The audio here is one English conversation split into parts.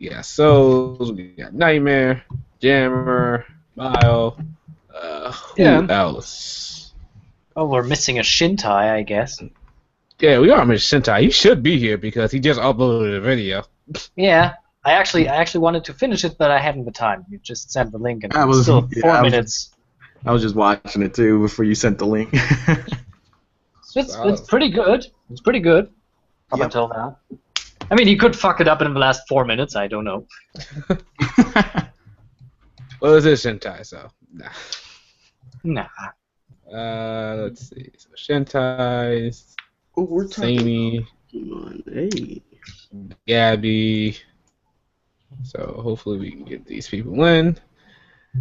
We got Souls, we got Knightmare, Jammer, Bio. Who Yeah. else? Oh, we're missing a Shintai, I guess. Yeah, we are Mr. Sentai. He should be here because he just uploaded a video. Yeah. I actually wanted to finish it, but I hadn't the time. You just sent the link, and I was still yeah, 4 I was- minutes. I was just watching it too before you sent the link. It's pretty good. It's pretty good up Yep. until now. I mean, he could fuck it up in the last 4 minutes. I don't know. Well, this is Sentai, so nah. Nah. Let's see. So Shentai, Oh, we're talking Samey, Pokemon. Hey. Gabby. So hopefully we can get these people in,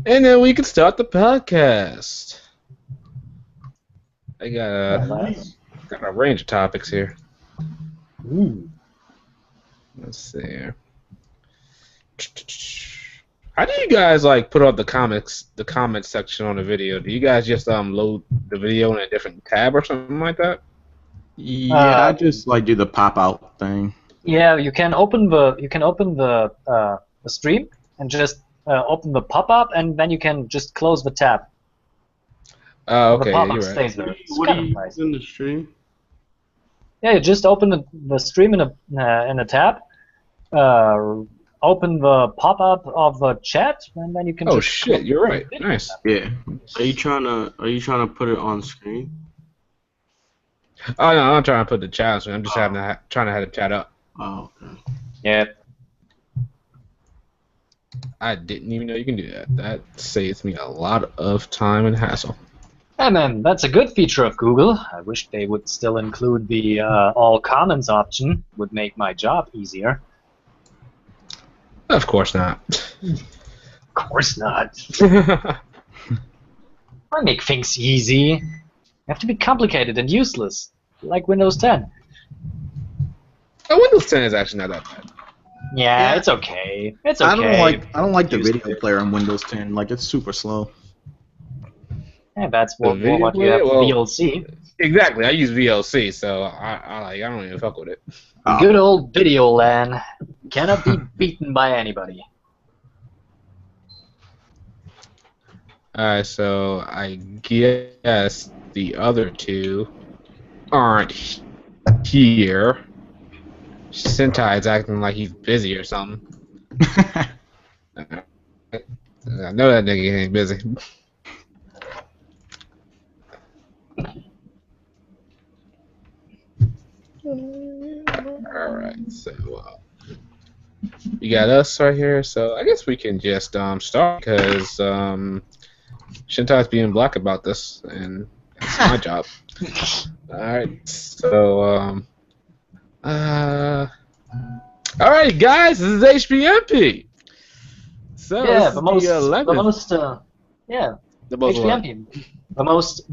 and then we can start the podcast. I got a range of topics here. Ooh. Let's see here. How do you guys like put up the comment section on the video? Do you guys just load the video in a different tab or something like that? Yeah, I just like do the pop out thing. Yeah, you can open the stream and just open the pop-up, and then you can just close the tab. Oh, okay, The yeah, pop-up you're right. stays there. It's What do kind you of nice. use in the stream? Yeah, you just open the stream in a tab, open the pop-up of the chat, and then you can. Oh just shit, close you're the right. video Nice. tab. Yeah. Are you trying to put it on screen? Oh no, I'm not trying to put the chat on screen. I'm just trying to have the chat up. Oh, okay. Yeah. I didn't even know you can do that. That saves me a lot of time and hassle. And then that's a good feature of Google. I wish they would still include the all comments option. Would make my job easier. Of course not. Of course not. I make things easy. They have to be complicated and useless, like Windows 10. Windows 10 is actually not that bad. Yeah, it's okay. It's okay. I don't like the Use video player on Windows 10. Like it's super slow. Yeah, that's The what video you have player? Well- VLC. Exactly. I use VLC, so I don't even fuck with it. Oh. Good old video LAN cannot be beaten by anybody. Alright, so I guess the other two aren't here. Sentai's acting like he's busy or something. I know that nigga ain't busy. Alright, so you got us right here, so I guess we can just start because Shintai's being black about this, and that's my job. Alright, so alright guys, this is HPMP. So Yeah, this is the most the most what? HPMP. The most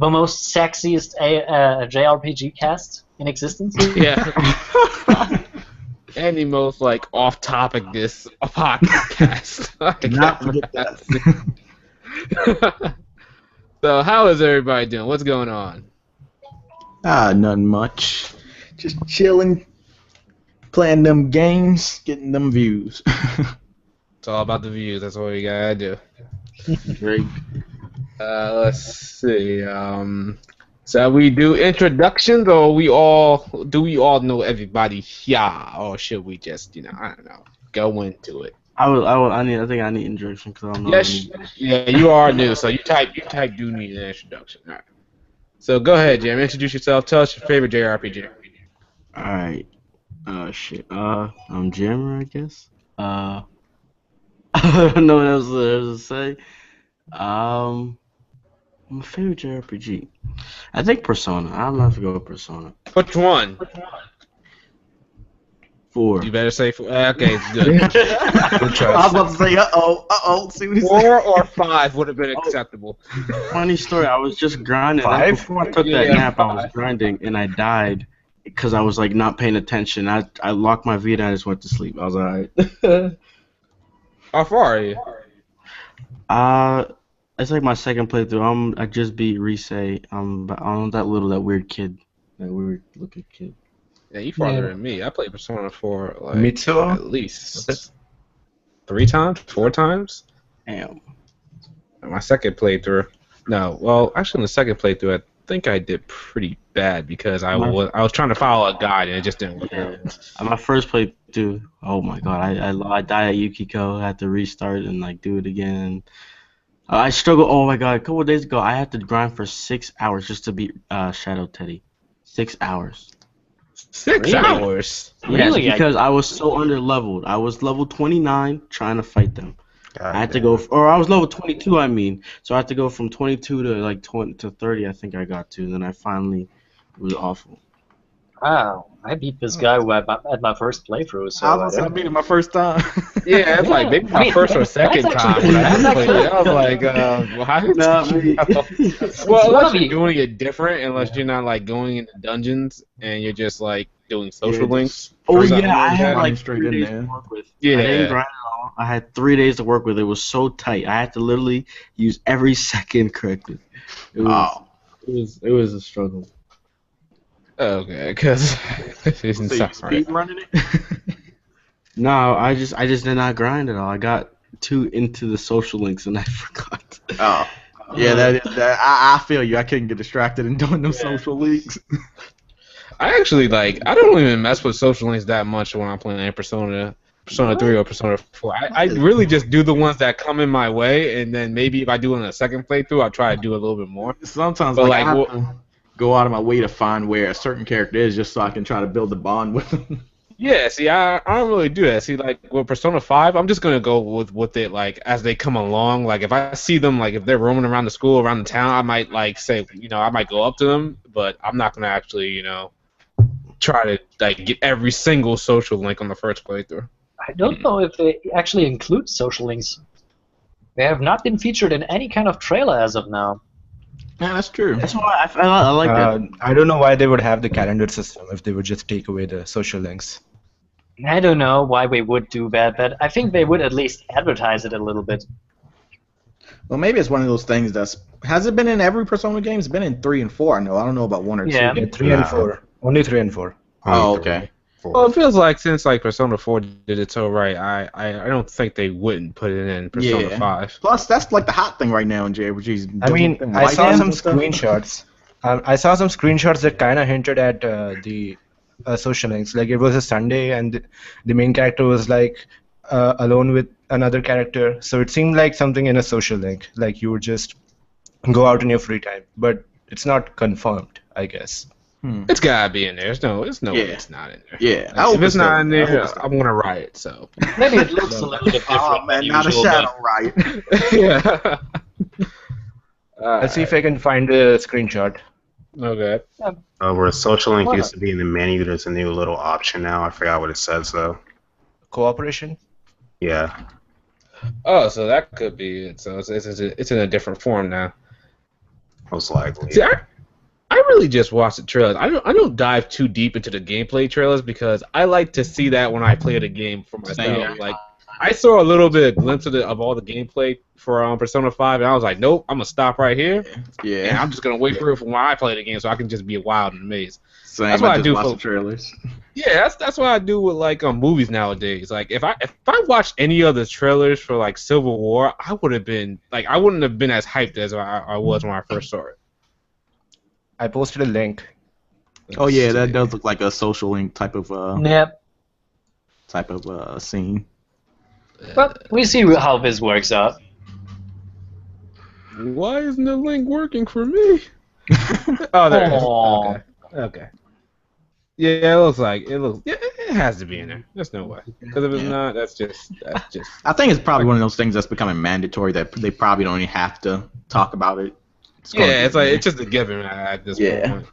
sexiest JRPG cast in existence. Yeah. And the most like off-topic this podcast. Not forget that. So how is everybody doing? What's going on? Nothing much. Just chilling, playing them games, getting them views. It's all about the views. That's what we gotta do. Great. Let's see. So we do introductions, or do we all know everybody here, or should we just, I don't know, go into it? I think I need introduction because I don't know. Yes, yeah, you are new, so you type do need an introduction. All right. So go ahead, Jam. Introduce yourself. Tell us your favorite JRPG. Alright. Shit. I'm Jammer, I guess. I don't know what else to say. My favorite JRPG. I think Persona. I'm gonna have to go with Persona. Which one? 4. You better say 4. Okay, it's good. Good choice. I was about to say, see what he 4 or 5 would have been acceptable. Funny story, I was just grinding. 5? Before I took that Yeah, nap, I was 5. grinding, and I died because I was, like, not paying attention. I locked my Vita and I just went to sleep. I was alright. How far are you? It's like my second playthrough. I just beat Rise. I'm that weird kid. That weird looking kid. Yeah, you farther Yeah. than me. I played Persona 4 like Me too. at least 3 times, 4 times. Damn. My second playthrough. No, well, actually, in the second playthrough, I think I did pretty bad because I was trying to follow a guide and it just didn't work out. My first playthrough, oh my god, I died at Yukiko. I had to restart and like do it again. I struggled. Oh my god, a couple of days ago, I had to grind for 6 hours just to beat Shadow Teddy. 6 hours. 6 hours? Really? Yes, because I was so underleveled. I was level 29 trying to fight them. God I had to damn. go, or I was level 22, I mean. So I had to go from 22 to like 20 to 30, I think I got to. And then I finally, it was awful. Wow, I beat this guy at my first playthrough. So I was gonna beat it my first time. Yeah, it's like maybe my first or second that's time actually- when I that's played it. I was like, well, how did Not me. Well, one unless of you're the- doing it different, unless you're not like going into dungeons and you're just like doing social links. Oh or something yeah, I like had that. like straight 3 in days there. to work with. Yeah. I didn't grind at all. I had 3 days to work with. It was so tight. I had to literally use every second correctly. It was, it was a struggle. Okay, because it's So you insane. speed running it? No, I just did not grind at all. I got too into the social links and I forgot. Oh. Yeah, that. I feel you. I couldn't get distracted in doing them social leagues. I actually like. I don't even mess with social links that much when I'm playing Persona 3 or Persona 4. I really just do the ones that come in my way, and then maybe if I do it in a second playthrough, I'll try to do a little bit more. Sometimes But, like, I like, have to go out of my way to find where a certain character is just so I can try to build a bond with them. Yeah, see, I don't really do that. See, like with Persona 5, I'm just gonna go with it like as they come along. Like if I see them, like if they're roaming around the school, around the town, I might like say, I might go up to them, but I'm not gonna actually, try to like get every single social link on the first playthrough. I don't know if they actually include social links. They have not been featured in any kind of trailer as of now. Yeah, that's true. That's why I like that. I don't know why they would have the calendar system if they would just take away the social links. I don't know why we would do that, but I think they would at least advertise it a little bit. Well, maybe it's one of those things that's... Has it been in every Persona game? It's been in 3 and 4, I know. I don't know about 1 or 2. Yeah. Yeah, 3 and 4. Only 3 and 4. Oh, okay. Well, it feels like since like Persona 4 did it so right, I don't think they wouldn't put it in Persona Yeah. 5. Plus, that's like the hot thing right now in JRPGs. I mean, Doing I saw light some and stuff. screenshots. I saw some screenshots that kind of hinted at the social links. Like it was a Sunday, and the main character was like alone with another character. So it seemed like something in a social link. Like you would just go out in your free time, but it's not confirmed, I guess. It's gotta be in there. There's no way Yeah. it's not in there. Yeah. Like, if it's not in I hope there, it's still- I'm gonna riot. So. Maybe it looks a little bit different Oh, man, than not a usual, shadow, right? Yeah. Let's see if I can find a screenshot. Okay. Where social link Why used to be in the menu, there's a new little option now. I forgot what it says though. Cooperation? Yeah. Oh, so that could be it. So it's in a different form now. Most likely. See, I really just watch the trailers. I don't dive too deep into the gameplay trailers because I like to see that when I play the game for myself. Same. Like I saw a little bit of glimpse of all the gameplay for Persona 5, and I was like, nope, I'm gonna stop right here, and Yeah. I'm just gonna wait for it when I play the game so I can just be wild and amazed. Same. That's what I just do watch for- the trailers. Yeah, that's what I do with like movies nowadays. Like if I watched any of the trailers for like Civil War, I wouldn't have been as hyped as I was when I first saw it. I posted a link. Oh yeah, that does look like a social link type of Yep. scene. But we see how this works out. Why isn't the link working for me? Oh, there it is. Aw. Okay. Yeah, it looks. Yeah, it has to be in there. There's no way. Because if it's not, that's just. I think it's probably one of those things that's becoming mandatory that they probably don't even have to talk about it. Yeah, it's just a given at this point.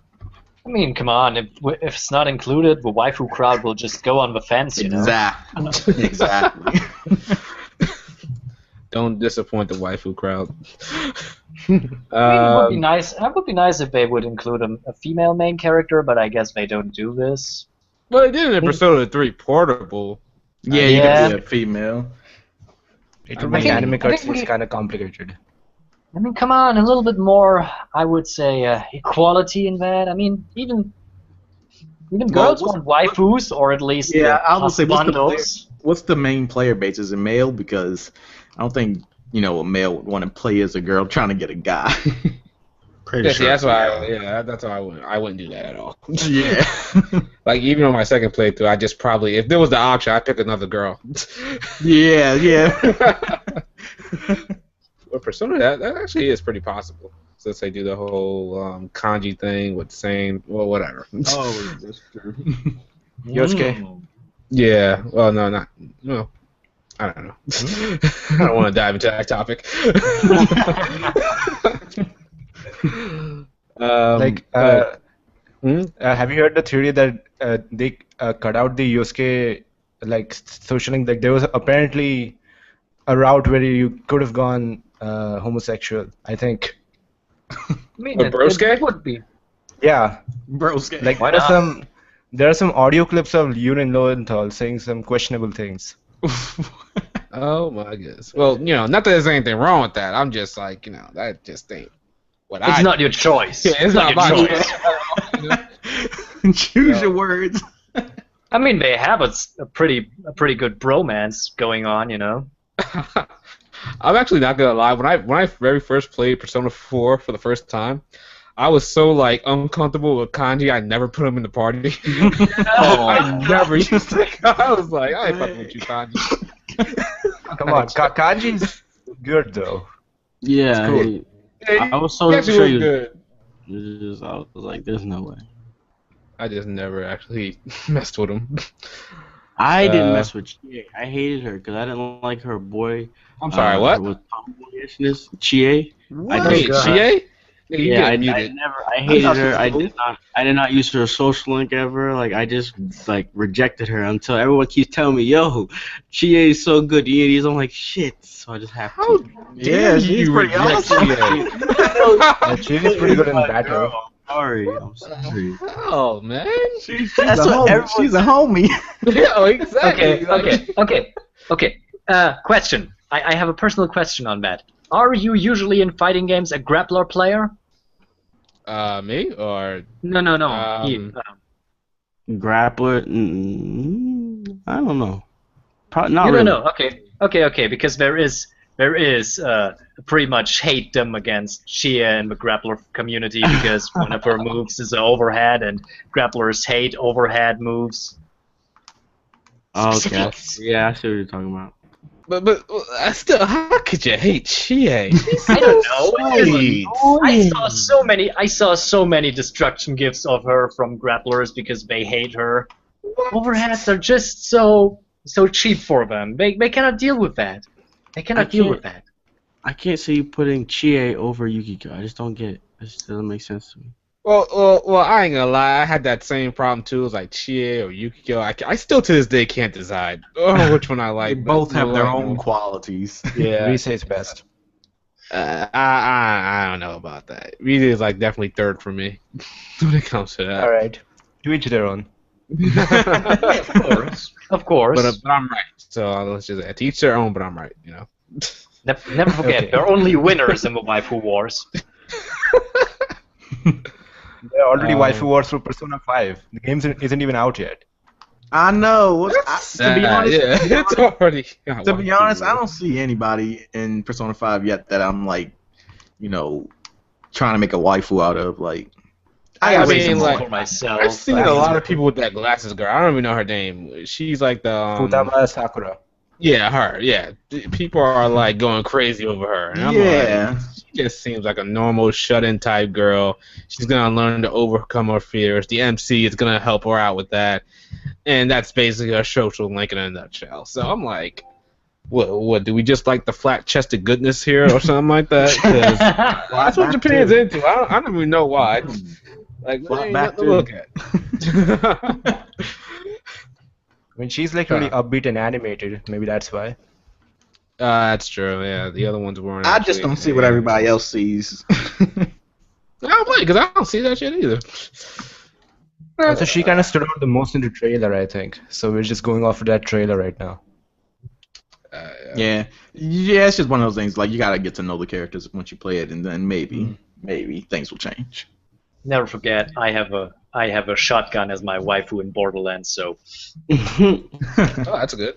I mean, come on. If it's not included, the waifu crowd will just go on the fence, you know. Exactly. Exactly. Don't disappoint the waifu crowd. I mean, it would be nice. It would be nice if they would include a female main character, but I guess they don't do this. Well, they did it in Persona 3 Portable. Yeah, you Yeah. can be a female. It I would make think- anime I think cutscenes we- kind of complicated. I mean, come on, a little bit more. I would say equality in that. I mean, even girls what's- want waifus, or at least Yeah, I would say, what's the bundles. what's the main player base? Is it male? Because I don't think a male would want to play as a girl trying to get a guy. Pretty sure. That's why. That's why I wouldn't do that at all. Yeah. Like even on my second playthrough, I just probably, if there was the option, I'd pick another girl. Yeah. But Persona, that actually is pretty possible. Since they do the whole kanji thing with saying, well, whatever. Oh, that's true. Yosuke? Yeah. Well, no. I don't know. I don't want to dive into that topic. Have you heard the theory that they cut out the Yosuke social link? Like there was apparently a route where you could have gone homosexual. I think. I mean, it would be. Yeah. Broske. Like there are some audio clips of Yurin Lowenthal saying some questionable things. Oh my goodness. Well, not that there's anything wrong with that. I'm just like, that just ain't what It's not your choice. Yeah, it's not my choice. Choose your words. I mean, they have a pretty good bromance going on, I'm actually not gonna lie. When I very first played Persona 4 for the first time, I was so uncomfortable with kanji. I never put him in the party. I never used to. I was like, I ain't fucking with you, kanji. Come on, kanji's good though. Yeah. Cool. I was so sure you. Good. I was like, there's no way. I just never actually messed with him. I didn't mess with Chie. I hated her because I didn't like her boy. I'm sorry, what? With tomboyishness, Chie. What? I did Chie? Yeah, I hated her. I did not use her social link ever. I just rejected her until everyone keeps telling me, "Yo, Chie is so good." I'm like, shit. So I just have to. Yeah, she's pretty awesome. Chie's pretty good in battle. I'm sorry. Oh man, she's a homie. Yeah, exactly. Okay. Question. I have a personal question on that. Are you usually in fighting games a grappler player? Me or no. Grappler? I don't know. Probably not. Really. No. Okay. Because there is pretty much hate-dom against Chie and the grappler community because one of her moves is an overhead, and grapplers hate overhead moves. Okay. Yeah, I see what you're talking about. But still, how could you hate Chie? I don't know. I saw so many destruction gifts of her from grapplers because they hate her. What? Overheads are just so cheap for them. They cannot deal with that. They cannot deal with that. I can't see you putting Chie over Yukiko. I just don't get it. It just doesn't make sense to me. Well, I ain't gonna lie. I had that same problem too. It was like Chie or Yukiko. I still to this day can't decide which one I like. They both have their own qualities. Yeah, Rise's best. I don't know about that. Rise is definitely third for me when it comes to that. All right, to each their own. Of course. But I'm right. So let's just to each their own. But I'm right. Never forget, there are only winners in the waifu wars. There are already waifu wars for Persona 5. The game isn't even out yet. I know. To be honest, it's already. To be honest, I don't see anybody in Persona 5 yet that I'm trying to make a waifu out of. I mean, for myself. I've seen a lot of people with that glasses girl. I don't even know her name. She's like the Futaba Sakura. Yeah, her. Yeah, people are going crazy over her. And I'm she just seems like a normal shut-in type girl. She's gonna learn to overcome her fears. The MC is gonna help her out with that, and that's basically her social link in a nutshell. So I'm like, what? Do we just like the flat-chested goodness here, or something like that? 'Cause that's what Japan's into. I don't even know why. There ain't nothing to look at. I mean, she's really upbeat and animated. Maybe that's why. That's true. Yeah, the other ones weren't. I just don't see what everybody else sees. I don't blame because I don't see that shit either. So she kind of stood out the most in the trailer, I think. So we're just going off of that trailer right now. Yeah, it's just one of those things. You gotta get to know the characters once you play it, and then maybe things will change. Never forget, I have a shotgun as my waifu in Borderlands, so. Oh, that's good.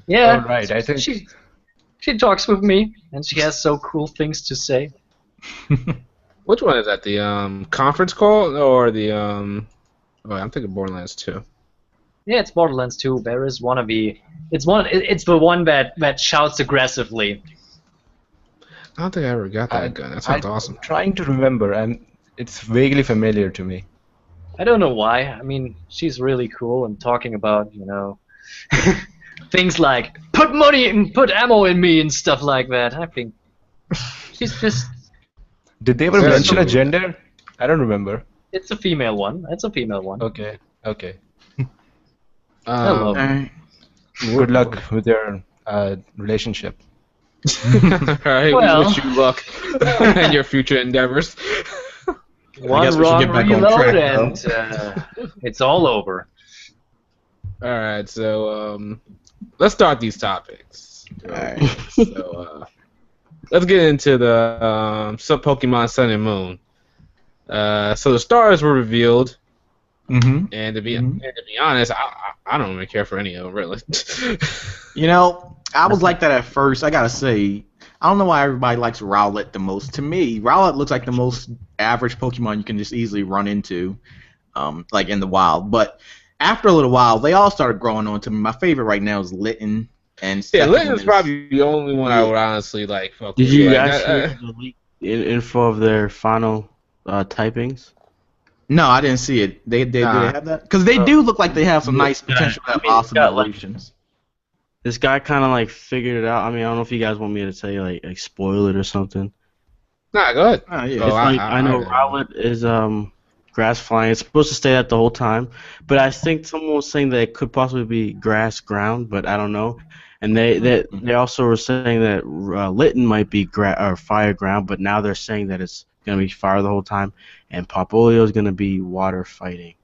Yeah. Oh, right. I think She talks with me, and she has so cool things to say. Which one is that? The conference call or the Oh, I'm thinking Borderlands 2. Yeah, it's Borderlands 2. There is wannabe. It's the one that shouts aggressively. I don't think I ever got that gun. That sounds awesome. I'm trying to remember, and it's vaguely familiar to me. I don't know why. I mean, she's really cool and talking about, things like put money and put ammo in me and stuff like that. I think she's just. Did they ever Yeah, mention a something. gender? I don't remember. It's a female one. It's a female one. Okay. Hello. Alright. Good luck with your relationship. Alright, Well. we wish you luck in your future endeavors. One guess we should wrong get back on reload track, and it's all over. Alright, so let's start these topics. Alright. So let's get into the sub Pokemon Sun and Moon. So the stars were revealed, Mm-hmm. and to be honest, I don't really care for any of them, really. I was like that at first. I gotta say, I don't know why everybody likes Rowlet the most. To me, Rowlet looks like the most average Pokemon you can just easily run into, like in the wild. But after a little while, they all started growing on to me. My favorite right now is Litten. And Yeah, second Litten's is- probably the only one I would honestly like. Fuck Did with. you Like, guys hear the leak info of their final typings? No, I didn't see it. Do they Nah. have that? Because they do look like they have some nice potential to have awesome got, like, evolutions. This guy kind of like figured it out. I mean, I don't know if you guys want me to say like spoil it or something. Nah, go ahead. Oh, yeah. Oh, It's like, I know Rowlet is grass flying. It's supposed to stay that the whole time, but I think someone was saying that it could possibly be grass ground, but I don't know. And they also were saying that Litten might be fire ground, but now they're saying that it's gonna be fire the whole time, and Popolio is gonna be water fighting.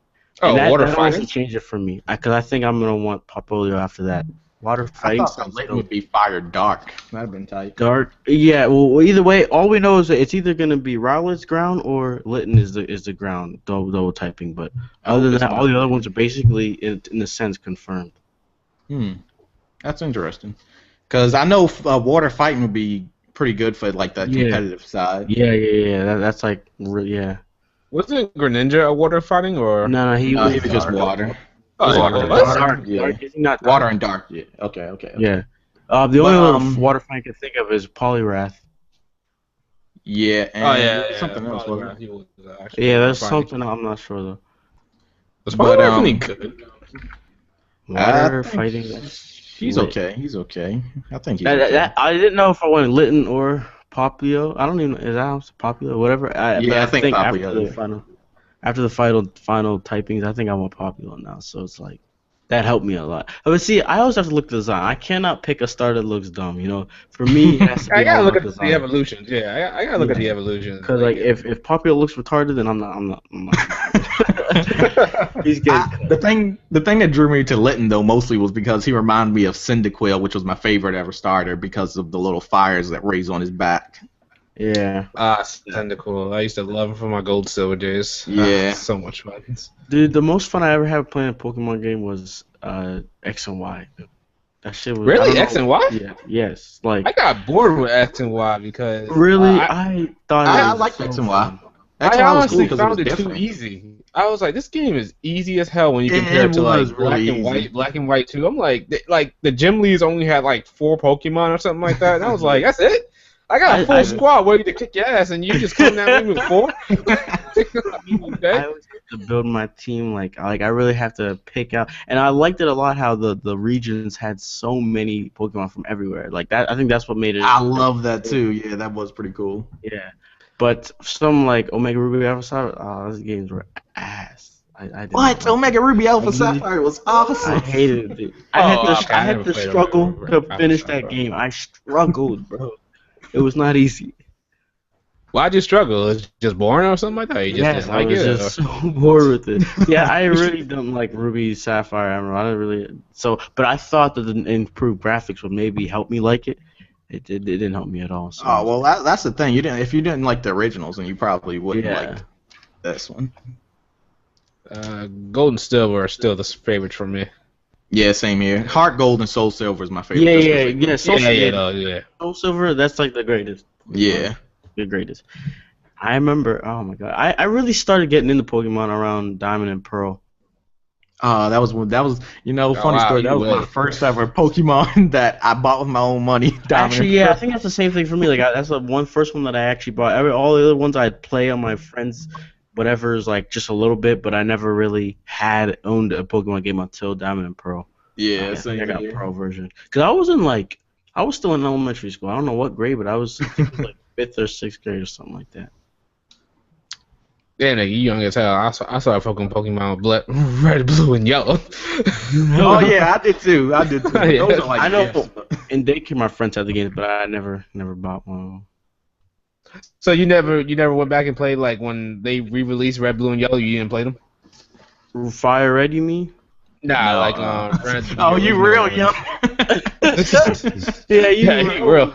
Oh, And water that fighting? also changed it for me, because I think I'm gonna want Popolio after that. Water I fighting thought sounds Litten dope. would be fire dark. That'd have been tight. Dark, yeah. Well, either way, all we know is that it's either gonna be Rowlet's ground or Litten is the ground, double typing. But other than that, all the other ones are basically, in a sense, confirmed. That's interesting. Because I know water fighting would be pretty good for like the Yeah. competitive side. Yeah. That's like, yeah. Wasn't Greninja a water fighting or? No, he was He was just dark. water. Oh, Water. what? Dark, Yeah. dark. Is he not dark? Water and dark. Yeah. Okay. Yeah. The only But, other water fight I can think of is Poliwrath. Yeah. And Oh yeah, something else. Probably Wasn't it? he was, actually Yeah, water that's fighting. something I'm not sure though. Was But, Poliwrath any good? Water I think fighting. He's Lit. okay. He's okay. I think he's okay. I didn't know if I wanted Litten or Popplio. I don't even know. Is that Popplio? Whatever. But I think after Popplio, the after the final typings, I think I want Popplio now. So it's like that helped me a lot. But see, I always have to look at the design. I cannot pick a star that looks dumb. For me, it has to be I gotta all look about at the design. evolutions. Yeah, I gotta look at the evolutions. Because like if Popplio looks retarded, then I'm not. He's good. The thing that drew me to Litten though mostly was because he reminded me of Cyndaquil, which was my favorite ever starter because of the little fires that raise on his back. Yeah. Cyndaquil. I used to love him for my gold silver days. Yeah. So much fun. Dude, the most fun I ever had playing a Pokemon game was X and Y. That shit was I Really? don't know- X and Y? Yeah. Yes. Like I got bored with X and Y because really, I I thought I it was like so X and Y. fun. X I and Y was honestly cool 'cause found it it was too different. easy. I was like, this game is easy as hell when you It compare it to was like really Black and White 2. I'm like the gym leads only had like 4 Pokemon or something like that. And I was like, that's it. I got a full squad ready to kick your ass, and you just come down with 4. Okay. I always have to build my team like I really have to pick out, and I liked it a lot how the regions had so many Pokemon from everywhere. Like that, I think that's what made it. I love that too. Yeah, that was pretty cool. Yeah, but some like Omega Ruby Alpha Sapphire, those games were ass. I didn't What? like Omega Ruby Alpha really- Sapphire was awesome. I hated it. Dude. Oh, I okay, I had never to played struggle Omega Ruby to Alpha finish Sapphire. that game. I struggled, bro. It was not easy. Why'd you struggle? It's just boring or something like that? You just Yes, didn't I like was it? just so bored with it. Yeah, I really don't like Ruby, Sapphire, Emerald. I didn't really. But I thought that the improved graphics would maybe help me like it. It didn't help me at all. So. Oh well, that's the thing. If you didn't like the originals, then you probably wouldn't Yeah. like this one. Gold and Silver are still the favorites for me. Yeah, same here. Heart Gold and Soul Silver is my favorite. Yeah. Yeah. Soul Silver, that's like the greatest. Yeah. The greatest. I remember. Oh my god, I really started getting into Pokemon around Diamond and Pearl. That was funny story. That was my first ever Pokemon that I bought with my own money. Actually, yeah, I think that's the same thing for me. Like, that's the first one that I actually bought. All the other ones I'd play on my friends, whatever's like just a little bit, but I never really had owned a Pokemon game until Diamond and Pearl. Yeah, I got a Pearl version because I was still in elementary school. I don't know what grade, but I was like 5th or 6th grade or something like that. Yeah, nigga, you young as hell. I started fucking Pokemon red, blue, and yellow. Oh yeah, I did too. Yeah. Those are like I know. In daycare, my friends had the games, but I never bought one. So you never went back and played like when they re-released Red, Blue, and Yellow. You didn't play them? Fire Red, you mean? Nah, no. like Red. Oh, you real young? Yeah, you real.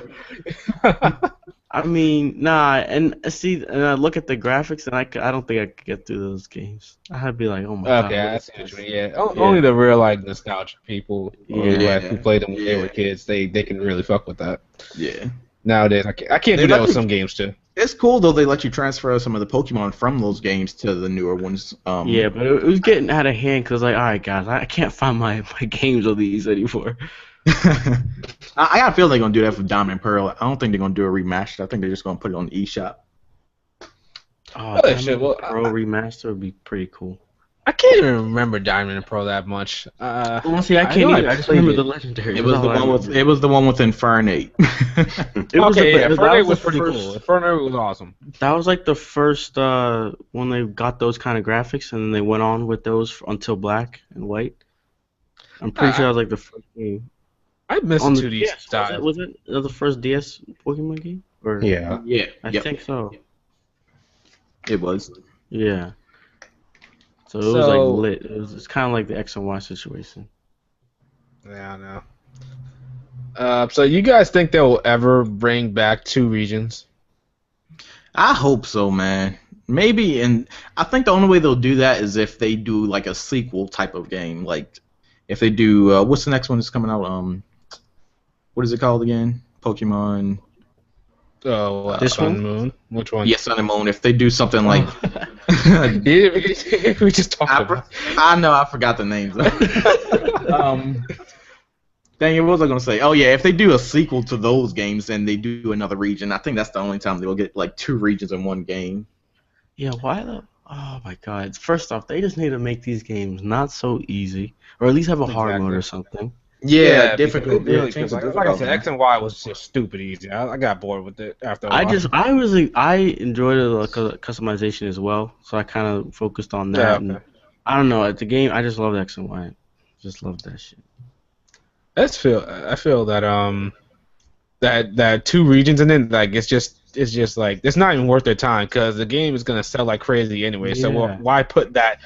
I mean, nah, and I look at the graphics, and I don't think I could get through those games. I'd be like, oh my god. Okay, I see what you mean. Yeah, only the real like nostalgia people, who played them when they were kids, they can really fuck with that. Yeah. Nowadays, I can't do that with some games too. It's cool though. They let you transfer some of the Pokemon from those games to the newer ones. Yeah, but it was getting out of hand because, like, all right, guys, I can't find my games on these anymore. I got a feeling they're gonna do that for Diamond and Pearl. I don't think they're gonna do a remaster. I think they're just gonna put it on the eShop. Oh, Diamond Pearl remaster would be pretty cool. I can't even remember Diamond and Pearl that much. Honestly, I can't either. I just remember the legendary. It was the one with Infernape. Infernape was pretty cool. Infernape was awesome. That was like the first when they got those kind of graphics, and then they went on with those until Black and White. I'm pretty sure that was like the first game. I missed on 2D style. Was it the first DS Pokemon game? Or, yeah. I think so. It was. Yeah. So it was like lit. It's kind of like the X and Y situation. Yeah, I know. So you guys think they'll ever bring back 2 regions? I hope so, man. Maybe, and I think the only way they'll do that is if they do like a sequel type of game. Like if they do, what's the next one that's coming out? What is it called again? Pokemon. Oh, this Sun one? and Moon. Which one? Yes, Sun and Moon. If they do something like, we just talked about. I know, I forgot the names. Dang it, what was I gonna say? Oh yeah, if they do a sequel to those games and they do another region, I think that's the only time they'll get like 2 regions in one game. Yeah, why the? Oh my god! First off, they just need to make these games not so easy, or at least have a hard mode or something. Yeah, difficult. Like I said, X and Y was just stupid easy. I got bored with it after a while. I enjoyed the customization as well, so I kind of focused on that. Yeah, and I don't know, at the game, I just love X and Y. Just love that shit. I feel that that 2 regions and then like it's just like it's not even worth their time because the game is gonna sell like crazy anyway. Yeah. So why put that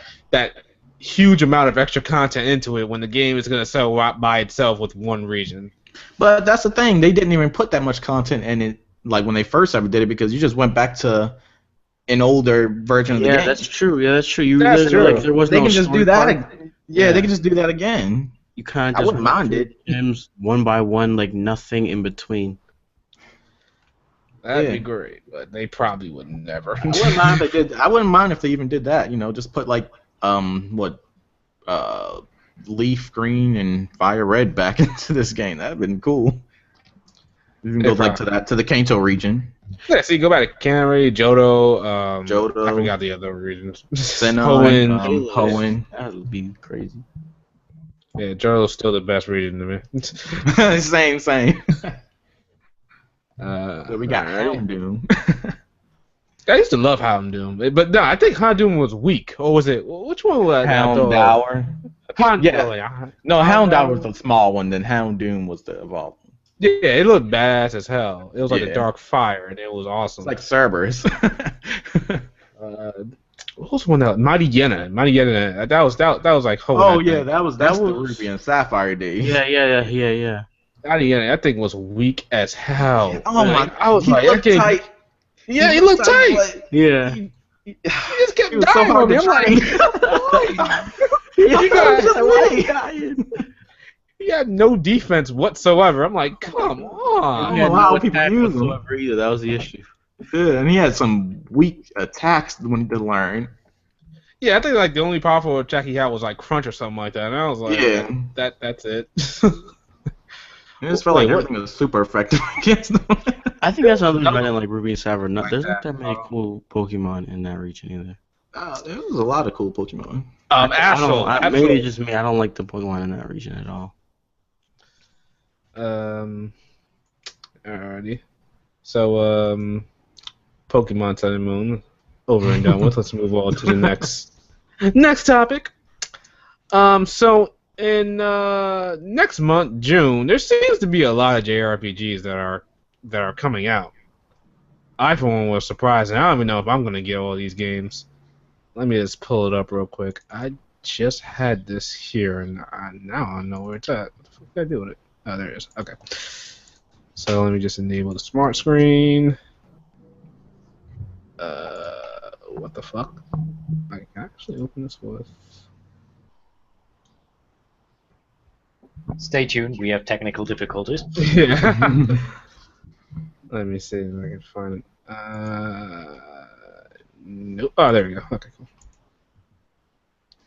huge amount of extra content into it when the game is gonna sell by itself with 1 region? But that's the thing, they didn't even put that much content in it like when they first ever did it because you just went back to an older version of the game. Yeah, that's true. That's true. That's true. Like, there was they no can just do that. Part. Yeah, they can just do that again. You kind of I wouldn't mind it. Gems one by one, like nothing in between. That'd be great, but they probably would never. I wouldn't mind if they did. I wouldn't mind if they even did that. Just put like Leaf Green and Fire Red back into this game. That'd been cool. You can go like to the Kanto region. Yeah, see, go back to Canary, Johto. Johto. I forgot the other regions. Hoenn. Hoenn. That would be crazy. Yeah, Johto's still the best region to me. Same. So we got Houndoom. I used to love Houndoom, but no, I think Houndoom was weak. Or was it? Which one was that? Houndour. Yeah. No, Houndour was the small one. Then Houndoom was the evolved one. Yeah, it looked badass as hell. It was like a dark fire, and it was awesome. It's like Cerberus. What was one that Mighty Yenna? That was like that was the Ruby and Sapphire days. Yeah. Mighty Yenna, that thing was weak as hell. Oh my! I was like, okay. Tight. Yeah, he looked tight. Yeah. He just kept so dying hard on me. to I'm like, you guys just dying. he had no defense whatsoever. I'm like, come He on. had know how no people attack use them. whatsoever either. That was the issue. Yeah, and he had some weak attacks when to learn. Yeah, I think like the only powerful attack he had was like crunch or something like that, and I was like, Yeah. that's it. It just felt Wait, like what? everything was super effective against them. I think that's another reason I didn't like Ruby and Sapphire. Like There's that. not that many cool Pokemon in that region either. There was a lot of cool Pokemon. Astral. Maybe it's just me. I don't like the Pokemon in that region at all. Alrighty. So, Pokemon Sun and Moon over and done with. Let's move on to the next topic. So in next month, June, there seems to be a lot of JRPGs that are coming out. I for one was surprised, and I don't even know if I'm gonna get all these games. Let me just pull it up real quick. I just had this here, and now I don't know where it's at. What the fuck did I do with it? Oh, there it is. Okay. So let me just enable the smart screen. What the fuck? I can actually open this with. Stay tuned. We have technical difficulties. Yeah. Let me see if I can find it. Nope. Oh, there we go. Okay, cool.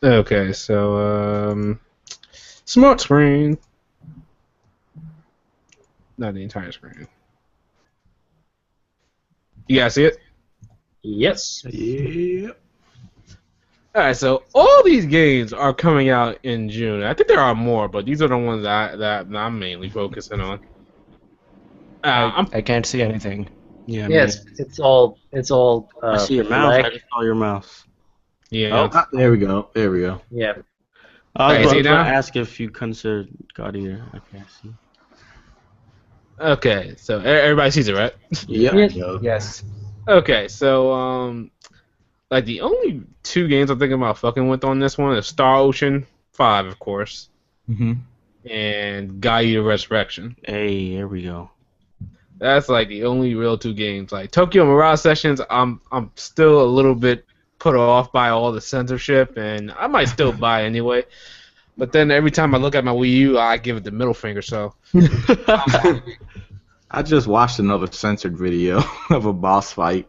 Okay, so smart screen. Not the entire screen. You guys see it? Yes. Yeah. Alright, so all these games are coming out in June. I think there are more, but these are the ones that I'm mainly focusing on. I can't see anything. Yeah. Yes. Man. It's all. I see your mouse. black. I just saw your mouse. Yeah. Oh, there we go. There we go. Yeah. I Hey, was see about to now? ask if you considered God Eater. I can't see. Okay, so everybody sees it, right? Yep. Yeah. Yes. Okay, so like the only two games I'm thinking about fucking with on this one is Star Ocean 5, of course, Mm-hmm. and Gaia Resurrection. Hey, here we go. That's like the only real two games. Like Tokyo Mirage Sessions, I'm still a little bit put off by all the censorship, and I might still buy anyway. But then every time I look at my Wii U, I give it the middle finger. So I just watched another censored video of a boss fight.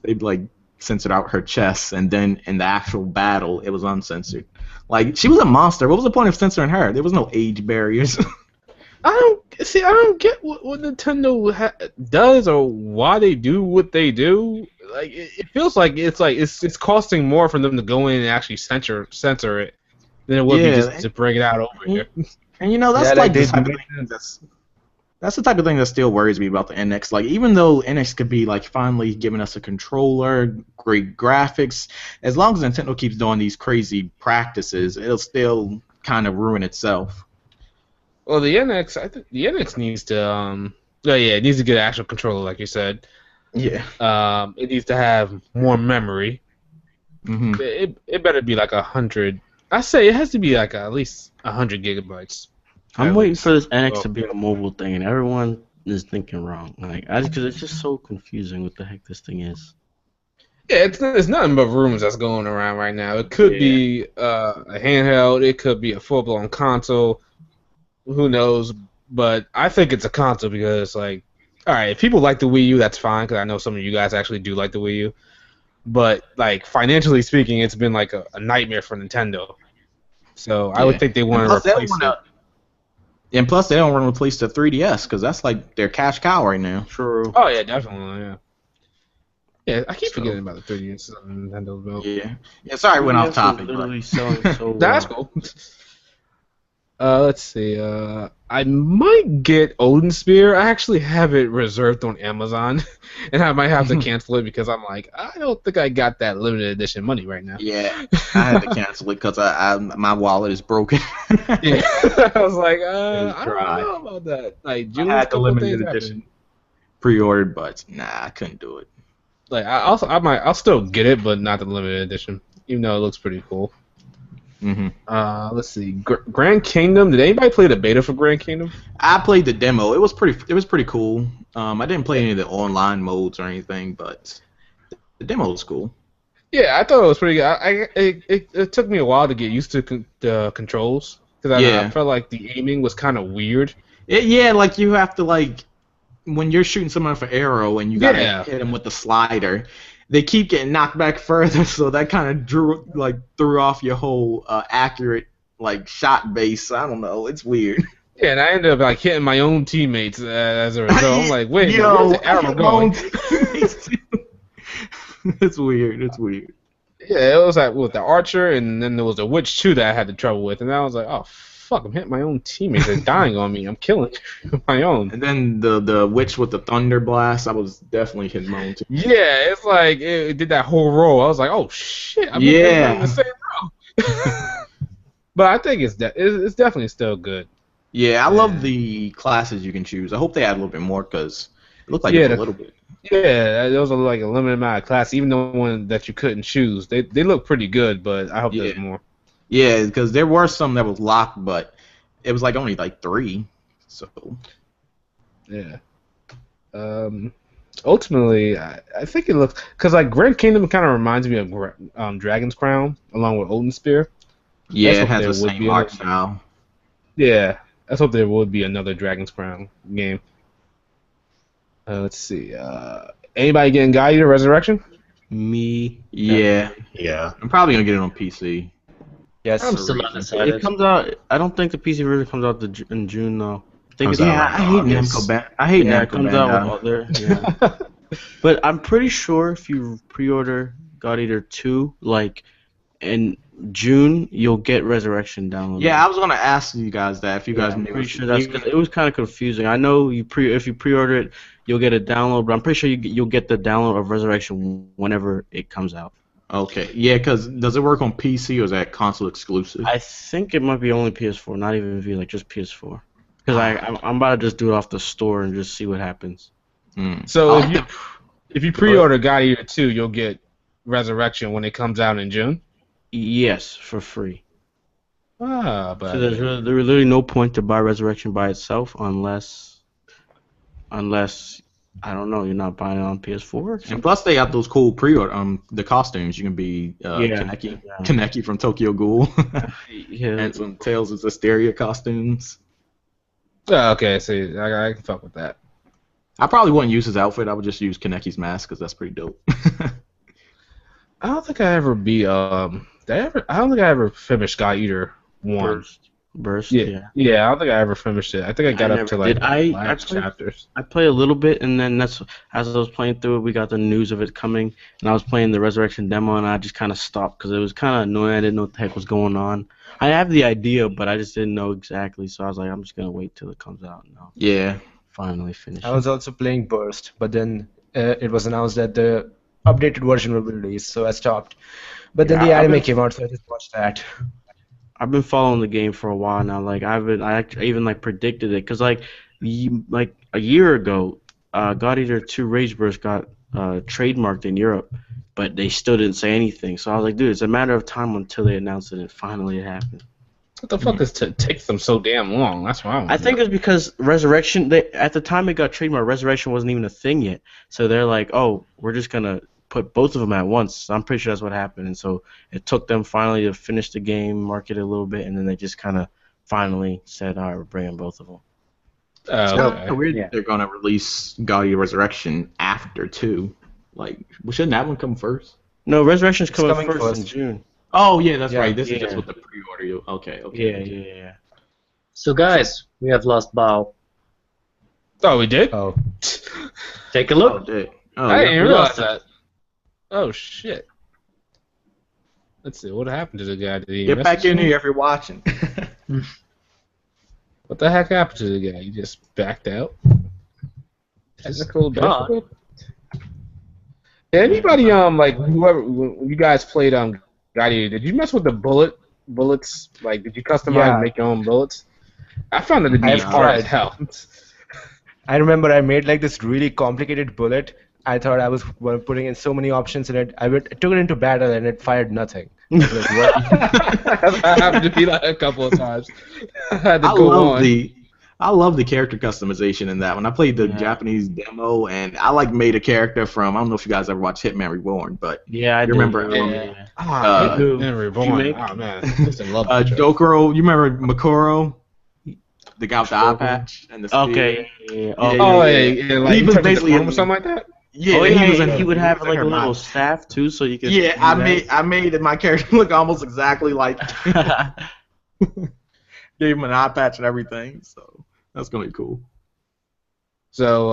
They like censored out her chest, and then in the actual battle, it was uncensored. Like she was a monster. What was the point of censoring her? There was no age barriers. I don't get what Nintendo does or why they do what they do. Like it feels like it's costing more for them to go in and actually censor it than it would be just to bring it out over here. And you know that's Yeah, like they the type of made thing that's the type of thing that still worries me about the NX. Like even though NX could be like finally giving us a controller, great graphics, as long as Nintendo keeps doing these crazy practices, it'll still kind of ruin itself. Well, the NX, I think the NX needs to it needs to get an actual controller, like you said. Yeah. It needs to have more memory. Mm-hmm. It better be like 100. I say it has to be like at least 100 gigabytes. I'm At waiting least. for this NX to be a mobile thing, and everyone is thinking wrong. Like, because it's just so confusing what the heck this thing is. Yeah, it's nothing but rumors that's going around right now. It could be a handheld. It could be a full-blown console. Who knows? But I think it's a console because, like, all right, if people like the Wii U, that's fine, because I know some of you guys actually do like the Wii U. But, like, financially speaking, it's been like a nightmare for Nintendo. So I would think they want to replace it. And plus, they don't want to replace the 3DS because that's like their cash cow right now. True. Oh, yeah, definitely, yeah. Yeah, I keep forgetting about the 3DS on Nintendo's belt. Yeah. Yeah. Sorry, I went off topic. Literally selling so well. That's cool. Let's see. I might get Odin Spear. I actually have it reserved on Amazon, and I might have to cancel it because I'm like, I don't think I got that limited edition money right now. Yeah, I had to cancel it because my wallet is broken. Yeah. I was like, It's I dry. don't know about that. Like, I June had the limited edition pre-ordered, but nah, I couldn't do it. Like, I'll still get it, but not the limited edition, even though it looks pretty cool. Mm-hmm. Let's see. Grand Kingdom. Did anybody play the beta for Grand Kingdom? I played the demo. It was pretty cool. I didn't play any of the online modes or anything, but the demo was cool. Yeah, I thought it was pretty good. It took me a while to get used to the controls. because Yeah. I felt like the aiming was kind of weird. Yeah, like you have to like when you're shooting someone with an arrow and you gotta Yeah. hit them with the slider, they keep getting knocked back further, so that kind of threw off your whole accurate like shot base. I don't know, it's weird. Yeah, and I ended up like hitting my own teammates as a result. I'm like, wait, where's the arrow going? It's weird. It's weird. Yeah, it was like with the archer, and then there was a witch too that I had the trouble with, and I was like, oh fuck, I'm hitting my own teammates. They're dying on me. I'm killing my own. And then the witch with the thunder blast, I was definitely hitting my own team. Yeah, it's like it did that whole roll. I was like, oh shit, I'm in the same row. But I think it's definitely still good. Yeah, I love the classes you can choose. I hope they add a little bit more because it looked like it's a little bit. Yeah, there was like a limited amount of classes, even the one that you couldn't choose. They look pretty good, but I hope there's more. Yeah, because there were some that was locked, but it was like only like 3. So yeah. Ultimately, I think it looks because like Grand Kingdom kind of reminds me of Dragon's Crown along with Odin Spear. Yeah, it has the same art style. Yeah, let's hope there would be another Dragon's Crown game. Let's see. Anybody getting Guide or Resurrection? Me. Yeah. I'm probably gonna get it on PC. Yes. I'm still undecided. It comes out. I don't think the PC version comes out in June though. I think it's I hate Namco. I hate Namco. It comes out with other. Yeah. But I'm pretty sure if you pre-order God Eater 2, like in June, you'll get Resurrection downloaded. Yeah, I was gonna ask you guys that if you guys knew. I'm pretty sure that's because it was kind of confusing. I know if you pre-order it, you'll get a download, but I'm pretty sure you'll get the download of Resurrection whenever it comes out. Okay, yeah, because does it work on PC or is that console exclusive? I think it might be only PS4, not even V, like just PS4. Because I'm about to just do it off the store and just see what happens. So if you pre-order God Eater 2, you'll get Resurrection when it comes out in June? Yes, for free. But So there's really no point to buy Resurrection by itself unless I don't know, you're not buying it on PS4. And plus, they got those cool pre-order the costumes. You can be Kaneki from Tokyo Ghoul, and some Tales of Zestiria costumes. Okay, see, I can fuck with that. I probably wouldn't use his outfit. I would just use Kaneki's mask because that's pretty dope. I don't think I ever beat I don't think I ever finished God Eater 1. Burst. Yeah, I don't think I ever finished it. I think I got up to like the last chapters. I played a little bit, and then as I was playing through it, we got the news of it coming, and I was playing the Resurrection demo, and I just kind of stopped because it was kind of annoying. I didn't know what the heck was going on. I have the idea, but I just didn't know exactly, so I was like, I'm just gonna wait till it comes out. And Yeah. Finally finish. I was also playing Burst, but then it was announced that the updated version will be released, so I stopped. But then the anime came out, so I just watched that. I've been following the game for a while now. Like I even like predicted it because like a year ago, God Eater 2 Rage Burst got trademarked in Europe, but they still didn't say anything. So I was like, dude, it's a matter of time until they announce it, and finally it happened. What the fuck takes them so damn long? That's why I think it's because Resurrection. At the time it got trademarked, Resurrection wasn't even a thing yet. So they're like, oh, we're just gonna put both of them at once. I'm pretty sure that's what happened, and so it took them finally to finish the game, market it a little bit, and then they just kind of finally said, all right, we're bringing both of them. Okay. Weird they're gonna release God Eater Resurrection after 2. Like, shouldn't that one come first? No, Resurrection's coming first in June. Oh yeah, that's right. This is just with the pre-order. Okay. Yeah. So guys, we have lost Bao. Oh, we did? Oh. Take a look. I didn't realize that. Oh shit. Let's see, what happened to the guy? Did he get back in here if you're watching. What the heck happened to the guy? He just backed out? Technical difficulty? Anybody like whoever when you guys played God Eater, did you mess with the bullets? Like did you customize and make your own bullets? I found that to be hard as hell. I remember I made like this really complicated bullet. I thought I was putting in so many options in it. I took it into battle and it fired nothing. Like, what? That happened to me like a couple of times. I had to I love the character customization in that. When I played the Japanese demo, and I like made a character from, I don't know if you guys ever watched Hitman Reborn, but Yeah, I you did. remember Hitman Reborn. Remake? Oh man, I used to love that show. Dokuro. You remember Makuro, the guy with the eye Dokuro? patch and the spear? Okay. Oh, yeah, like He was basically or something like that. Yeah, Oh yeah, he would have was like a her little body. staff too, so you could. Yeah, I made my character look almost exactly like. Gave him an eye patch and everything, so that's gonna be cool. So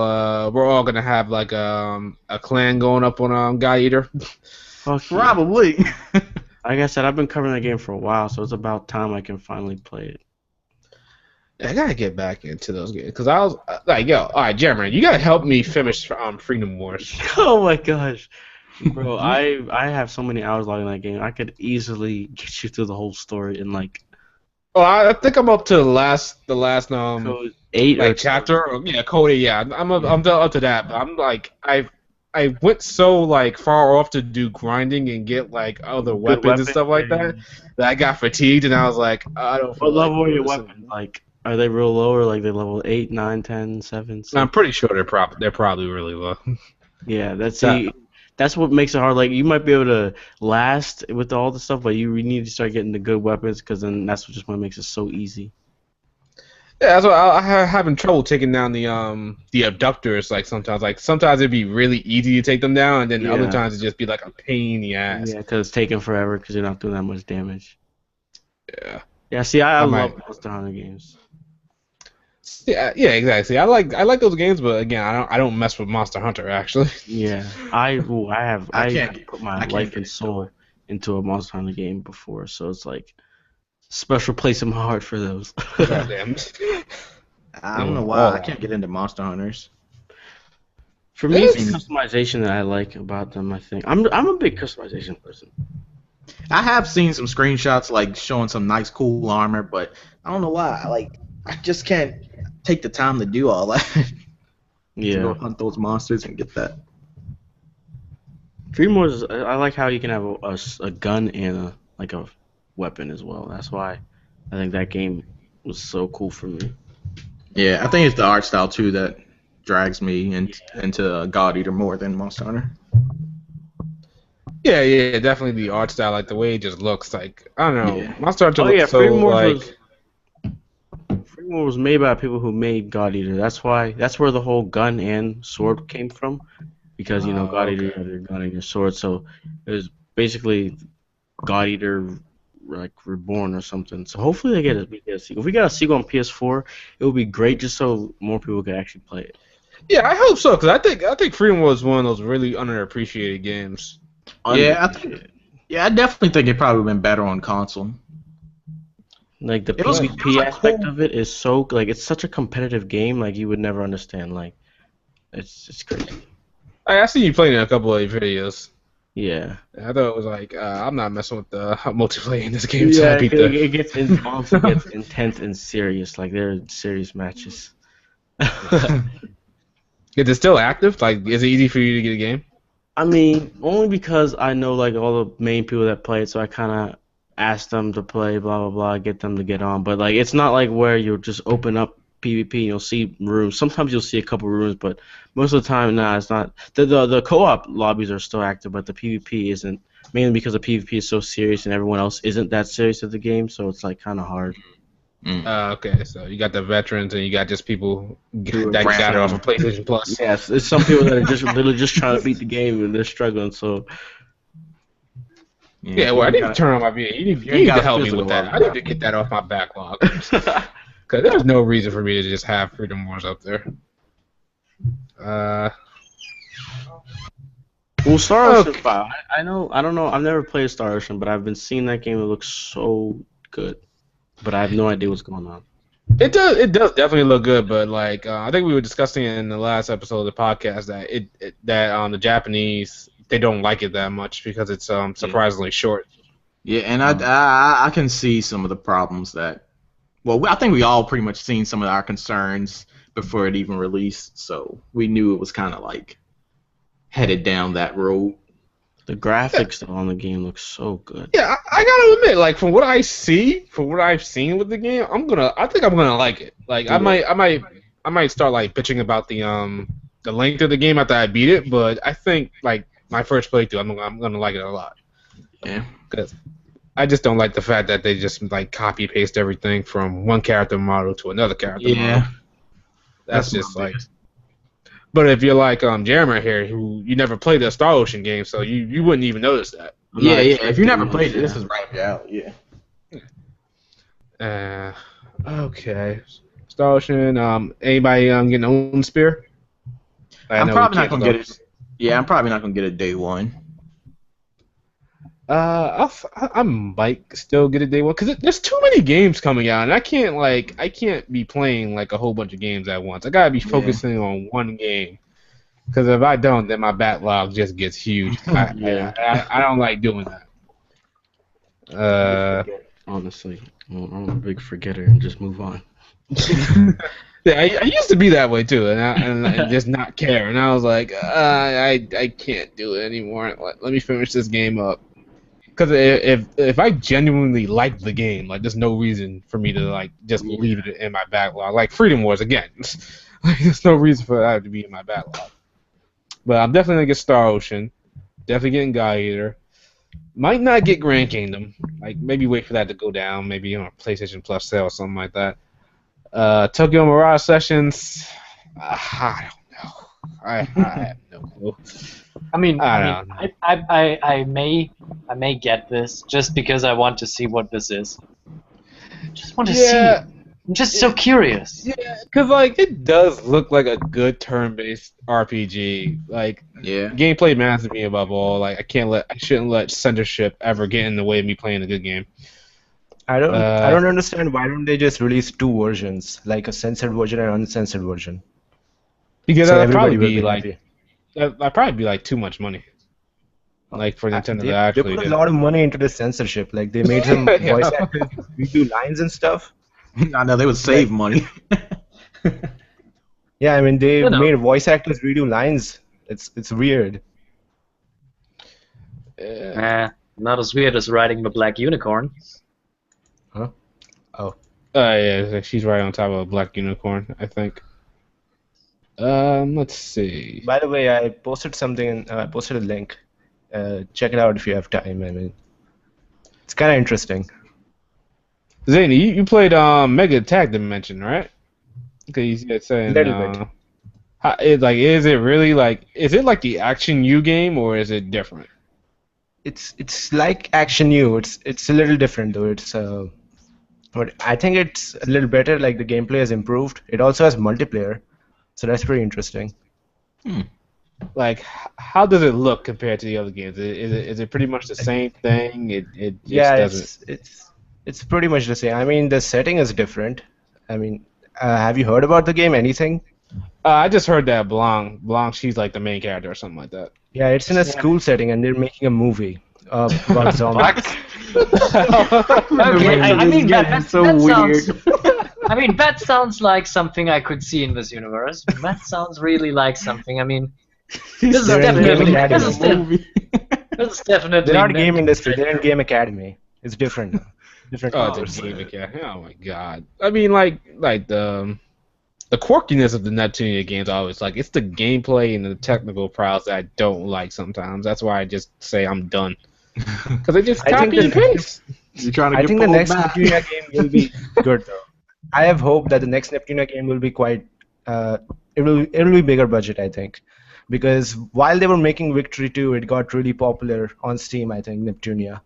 we're all gonna have like a clan going up on God Eater. Probably. Like I said, I've been covering that game for a while, so it's about time I can finally play it. I gotta get back into those games because I was like, yo, all right, Jeremy, you gotta help me finish Freedom Wars. Oh my gosh, bro, I have so many hours logged in that game. I could easily get you through the whole story in like. Oh, I think I'm up to the last Code 8 like or chapter. Or, yeah, code 8. Yeah, I'm up to that. But I'm like I went so like far off to do grinding and get like other weapons and stuff like that I got fatigued and I was like, I don't. What level are your weapons? Like, are they real low or like they level 8, 9, 10, 7? 6? I'm pretty sure they're probably really low. Yeah, that's what makes it hard. Like, you might be able to last with all the stuff, but you need to start getting the good weapons because then that's just what makes it so easy. Yeah, that's why I having trouble taking down the abductors. Like sometimes it'd be really easy to take them down, and then other times it'd just be like a pain in the ass. Yeah, because it's taking forever because you're not doing that much damage. Yeah. Yeah. See, I love Monster Hunter games. Yeah, exactly. I like those games, but again, I don't mess with Monster Hunter actually. Yeah, I put my life and soul into a Monster Hunter game before, so it's like special place in my heart for those. Goddamn. I don't know why I can't get into Monster Hunters. For me, it's the customization that I like about them. I think I'm a big customization person. I have seen some screenshots like showing some nice, cool armor, but I don't know why. I just can't take the time to do all that. Yeah. To go hunt those monsters and get that. Freedom Wars, I like how you can have a gun and a weapon as well. That's why I think that game was so cool for me. Yeah, I think it's the art style too that drags me into God Eater more than Monster Hunter. Yeah, definitely the art style, like the way it just looks. Like I don't know, Yeah. Monster Hunter looks so like. Freedom Wars was made by people who made God Eater. That's where the whole gun and sword came from, because God Eater, you have your gun and your sword. So it was basically God Eater like reborn or something. So hopefully they get a sequel. If we got a sequel on PS4, it would be great just so more people could actually play it. Yeah, I hope so, because I think Freedom was one of those really underappreciated games. Yeah, I definitely think it probably been better on console. Like the PvP aspect of it is so it's such a competitive game. Like you would never understand. Like it's crazy. I see you playing in a couple of your videos. Yeah. I thought it was like I'm not messing with the multiplayer in this game. Yeah, it gets intense and serious. Like they're serious matches. Is it still active? Like, is it easy for you to get a game? I mean, only because I know like all the main people that play it, so I kind of ask them to play, blah blah blah, get them to get on. But like, it's not like where you'll just open up PvP and you'll see rooms. Sometimes you'll see a couple rooms, but most of the time, it's not. The co-op lobbies are still active, but the PvP isn't. Mainly because the PvP is so serious and everyone else isn't that serious at the game, so it's like kind of hard. Okay, so you got the veterans and you got just people that got it off of PlayStation Plus. Yes, it's some people that are just literally just trying to beat the game and they're struggling. So yeah, well, I need to turn on my video. You need to help me with that. I need to get that off my backlog. Because there's no reason for me to just have Freedom Wars up there. Well, Star Ocean 5. I don't know. I've never played Star Ocean, but I've been seeing that game. It looks so good. But I have no idea what's going on. It does definitely look good, but like I think we were discussing in the last episode of the podcast that the Japanese, they don't like it that much because it's surprisingly short. Yeah, and I can see some of the problems that. Well, I think we all pretty much seen some of our concerns before it even released, so we knew it was kind of like headed down that road. The graphics though on the game look so good. Yeah, I gotta admit, like from what I see, from what I've seen with the game, I think I'm gonna like it. Like I might start like bitching about the length of the game after I beat it, but I think like my first playthrough, I'm gonna like it a lot. Yeah. Because I just don't like the fact that they just like copy paste everything from one character model to another character model. Yeah. That's just like. But if you're like Jeremy here, who you never played the Star Ocean game, so you wouldn't even notice that. Yeah. If you never played it, this is right up your alley. Yeah. Okay. Star Ocean. Anybody getting Odin Spear? I'm probably not gonna get it. Yeah, I'm probably not gonna get it day one. I might still get it day one because there's too many games coming out, and I can't be playing like a whole bunch of games at once. I gotta be focusing on one game because if I don't, then my backlog just gets huge. I don't like doing that. Honestly, I'm a big forgetter and just move on. Yeah, I used to be that way too, and just not care. And I was like, I can't do it anymore. Let me finish this game up. Because if I genuinely like the game, like there's no reason for me to like just leave it in my backlog. Like Freedom Wars again, like there's no reason for that to be in my backlog. But I'm definitely gonna get Star Ocean, definitely getting God Eater. Might not get Grand Kingdom. Like maybe wait for that to go down. Maybe on a PlayStation Plus sale or something like that. Tokyo Mirage Sessions. I don't know. I have no clue. I may get this just because I want to see what this is. Just want to see. I'm just so curious. Yeah, because like it does look like a good turn-based RPG. Like gameplay matters to me above all. Like I shouldn't let censorship ever get in the way of me playing a good game. I don't understand why don't they just release two versions, like a censored version and uncensored version. Because so that'd probably will be like happy. that'd probably be like too much money. Like for Nintendo to actually. They put a lot of money into the censorship. Like they made some voice actors redo lines and stuff. I know they would save money. Yeah, I mean they made voice actors redo lines. It's weird. Not as weird as riding the black unicorn. Huh? Oh. Yeah, she's right on top of a black unicorn, I think. Let's see. By the way, I posted something. I posted a link. Check it out if you have time. I mean, it's kind of interesting. Zany, you played MegaTagmension, right? Because you saying a little bit. Is it really like? Is it like the Action U game or is it different? It's like Action U. It's a little different though. But I think it's a little better. Like the gameplay has improved. It also has multiplayer, so that's pretty interesting. Like, how does it look compared to the other games? Is it pretty much the same thing? It just doesn't. It's pretty much the same. I mean, the setting is different. I mean, have you heard about the game? Anything? I just heard that Blanc, she's like the main character or something like that. Yeah, it's in a school setting, and they're making a movie about zombies. Okay, I mean that weird. sounds. I mean that sounds like something I could see in this universe. That sounds really like something. I mean, this is definitely. They're not game industry. They're in game academy. It's different. Different. It's a game academy. Oh my god. I mean, like the quirkiness of the Neptune games, I always like. It's the gameplay and the technical prowess that I don't like sometimes. That's why I just say I'm done. Because they just copy and paste. I think the next Neptune game will be good though. I have hope that the next Neptune game will be quite. It will be bigger budget, I think, because while they were making Victory 2, it got really popular on Steam. I think Neptunia.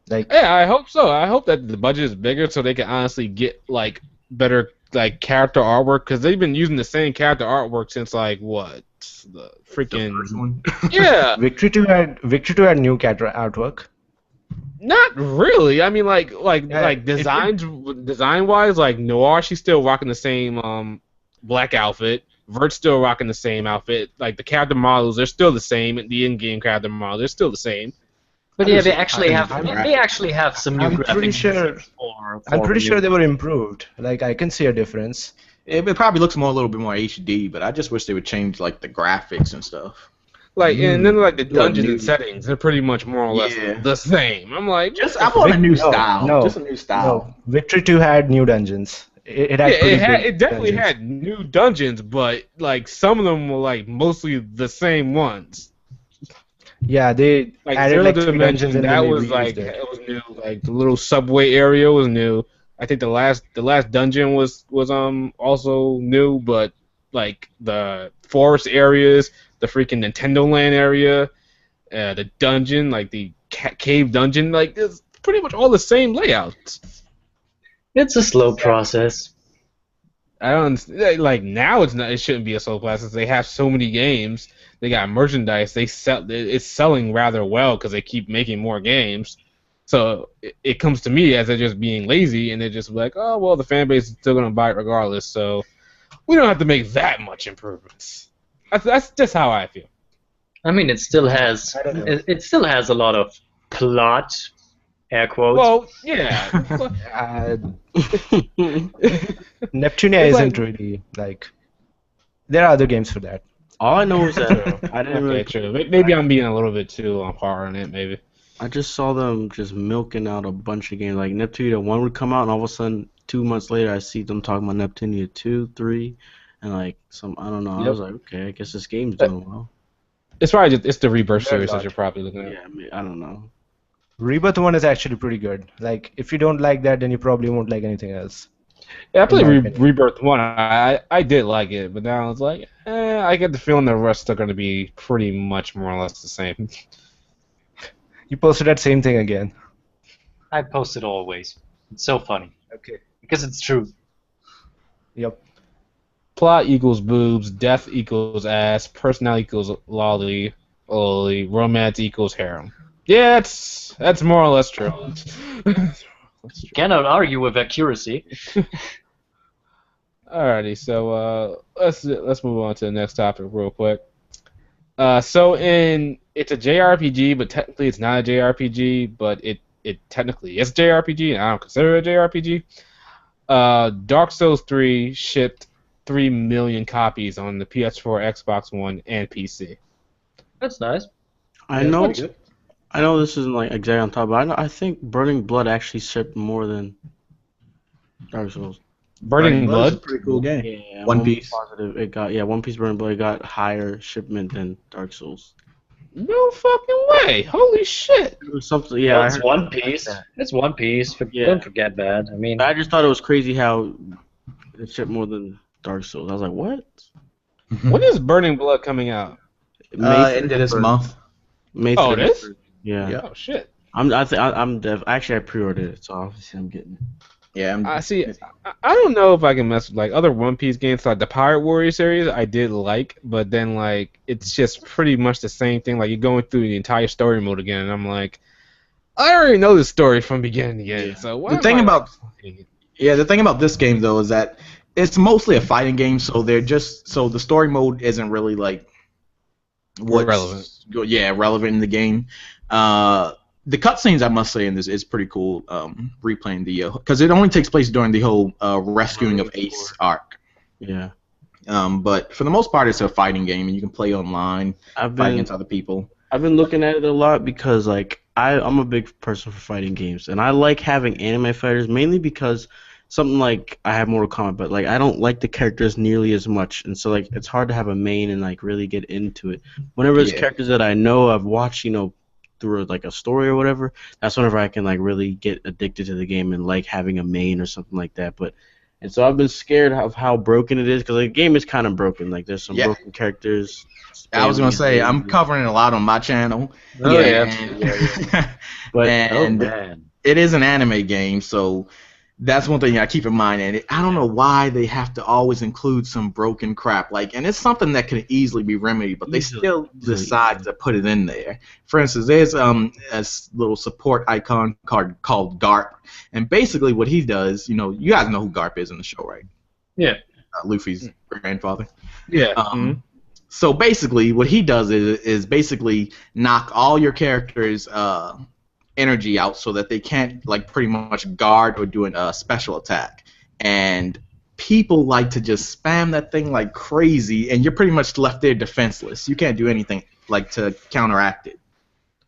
Yeah, I hope so. I hope that the budget is bigger so they can honestly get like better like character artwork because they've been using the same character artwork since like what the freaking first one. Yeah. Victory 2 had new character artwork. Not really. I mean, design wise, like Noir, she's still rocking the same black outfit. Vert's still rocking the same outfit. Like the character models, they're still the same. The in-game character models, they're still the same. But yeah, they actually have some new graphics. I'm pretty sure they were improved. Like I can see a difference. It probably looks a little bit more HD, but I just wish they would change like the graphics and stuff. Like, and then like the dungeons new- and settings are pretty much more or less Yeah. the same. I'm like, Just I want a new style. No, Just a new style. no. Victory 2 had new dungeons. It had yeah, pretty big it definitely dungeons. had new dungeons, but like some of them were like mostly the same ones. Yeah, they Like added Zero like 3 dungeons Dimension, and that then they was reused like it. it was new. Like the little subway area was new. I think the last dungeon was also new, but like the forest areas, the freaking Nintendo Land area, the dungeon, like the cave dungeon, like it's pretty much all the same layouts. It's a slow process. I don't like now. It's not. It shouldn't be a slow process. They have so many games. They got merchandise. They sell. It's selling rather well because they keep making more games. So it comes to me as they're just being lazy and they're just like, oh well, the fan base is still gonna buy it regardless. So we don't have to make that much improvements. That's just how I feel. I mean, it still has I don't know. it still has a lot of plot, air quotes. Well, yeah. Uh, Neptune It's isn't like- really like. There are other games for that. All I know is that I didn't Okay, really. true. Maybe I'm being a little bit too hard on it. Maybe. I just saw them just milking out a bunch of games. Like Neptune 1 would come out, and all of a sudden, 2 months later, I see them talking about Neptune 2, 3, and like some. I don't know. I Yep. was like, okay, I guess this game's doing well. It's probably it's the Rebirth Very series that large. you're probably looking at. Yeah, I don't know. Rebirth 1 is actually pretty good. Like, if you don't like that, then you probably won't like anything else. Yeah, I played In my opinion. Rebirth 1. I did like it, but now it's like, I get the feeling the rest are going to be pretty much more or less the same. You posted that same thing again. I post it always. It's so funny Okay. because it's true. Yep. Plot equals boobs, death equals ass, personality equals lolly, romance equals harem. Yeah, that's more or less true. Cannot argue with accuracy. Alrighty, so let's move on to the next topic real quick. So it's a JRPG, but technically it's not a JRPG, but it technically is a JRPG, and I don't consider it a JRPG. Dark Souls 3 shipped 3 million copies on the PS4, Xbox One, and PC. That's nice. I Yeah, know. pretty good. I know this isn't like exactly on top, but I think Burning Blood actually shipped more than Dark Souls. Burning Blood's a Blood? pretty cool game. Yeah, One I'm Piece. Positive it got One Piece Burning Blood got higher shipment than Dark Souls. No fucking way! Holy shit! It was something. Yeah, Well, I it's heard One something like Piece. that. It's One Piece. Yeah. Don't forget that. I mean, I just thought it was crazy how it shipped more than Dark Souls. I was like, what? When is Burning Blood coming out? End of this 31st. month. May Oh, it is? 31st. Yeah. Yeah. Oh shit! Actually, I pre-ordered it, so obviously I'm getting it. Yeah, I'm, I see. I don't know if I can mess with like other One Piece games, like the Pirate Warrior series. I did like, but then like it's just pretty much the same thing. Like you're going through the entire story mode again, and I'm like, I already know this story from beginning to end. Yeah. So why The am thing I, about- playing it? Yeah, the thing about this game though is that it's mostly a fighting game, so the story mode isn't really like what's Relevant. Yeah, relevant in the game. The cutscenes, I must say, in this is pretty cool. Replaying the because it only takes place during the whole rescuing of Ace arc. Yeah. But for the most part, it's a fighting game, and you can play online, I've fight been against other people. I've been looking at it a lot because like I'm a big person for fighting games, and I like having anime fighters mainly because something like I have Mortal Kombat, but like I don't like the characters nearly as much, and so like it's hard to have a main and like really get into it. Whenever it's Yeah. characters that I know I've watched, through like a story or whatever, that's whenever I can like really get addicted to the game and like having a main or something like that. And so I've been scared of how broken it is because the game is kind of broken. Like there's some Yeah. broken characters. I was gonna say I'm spamming. covering it a lot on my channel. Oh, yeah. And, But and man. it is an anime game, so that's one thing I keep in mind. And I don't know why they have to always include some broken crap. And it's something that can easily be remedied, but they Easily. still decide to put it in there. For instance, there's a little support icon called Garp, and basically what he does, you guys know who Garp is in the show, right? Yeah. Luffy's grandfather. Yeah. So basically, what he does is basically knock all your characters' energy out so that they can't like pretty much guard or do a special attack. And people like to just spam that thing like crazy, and you're pretty much left there defenseless. You can't do anything. like to counteract it.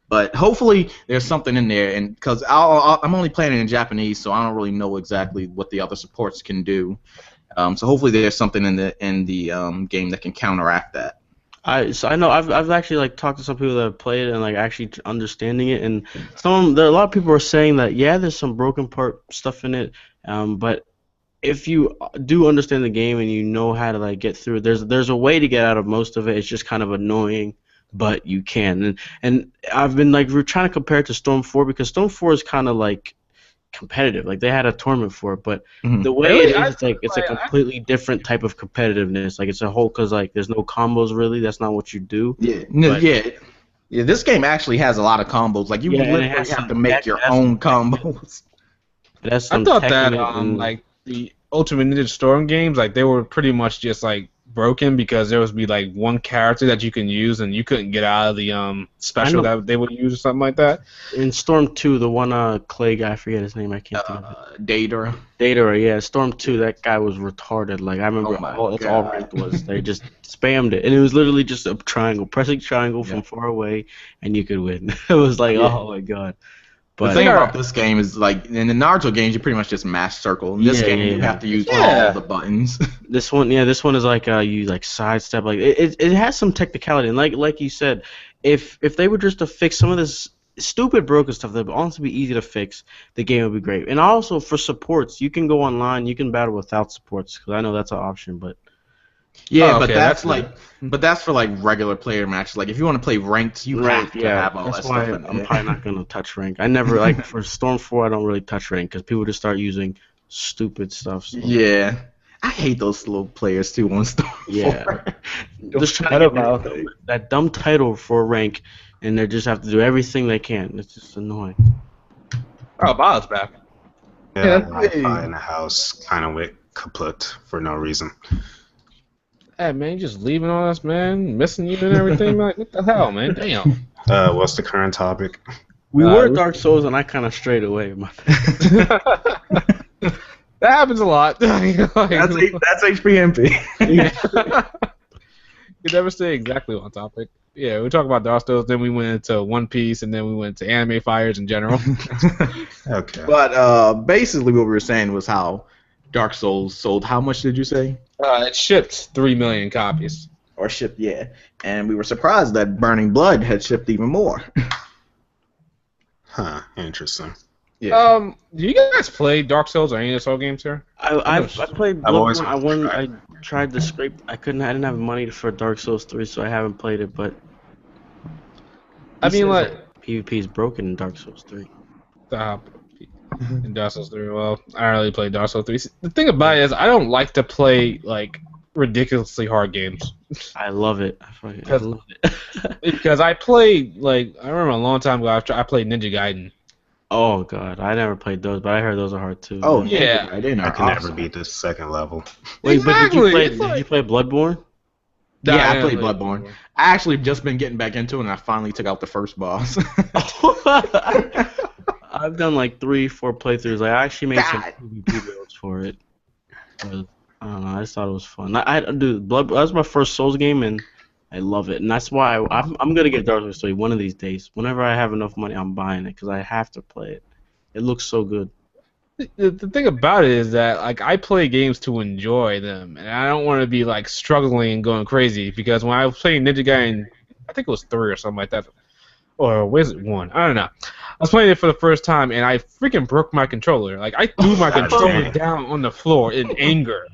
But hopefully there's something in there, and because I'm only playing it in Japanese, so I don't really know exactly what the other supports can do. So hopefully there's something in the game that can counteract that. I know I've actually like talked to some people that have played it and like actually understanding it, and there are a lot of people are saying that there's some broken part stuff in it, but if you do understand the game and you know how to like get through it, there's a way to get out of most of it. It's just kind of annoying, but you can. And I've been like we're trying to compare it to Storm 4 because Storm 4 is kind of like competitive. Like they had a tournament for it, but the way it is, it's a completely different type of competitiveness. Like it's a whole because like there's no combos really. That's not what you do. Yeah. This game actually has a lot of combos. Like you literally have to make your own combos. I thought that like the Ultimate Ninja Storm games, like they were pretty much just like broken because there would be like one character that you can use and you couldn't get out of the special that they would use or something like that. In Storm 2, the one clay guy, I forget his name, I can't think of it. Datara, yeah. Storm 2, that guy was retarded. Like I remember that's all ranked was. They just spammed it, and it was literally just a triangle, pressing triangle from far away, and you could win. It was like, oh my god. But the thing about this game is, like, in the Naruto games, you pretty much just mash circle. In this game, you have to use all the buttons. This one is like you like sidestep. Like it has some technicality, and like you said, if they were just to fix some of this stupid broken stuff that would honestly be easy to fix, the game would be great. And also for supports, you can go online, you can battle without supports because I know that's an option, but. Yeah, but that's for like regular player matches. Like if you want to play ranked, you have to have all that stuff in there. I'm probably not gonna touch rank. I never like for Storm 4. I don't really touch rank because people just start using stupid stuff. So. Yeah, I hate those little players too on Storm 4. Yeah, just trying to get that dumb title for rank, and they just have to do everything they can. It's just annoying. Oh, Bob's back. Yeah, Wi-Fi in the house kind of went kaput for no reason. Hey man, you just leaving on us, man, missing you and everything. Like, what the hell, man? Damn. What's the current topic? We were Dark Souls, and I kind of strayed away. That happens a lot. That's HPMP. You never stay exactly on topic. Yeah, we talk about Dark Souls, then we went into One Piece, and then we went to anime fires in general. Okay. But basically, what we were saying was how Dark Souls sold. How much did you say? It shipped 3 million copies. Or shipped, yeah. And we were surprised that Burning Blood had shipped even more. Huh, interesting. Yeah. Do you guys play Dark Souls or any of the Soul games here? I played Bloodborne. I tried to scrape. I didn't have money for Dark Souls 3, so I haven't played it. But I mean, like PvP is broken in Dark Souls 3. Stop. In Dark Souls 3, well, I don't really play Dark Souls 3. The thing about it is, I don't like to play like ridiculously hard games. I love it. I love it. Because I played I remember a long time ago. I played Ninja Gaiden. Oh god, I never played those, but I heard those are hard too. Oh yeah, I can never beat the second level. Wait, exactly. But did you play Bloodborne? Yeah, I played Bloodborne. I actually just been getting back into it, and I finally took out the first boss. I've done like 3-4 playthroughs. I actually made some PvP builds for it. But, I don't know. I just thought it was fun. That was my first Souls game, and I love it. And that's why I'm gonna get Dark Souls 3 one of these days. Whenever I have enough money, I'm buying it because I have to play it. It looks so good. The thing about it is that I play games to enjoy them, and I don't want to be struggling and going crazy because when I was playing Ninja Gaiden, I think it was 3 or something like that, or was it 1? I don't know. I was playing it for the first time, and I freaking broke my controller. I threw my controller down on the floor in anger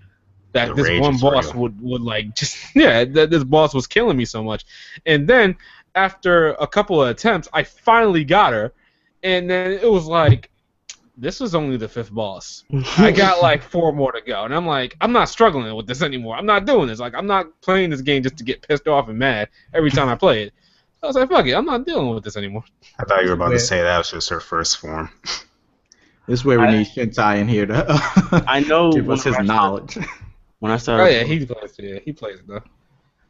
that this one boss would that this boss was killing me so much. And then after a couple of attempts, I finally got her, and then it was this was only the 5th boss. I got 4 more to go, and I'm not struggling with this anymore. I'm not doing this. I'm not playing this game just to get pissed off and mad every time I play it. I was like, fuck it, I'm not dealing with this anymore. I thought you were about to say that was just her first form. This is where we need Shintai in here to I know give us his knowledge. When I started, oh yeah, he plays it though.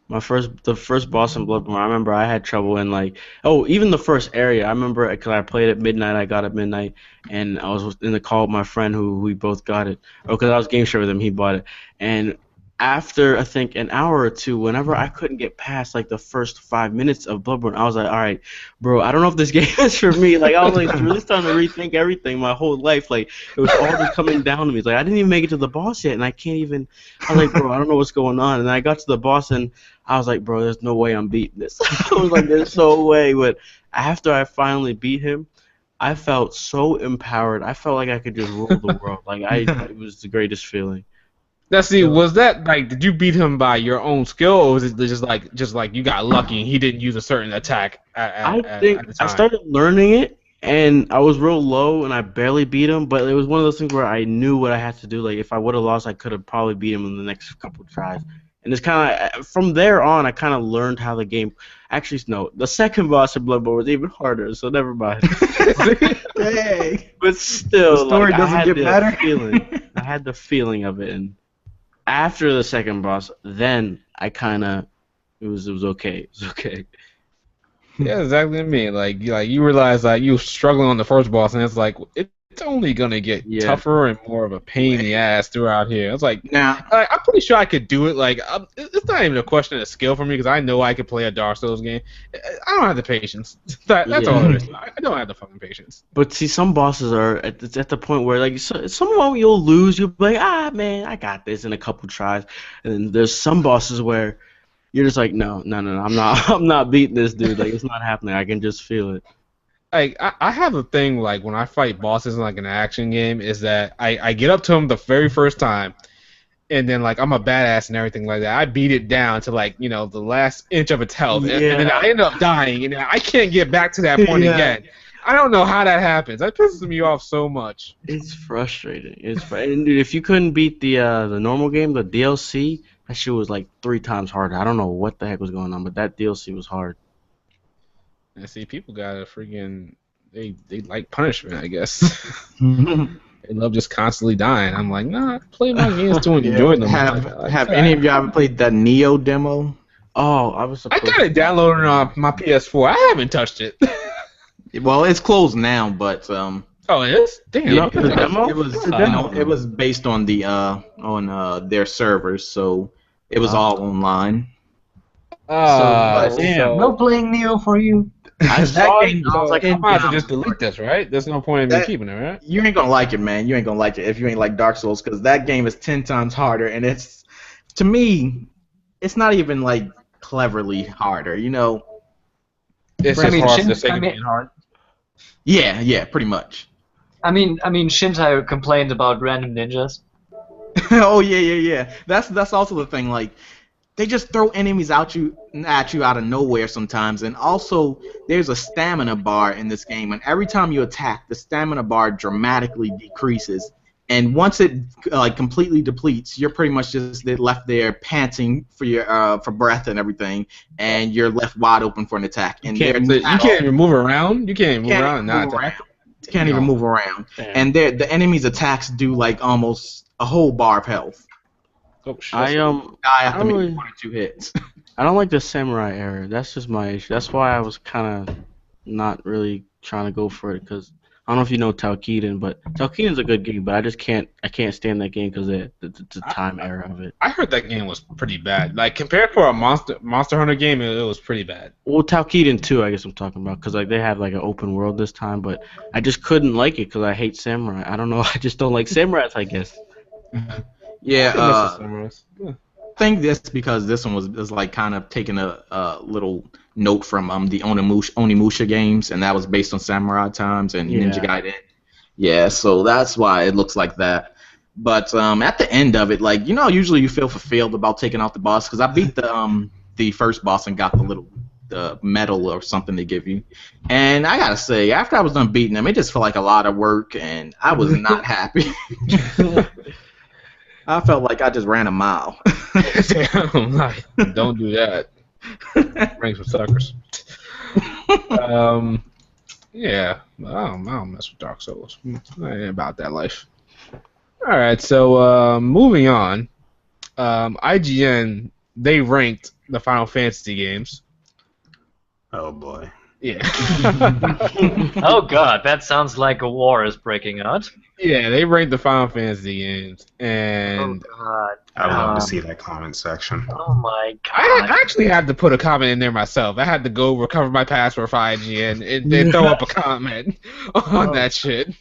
The first boss in Bloodborne, I remember I had trouble in even the first area. I remember because I played at midnight. I got at midnight, and I was in the call with my friend who we both got it. Because I was game share with him, he bought it, and after I think an hour or two, whenever I couldn't get past like the first 5 minutes of Bloodborne, I was like, all right, bro, I don't know if this game is for me. Like I was like really starting to rethink everything, my whole life. Like it was all just coming down to me. It's like I didn't even make it to the boss yet, and I can't even. I was like, bro, I don't know what's going on. And I got to the boss, and I was like, bro, there's no way I'm beating this. I was like, there's no way. But after I finally beat him, I felt so empowered. I felt like I could just rule the world. Like it was the greatest feeling. Now, see, was that like, did you beat him by your own skill, or was it just like you got lucky and he didn't use a certain attack I think at the I time? started learning it, and I was real low, and I barely beat him. But it was one of those things where I knew what I had to do. Like if I would have lost, I could have probably beat him in the next couple tries. And it's kind of from there on, I kind of learned how the game. Actually, no, the second boss in Bloodborne was even harder. So never mind. Hey. But still, The story like, doesn't I had get the better. feeling. I had the feeling of it, and after the second boss, then I kind of it was okay. It was okay. Yeah, exactly what I mean. Like you realize like you were struggling on the first boss, and it's like it's only gonna get tougher and more of a pain in the ass throughout here. It's like Now, I'm pretty sure I could do it. Like it's not even a question of skill for me because I know I could play a Darksouls game. I don't have the patience. That's all there is. I don't have the fucking patience. But see, some bosses are it's at the point where like some of them you'll lose. You'll be like, man, I got this in a couple tries. And then there's some bosses where you're just like, no, I'm not beating this dude. Like it's not happening. I can just feel it. Like I have a thing like when I fight bosses in like an action game is that I get up to them the very first time, and then like I'm a badass and everything like that. I beat it down to like the last inch of its health, and then I end up dying, and I can't get back to that point again. I don't know how that happens. That pisses me off so much. It's frustrating. And dude, if you couldn't beat the normal game, the DLC, that shit was like 3 times harder. I don't know what the heck was going on, but that DLC was hard. And see, people got a freaking they like punishment, I guess. They love just constantly dying. I'm like, nah, I play my games to enjoy them. Have any of y'all ever played that Nioh demo? Oh, I got it downloaded on my PS4. I haven't touched it. Well, it's closed now, but oh, it is. Damn. The demo? It was based on their servers, so it was all online. Damn. No playing Nioh for you. I saw it. I was like, I might have to just delete this, right? There's no point in me keeping it, right? You ain't gonna like it, man. You ain't gonna like it if you ain't like Dark Souls, because that game is 10 times harder, and it's, to me, it's not even like cleverly harder, It's just hard for the sake of being hard. Yeah, pretty much. I mean, Shintai complained about random ninjas. Oh yeah. That's also the thing. Like, they just throw enemies at you out of nowhere sometimes, and also there's a stamina bar in this game, and every time you attack, the stamina bar dramatically decreases. And once it completely depletes, you're pretty much just left there panting for breath and everything, and you're left wide open for an attack. And you can't even move around. You can't even move around and not attack. You can't even move around. Damn. And the enemy's attacks do like almost a whole bar of health. Oh shit! I have to make 1 or 2 hits. I don't like the samurai era. That's just my issue. That's why I was kind of not really trying to go for it, because I don't know if you know Talkeeden, but Talkeeden's a good game, but I can't stand that game because of the time era of it. I heard that game was pretty bad. Like, compared to a Monster Hunter game, it was pretty bad. Well, Talkeeden 2, I guess I'm talking about, because like they have like an open world this time, but I just couldn't like it because I hate samurai. I don't know. I just don't like samurais, I guess. Yeah, I think that's because this one was like kind of taking a little note from the Onimusha games, and that was based on samurai times and Ninja Gaiden. Yeah, so that's why it looks like that. But at the end of it, like, usually you feel fulfilled about taking out the boss, because I beat the first boss and got the medal or something they give you. And I gotta say, after I was done beating him, it just felt like a lot of work, and I was not happy. I felt like I just ran a mile. Damn, don't do that. Rings with suckers. Yeah, I don't mess with Dark Souls. I ain't about that life. All right, so moving on. IGN, they ranked the Final Fantasy games. Oh boy. Yeah. Oh god, that sounds like a war is breaking out. Yeah, they ranked the Final Fantasy games, Oh and god. I love to see that comment section. Oh my I god. actually had to put a comment in there myself. I had to go recover my password for IGN and then throw up a comment on that shit.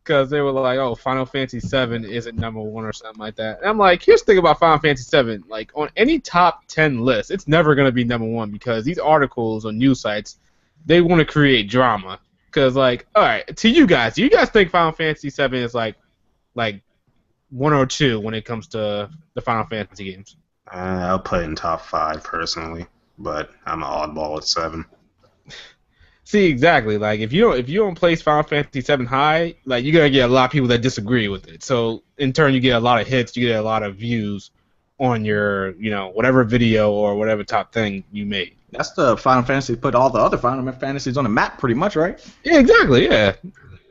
Because they were like, oh, Final Fantasy VII isn't #1 or something like that. And I'm like, here's the thing about Final Fantasy VII. Like, on any top 10 list, it's never going to be #1 because these articles on news sites, they want to create drama. Because, like, all right, to you guys, do you guys think Final Fantasy VII is, like 1 or 2 when it comes to the Final Fantasy games? I'll put it in top 5 personally, but I'm an oddball at 7. See, exactly. Like, if you don't place Final Fantasy VII high, like, you're gonna get a lot of people that disagree with it. So in turn, you get a lot of hits, you get a lot of views on your, whatever video or whatever top thing you made. That's the Final Fantasy put all the other Final Fantasies on the map, pretty much, right? Yeah, exactly. Yeah,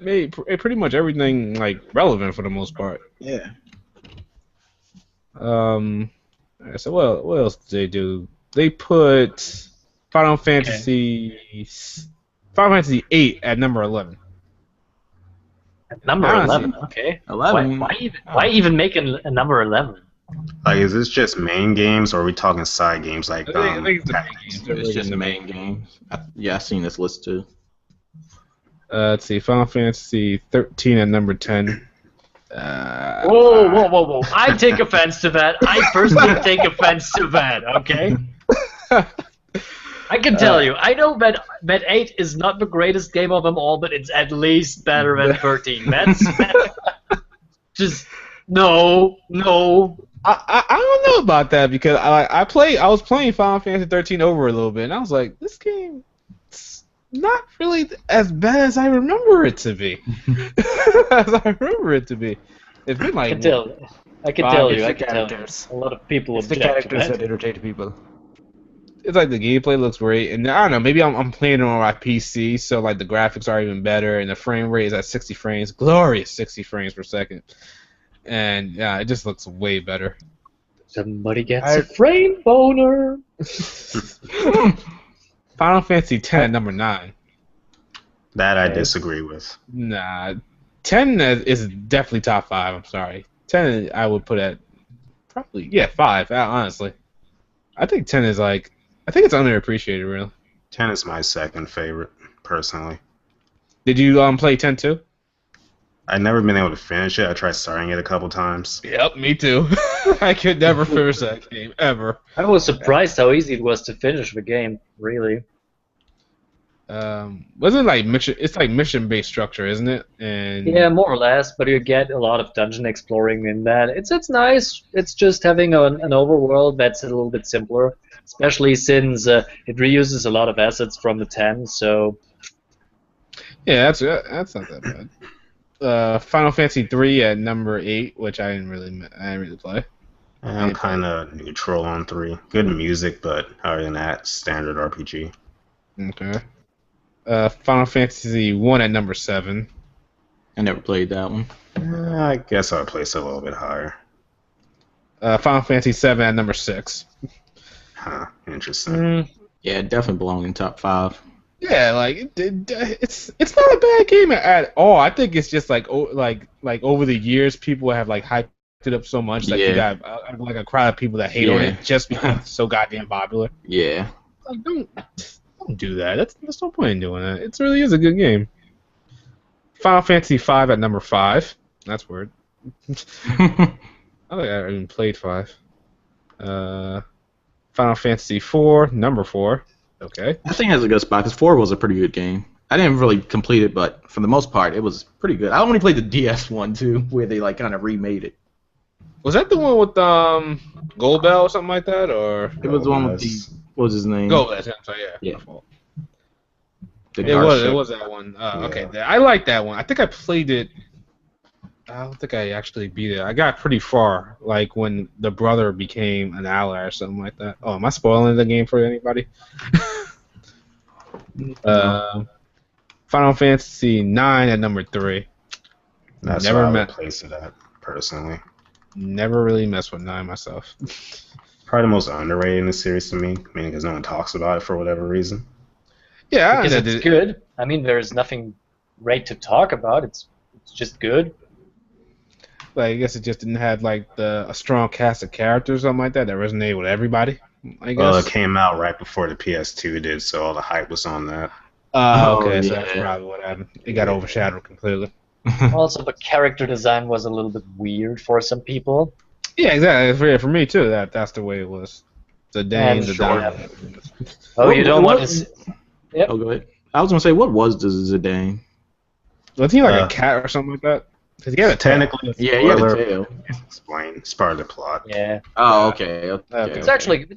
made pretty much everything like relevant for the most part. Yeah. Alright, so what else did they do? They put Final Fantasy VIII at number 11. Number Honestly, 11, okay. 11. Why even make a number 11? Like, is this just main games, or are we talking side games like I think it's the main games. It's just the main games. I've seen this list too. Let's see, Final Fantasy 13 at number 10. Whoa. I take offense to that. I personally take offense to that, okay? I can tell you, I know that 8 is not the greatest game of them all, but it's at least better than 13. That's just no. I don't know about that because I was playing Final Fantasy 13 over a little bit, and I was like, this game is not really as bad as I remember it to be. As I remember it to be. It's been like I can tell you. characters. A lot of people It's the object to characters that. that irritate people. It's like the gameplay looks great, and I don't know, maybe I'm playing it on my PC, so like the graphics are even better, and the frame rate is at 60 frames, glorious 60 frames per second, and yeah, it just looks way better. Somebody gets a frame boner. Final Fantasy X at number 9. That I disagree with. Nah, 10 is definitely top 5. I'm sorry, 10 I would put at probably 5. Honestly, I think 10 is like. I think it's underappreciated, really. 10 is my second favorite, personally. Did you play 10 too? I've never been able to finish it. I tried starting it a couple times. Yep, me too. I could never finish that game, ever. I was surprised how easy it was to finish the game, really. Wasn't like mission? It's like mission-based structure, isn't it? And Yeah, more or less, but you get a lot of dungeon exploring in that. It's nice. It's just having an overworld that's a little bit simpler, especially since it reuses a lot of assets from the 10. So yeah, that's not that bad. Final Fantasy 3 at number 8, which I didn't really play. I'm kind of neutral on 3. Good music, but other than that, standard RPG. Okay. Final Fantasy 1 at number 7. I never played that one. I guess I'll place it a little bit higher. Final Fantasy 7 at number 6. Huh, interesting. Yeah, it definitely belong in top 5. Yeah, like it's not a bad game at all. I think it's just like over the years, people have like hyped it up so much that you got like a crowd of people that hate on it just because it's so goddamn popular. Yeah. Like don't do that. That's no point in doing that. It really is a good game. Final Fantasy 5 at number 5. That's weird. I think I even played 5. Final Fantasy 4, number 4. Okay. I think it has a good spot because 4 was a pretty good game. I didn't really complete it, but for the most part, it was pretty good. I only played the DS one too, where they like kind of remade it. Was that the one with Gold Bell or something like that, or It was the one with the what was his name? Gold Bell? I'm sorry, yeah. Yeah. My fault. The It Garship. was that one. Okay, I like that one. I think I played it. I don't think I actually beat it. I got pretty far, like when the brother became an ally or something like that. Oh, am I spoiling the game for anybody? Final Fantasy 9 at number 3. That's Never where I met- would place it at, personally. Never really messed with 9 myself. Probably the most underrated in the series to me, mainly because no one talks about it for whatever reason. Yeah, because it's good. I mean, there's nothing great to talk about. It's just good. Like, I guess it just didn't have like a strong cast of characters or something like that resonated with everybody. I guess. Well, it came out right before the PS2 did, so all the hype was on that. Okay, so yeah. that's probably what happened. It got overshadowed completely. Also, the character design was a little bit weird for some people. Yeah, exactly. For me too. That's the way it was. The Dane, the Don. Oh, you don't want to. Yep. Oh, go ahead. I was gonna say, what was the Zidane? Was he like a cat or something like that? Because he had a tail. Technically, Yeah, he had a spoiler, tail. Explain. It's part of the plot. Yeah. Oh, okay. Okay. It's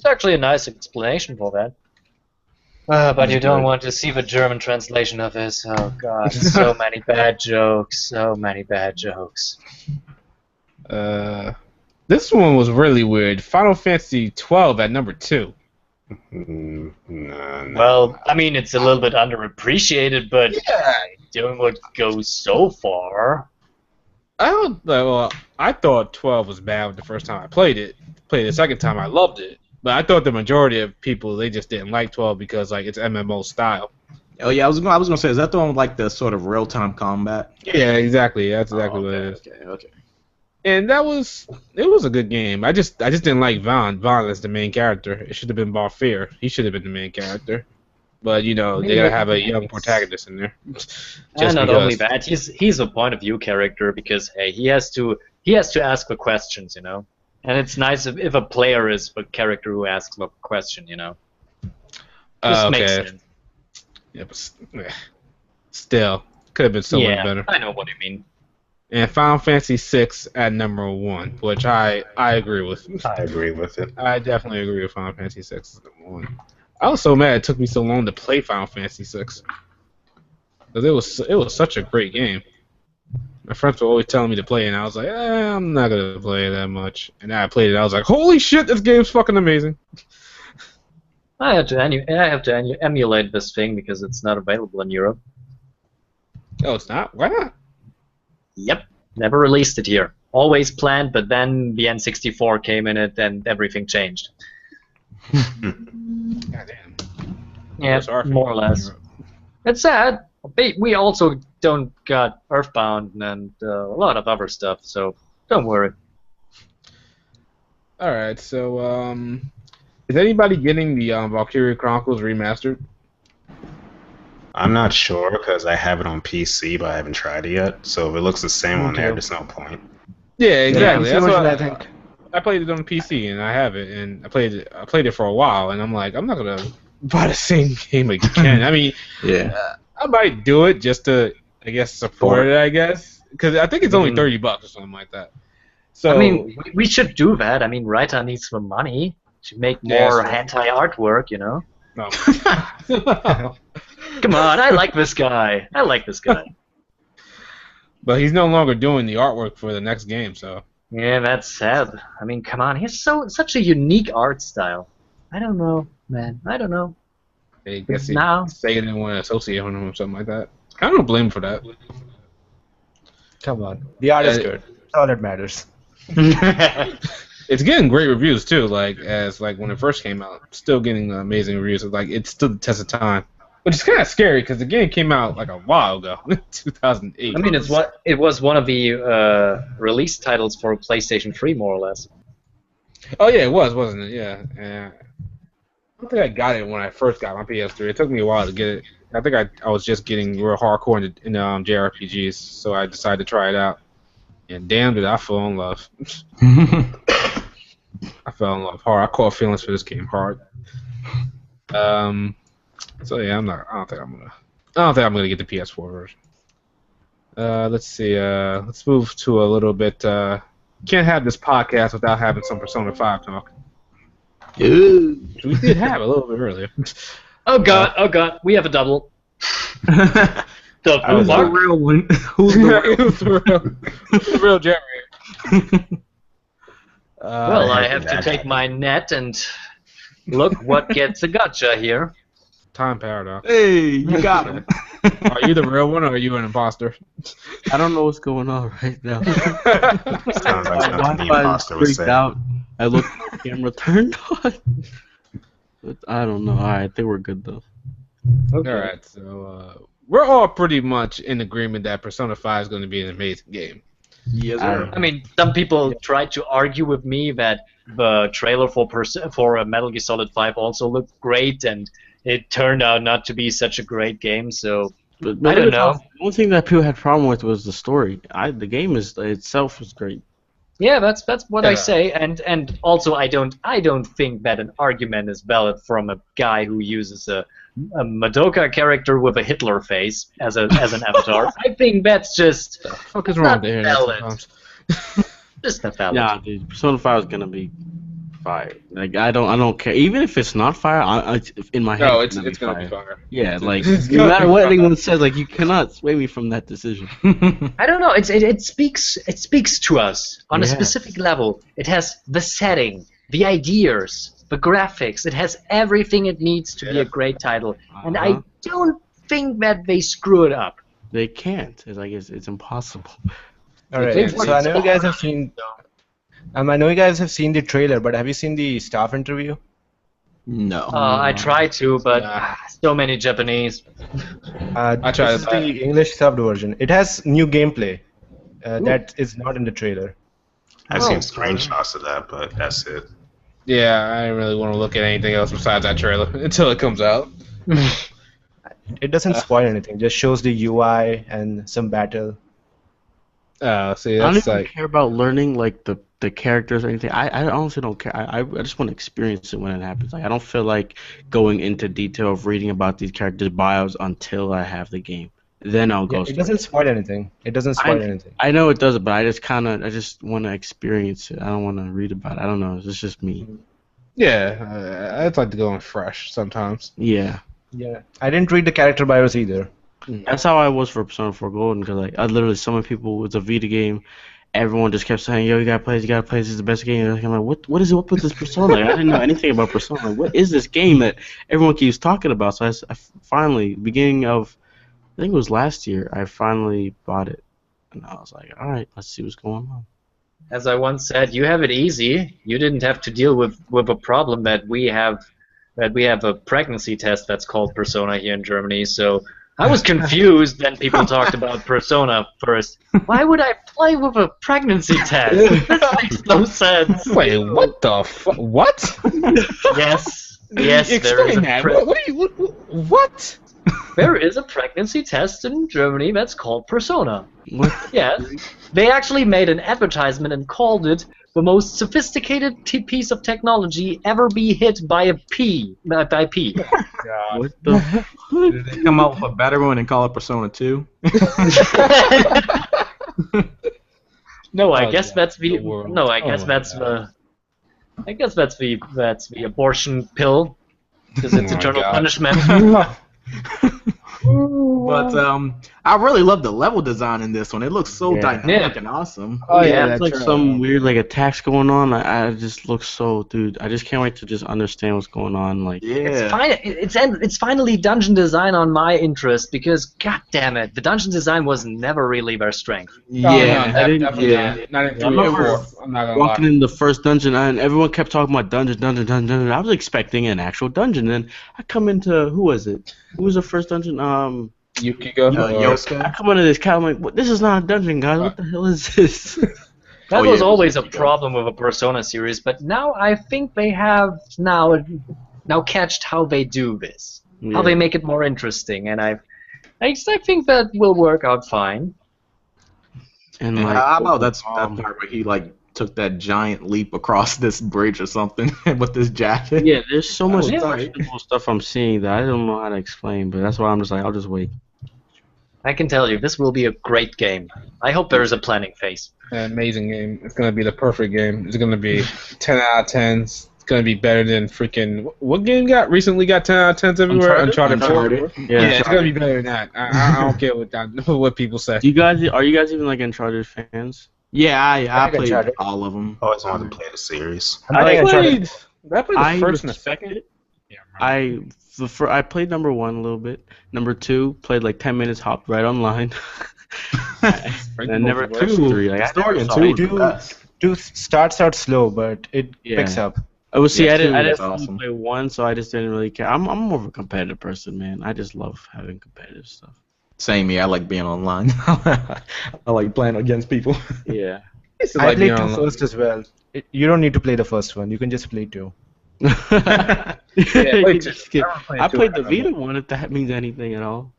actually a nice explanation for that. But you don't want to see the German translation of this. Oh god, so many bad jokes. So many bad jokes. This one was really weird. Final Fantasy 12 at number 2. No. Well, I mean, it's a little bit underappreciated, but don't go so far. I thought 12 was bad the first time I played it. Played it the second time, I loved it. But I thought the majority of people, they just didn't like 12 because like it's MMO style. Oh yeah, I was gonna say, is that the one with like the sort of real time combat? Yeah, exactly. That's exactly what it is. Okay. And it was a good game. I just didn't like Vaughn. Vaughn as the main character. It should have been Balfir. He should have been the main character. But they gotta have a young protagonist in there. And not only that, he's a point of view character because hey, he has to ask the questions, And it's nice if a player is the character who asks the question, Just makes sense. Yeah, but still could have been so much better. I know what you mean. And Final Fantasy VI at number 1, which I agree with. I agree with it. I definitely agree with Final Fantasy VI as number 1. I was so mad it took me so long to play Final Fantasy VI. Because it was such a great game. My friends were always telling me to play it, and I was like, I'm not going to play it that much. And then I played it, and I was like, holy shit, this game's fucking amazing. I have to emulate this thing because it's not available in Europe. Oh, it's not? Why not? Yep, never released it here. Always planned, but then the N64 came in it and everything changed. Goddamn. Yeah, more or less. It's sad. We also don't got Earthbound and a lot of other stuff, so don't worry. Alright, so, is anybody getting the Valkyria Chronicles remastered? I'm not sure because I have it on PC, but I haven't tried it yet. So if it looks the same on there, there's no point. Yeah, exactly. Yeah, That's what I think. I played it on PC and I have it, and I played it for a while, and I'm like, I'm not gonna buy the same game again. I mean, I might do it just to, I guess, support it. I guess because I think it's only $30 or something like that. So I mean, we should do that. I mean, Raita needs the money to make more hentai artwork, No. Come on, I like this guy. But he's no longer doing the artwork for the next game, so. Yeah, that's sad. I mean, come on, he's such a unique art style. I don't know, man. I don't know. I guess now Sega didn't want to associate with him or something like that. I don't blame him for that. Come on, the art is good. That's all that matters. It's getting great reviews too. Like when it first came out, still getting amazing reviews. Like it stood the test of time, which is kind of scary because the game came out like a while ago, 2008. I mean, it was one of the release titles for PlayStation 3, more or less. Oh yeah, it was, wasn't it? Yeah. I don't think I got it when I first got my PS3. It took me a while to get it. I think I was just getting real hardcore in JRPGs, so I decided to try it out. And damn, did I fall in love. I fell in love hard. I caught feelings for this game hard. So yeah, I don't think I'm gonna get the PS4 version. Let's see. Let's move to a little bit. Can't have this podcast without having some Persona 5 talk. We did have a little bit earlier. Oh god, we have a double. Who's the real one? Who's the real Jeremy? Well, I have to take my net and look what gets a gotcha here. Time paradox. Hey, you got him. Are you the real one or are you an imposter? I don't know what's going on right now. Sounds like something the Wi-Fi imposter would freaked say. out. I looked at the camera turned on. But I don't know. Alright, I think we're good though. Okay. All right, so we're all pretty much in agreement that Persona 5 is going to be an amazing game. Yes, sir. I mean, some people tried to argue with me that the trailer for Metal Gear Solid 5 also looked great, and it turned out not to be such a great game. So But I don't know. The one thing that people had problem with was the story. The game itself was great. Yeah, that's what I Yeah. say, and also I don't think that an argument is valid from a guy who uses a Madoka character with a Hitler face as an avatar. I think that's just What the fuck is wrong with the internet valid. sometimes? just not valid. Yeah, dude, Persona 5 is gonna be fire. Like I don't care. Even if it's not fire, in my head No, it's it's going to be fire. Yeah, like It's no gonna matter be what fire. anyone says, like you cannot sway me from that decision. I don't know. It speaks to us on a Yeah. specific level. It has the setting, the ideas, the graphics. It has everything it needs to be a great title, and I Uh-huh. don't think that they screw it up. They can't. It's like it's impossible. All right. They've So I know you guys have seen. I know you guys have seen the trailer, but have you seen the staff interview? No. I tried to, but Nah. so many Japanese. I tried This is that. the English subbed version. It has new gameplay that is not in the trailer. I've seen screenshots of that, but that's it. Yeah, I didn't really want to look at anything else besides that trailer until it comes out. It doesn't spoil anything. Just shows the UI and some battle. See, I don't that's even like care about learning like the characters or anything. I honestly don't care. I just want to experience it when it happens. Like I don't feel like going into detail of reading about these characters' bios until I have the game. Then I'll go. It doesn't spoil anything. It doesn't spoil anything. I know it doesn't, but I just want to experience it. I don't want to read about it. I don't know. It's just me. yeah, I'd like to go in fresh sometimes. Yeah. Yeah, I didn't read the character bios either. That's how I was for Persona 4 Golden, because like I literally some people with a Vita game, everyone just kept saying, "Yo, you gotta play this is the best game." And I'm like, what is it? What with this Persona? Like, I didn't know anything about Persona. Like, what is this game that everyone keeps talking about? So I finally, beginning of, I think it was last year, I finally bought it, and I was like, all right, let's see what's going on. As I once said, you have it easy. You didn't have to deal with a problem that we have. That we have a pregnancy test that's called Persona here in Germany. So I was confused when people talked about Persona first. Why would I play with a pregnancy test? This makes no sense. Wait, what the what? Yes, there is Explain a that. What? there is a pregnancy test in Germany that's called Persona. What? Yes, they actually made an advertisement and called it the most sophisticated piece of technology ever be hit by a P. By P. What the? Did they come out with a better one and call it Persona 2? No, I Oh, guess yeah, that's the the world. no. I Oh guess my that's God. the. I guess that's the abortion pill, because it's Oh my eternal God. punishment. But I really love the level design in this one. It looks so Yeah. dynamic and awesome. Oh Yeah, yeah, It's that's like right. some weird like attacks going on. I just look so, dude. I just can't wait to just understand what's going on. Like, Yeah. It's finally dungeon design on my interest, because god damn it, the dungeon design was never really their strength. Oh, Yeah. no, I didn't- definitely yeah. not in I 3 or remember 4. I'm not gonna walking lie. in the first dungeon, and everyone kept talking about dungeon. I was expecting an actual dungeon, and I come into who was it? Who was the first dungeon? Yukiko. I Yosuke. come into this cat. I'm like, what? This is not a dungeon, guys. What the hell is this? That Oh, was yeah, always a Yukiko. problem with a Persona series, but now I think they have now catched how they do this, how they make it more interesting, and I think that will work out fine. And And like, how about that part where he like took that giant leap across this bridge or something with this jacket? yeah, there's so much was questionable stuff I'm seeing that I don't know how to explain, but that's why I'm just like, I'll just wait. I can tell you, this will be a great game. I hope there is a planning phase. An amazing game. It's gonna be the perfect game. It's gonna be 10 out of 10s. It's gonna be better than freaking what game recently got 10 out of 10s everywhere? Uncharted? Uncharted 4. Yeah. Yeah, it's gonna be better than that. I don't care what people say. Are you guys even like Uncharted fans? Yeah, I think played Uncharted. all of them. I always wanted to play the series. I played the I first and the respect second. it. I played number 1 a little bit. Number 2 played like 10 minutes, hopped right online. And never touched 3. Like, I Story never in saw 2 it. was the best. 2 starts out slow, but it Yeah. picks up. I was see. Yeah, I didn't. two I was didn't awesome. play 1, so I just didn't really care. I'm more of a competitive person, man. I just love having competitive stuff. Same here. I like being online. I like playing against people. Yeah. I played 2 first as well. You don't need to play the first one. You can just play 2. I played played the Vita one, if that means anything at all.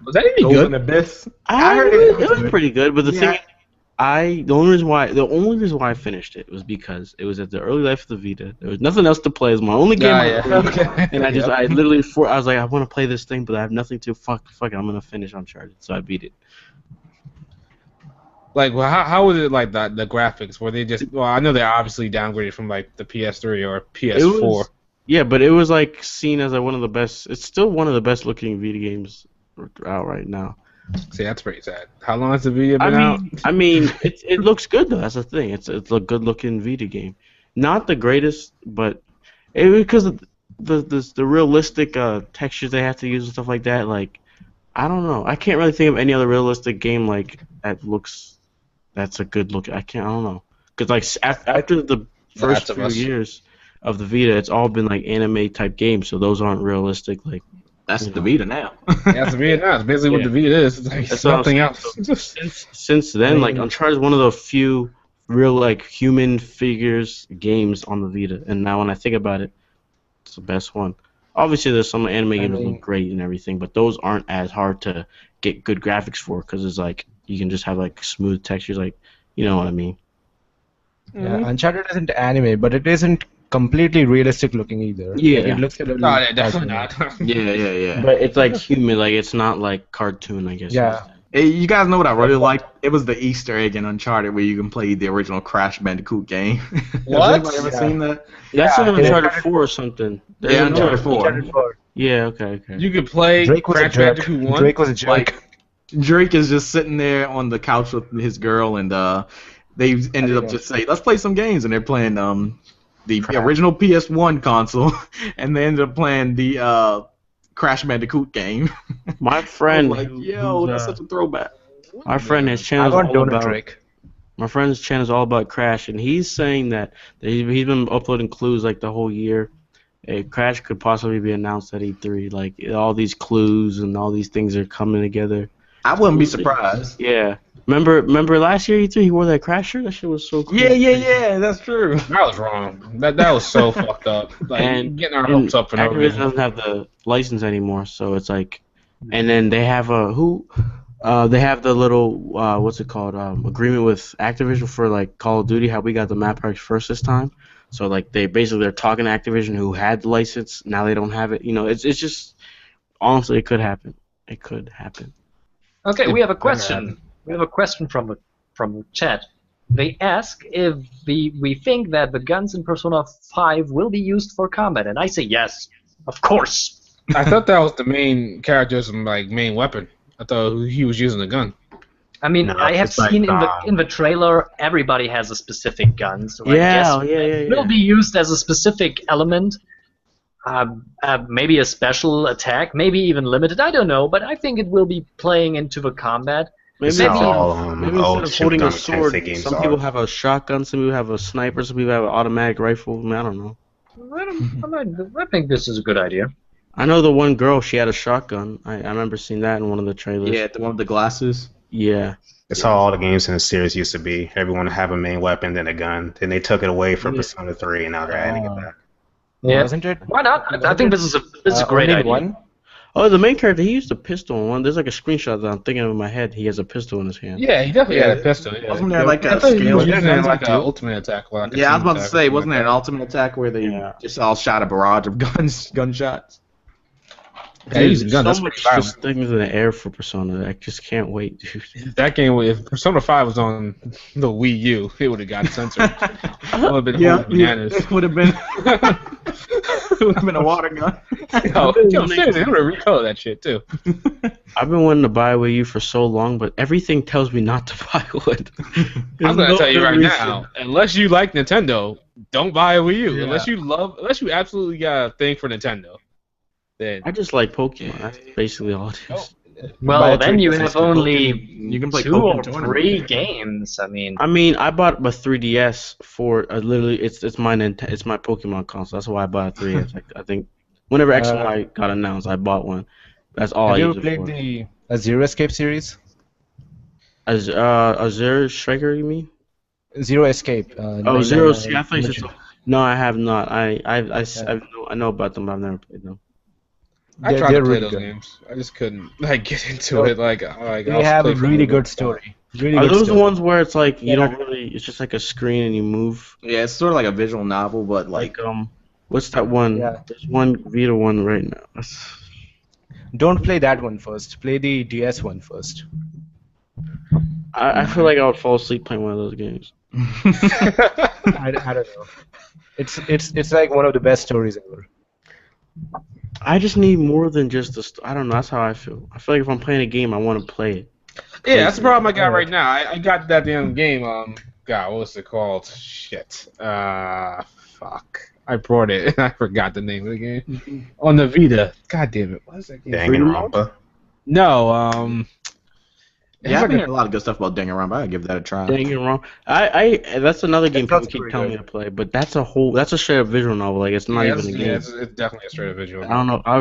Was that any Golden good? Abyss. I heard it was pretty good, but the Yeah. thing, the only reason why I finished it was because it was at the early life of the Vita. There was nothing else to play. It was my only game. And I literally, I was like, I want to play this thing, but I have nothing to. Fuck it, I'm gonna finish Uncharted, so I beat it. Like, well, how was it like the graphics? Were they just? Well, I know they're obviously downgraded from like the PS3 or PS4. Yeah, but it was like seen as like one of the best. It's still one of the best looking Vita games out right now. See, that's pretty sad. How long has the Vita been out? I mean, it looks good though. That's the thing. It's a good looking Vita game. Not the greatest, but because of the realistic textures they have to use and stuff like that. Like, I don't know. I can't really think of any other realistic game like that's a good look. I don't know. Because like after the first few years of the Vita, it's all been like anime type games, so those aren't realistic. Like That's the Vita now. That's the Vita now. It's basically what the Vita is. It's like something else. Since then, like Uncharted is one of the few real like human figures games on the Vita, and now when I think about it, it's the best one. Obviously, there's some anime games that look great and everything, but those aren't as hard to get good graphics for because it's like you can just have like smooth textures, like you know what I mean. Yeah, Uncharted isn't anime, but it isn't completely realistic looking either. Yeah, like, it looks a little. No, definitely not. Yeah. But it's like human, like it's not like cartoon, I guess. Yeah. Hey, you guys know what I really liked? It was the Easter egg in Uncharted where you can play the original Crash Bandicoot game. What? Has anybody ever seen that? That's in Uncharted 4 or something. Yeah, Uncharted 4. Uncharted 4. Yeah, okay. You could play Drake was a Crash jerk. Bandicoot 1. Drake was a jerk. Like, Drake is just sitting there on the couch with his girl, and they ended up just saying, let's play some games, and they're playing the original PS1 console, and they ended up playing the Crash Bandicoot game. My friend, like, yo, that's such a throwback. My friend, his I channel want all Donut about. Drake. My friend's channel is all about Crash, and he's saying that he's been uploading clues like the whole year. Crash could possibly be announced at E3. Like all these clues and all these things are coming together. I wouldn't be surprised. Yeah. Remember last year E3 he wore that Crash shirt? That shit was so cool. Yeah, that's true. That was wrong. That was so fucked up. Like And getting our hopes up for no Activision reason. doesn't have the license anymore, so it's like, and then they have they have the little what's it called agreement with Activision for like Call of Duty. How we got the map packs first this time. So like they're talking to Activision who had the license. Now they don't have it. You know, it's just honestly it could happen. It could happen. Okay, we have a question. We have a question from the chat. They ask if we think that the guns in Persona 5 will be used for combat, and I say yes, of course. I thought that was the main character's like main weapon. I thought he was using a gun. I mean, No, I have it's like, seen in the trailer everybody has a specific gun, so I guess it will be used as a specific element. Maybe a special attack, maybe even limited. I don't know, but I think it will be playing into the combat. Maybe Maybe instead old of holding a Shin sword, Megami Tensei some games people are. have a shotgun, some people have a sniper, some people have an automatic rifle. I mean, I don't know. I think this is a good idea. I know the one girl, she had a shotgun. I remember seeing that in one of the trailers. Yeah, the one with the glasses. Yeah. It's how all the games in the series used to be. Everyone have a main weapon, then a gun. Then they took it away from Persona 3, and now they're adding it back. Yeah. Wasn't it? Why not? I think this is a great only idea. one? Oh, the main character, he used a pistol in one. There's like a screenshot that I'm thinking of in my head. He has a pistol in his hand. Yeah, he definitely had a pistol. Yeah. Wasn't there like a I thought he scale? was using it like an ultimate attack. Like a Yeah, I was team about to attack say, or wasn't there an something ultimate attack where they just all shot a barrage of gunshots? Yeah, he's using guns. So That's much pretty just things in the air for Persona. I just can't wait, dude. violent. That game, if Persona 5 was on the Wii U, it would have gotten censored. It would have been bananas. It would have been. It would have been a water gun. Yo, seriously, I'm gonna recolor that shit too. I've been wanting to buy a Wii U for so long, but everything tells me not to buy one. I'm gonna tell you right now, unless you like Nintendo, don't buy a Wii U. Unless you absolutely got a thing for Nintendo, then I just like Pokemon. That's basically all it is. Well, then you have only you can play 2 Pokemon or Tournament 3 there. games. I mean, I bought a 3DS for literally it's my it's my Pokemon console. That's why I bought a 3DS. I think whenever X and Y got announced, I bought one. That's all Have I you use ever it played for. the Zero Escape series? As Azure Striker, you mean? Zero Escape. Oh, Zero. See, I 999 thought you said Legend. something. No, I have not. Yeah. I know about them, but I've never played them. I tried to They're play really those good. games. I just couldn't get into No, it. I They was have a played for really little good bit. story. Really Are good those the story. ones where it's like you Yeah. don't really? It's just like a screen and you move. Yeah, it's sort of like a visual novel, but Like what's that one? Yeah. There's one Vita one right now. Don't play that one first. Play the DS one first. I feel like I would fall asleep playing one of those games. I don't know. It's like one of the best stories ever. I just need more than just I don't know. That's how I feel. I feel like if I'm playing a game, I want to play it. Yeah, that's the problem I got right now. I got that damn game. God, what's it called? Shit. Fuck. I brought it and I forgot the name of the game on the Vita. God damn it! What is that game? Danganronpa. No. Yeah, I've been hearing a lot of good stuff about Danganronpa. I gotta give that a try. Danganronpa. I that's another game people sounds keep pretty telling good. me to play, but that's a straight up visual novel. Like it's not even a game. It's definitely a straight up visual. I don't know. I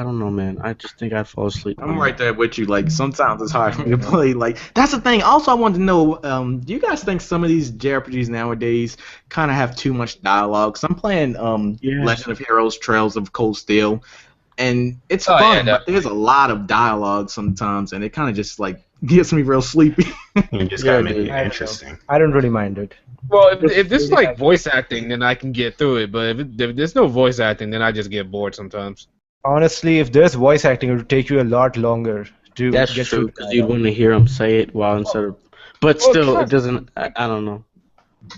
don't know, man. I just think I'd fall asleep. I'm right there with you. Like sometimes it's hard for me to play. Like that's the thing. Also, I wanted to know, do you guys think some of these JRPGs nowadays kind of have too much dialogue? So I'm playing Legend of Heroes: Trails of Cold Steel, and it's fun, but there's a lot of dialogue sometimes, and it kind of just like gets me real sleepy. You just gotta make it interesting. I don't really mind it. Well, if this is like voice acting, then I can get through it. But if there's no voice acting, then I just get bored sometimes. Honestly, if there's voice acting, it would take you a lot longer to That's get true through. because you'd want to hear him say it while instead of. But still, it doesn't. I don't know.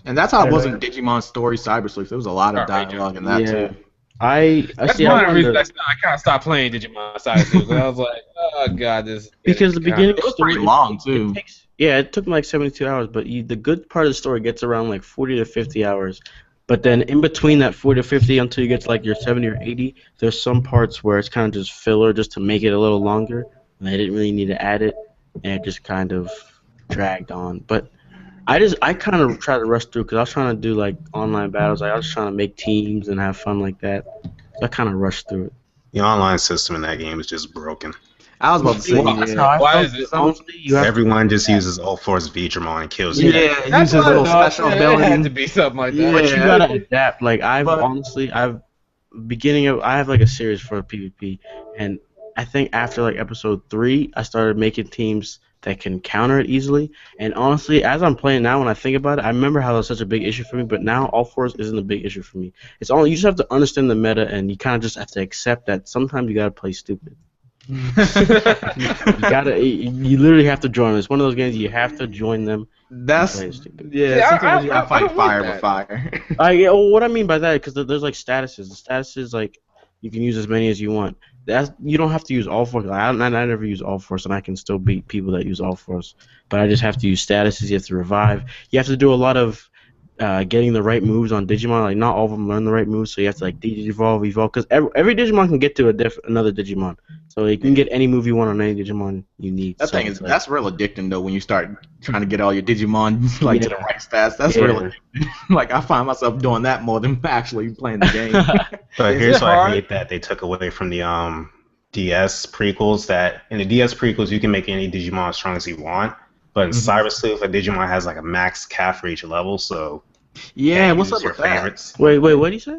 And that's how it was in Digimon Story Cyber Sleuth. There was a lot of dialogue in that too. That's one of the reasons I kind of stopped playing Digimon Cyber Sleuth. I was like, oh god, this. Because the beginning it was pretty long too. It took me like 72 hours, but the good part of the story gets around like 40 to 50 hours. But then in between that 40 to 50 until you get to like your 70 or 80, there's some parts where it's kind of just filler just to make it a little longer. And they didn't really need to add it, and it just kind of dragged on. But I kind of tried to rush through because I was trying to do like online battles. Like, I was trying to make teams and have fun like that. So I kind of rushed through it. The online system in that game is just broken. I was about to say, why is it? Everyone just uses All Force Vdramon and kills you. Yeah, it uses little special ability. It had to be something like that. Yeah, but you gotta adapt. Like I have like a series for PvP, and I think after like episode 3, I started making teams that can counter it easily. And honestly, as I'm playing now, when I think about it, I remember how that was such a big issue for me. But now All Force isn't a big issue for me. It's all you just have to understand the meta, and you kind of just have to accept that sometimes you gotta play stupid. You literally have to join. It's one of those games you have to join them. Sometimes you gotta fight fire with fire. What I mean by that, because there's like statuses. The statuses like you can use as many as you want. You don't have to use all force. I never use all force, and I can still beat people that use all force. But I just have to use statuses. You have to revive. You have to do a lot of getting the right moves on Digimon. Like not all of them learn the right moves, so you have to like evolve, because every Digimon can get to another Digimon. So you can get any move you want on any Digimon you need. That's real addicting though when you start trying to get all your Digimon to the right stats. That's real addicting. Like I find myself doing that more than actually playing the game. But here's why I hate that they took away from the DS prequels. That in the DS prequels you can make any Digimon as strong as you want. But in Cyber Sleuth, a Digimon has like a max cap for each level, so what's up your with that? favorites. Wait, what did you say?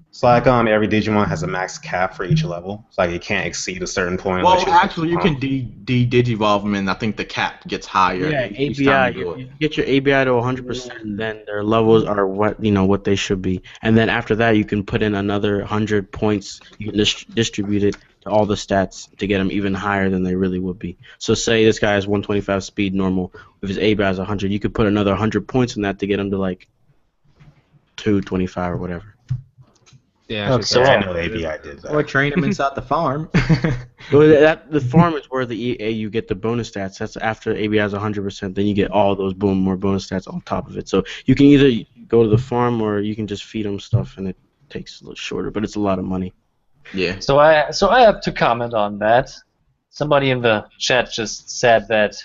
It's like every Digimon has a max cap for each level. It's like it can't exceed a certain point. Well, actually, you can digivolve them, and I think the cap gets higher. Yeah, ABI. You get your ABI to 100%, and then their levels are what they should be. And then after that, you can put in another 100 points. You can distribute it to all the stats to get them even higher than they really would be. So say this guy has 125 speed normal. If his ABI is 100, you could put another 100 points in that to get him to like 225 or whatever. Yeah, I know ABI did that. Or train him inside the farm. The farm is where you get the bonus stats. That's after ABI is 100%. Then you get all those more bonus stats on top of it. So you can either go to the farm or you can just feed them stuff, and it takes a little shorter, but it's a lot of money. Yeah. So I have to comment on that. Somebody in the chat just said that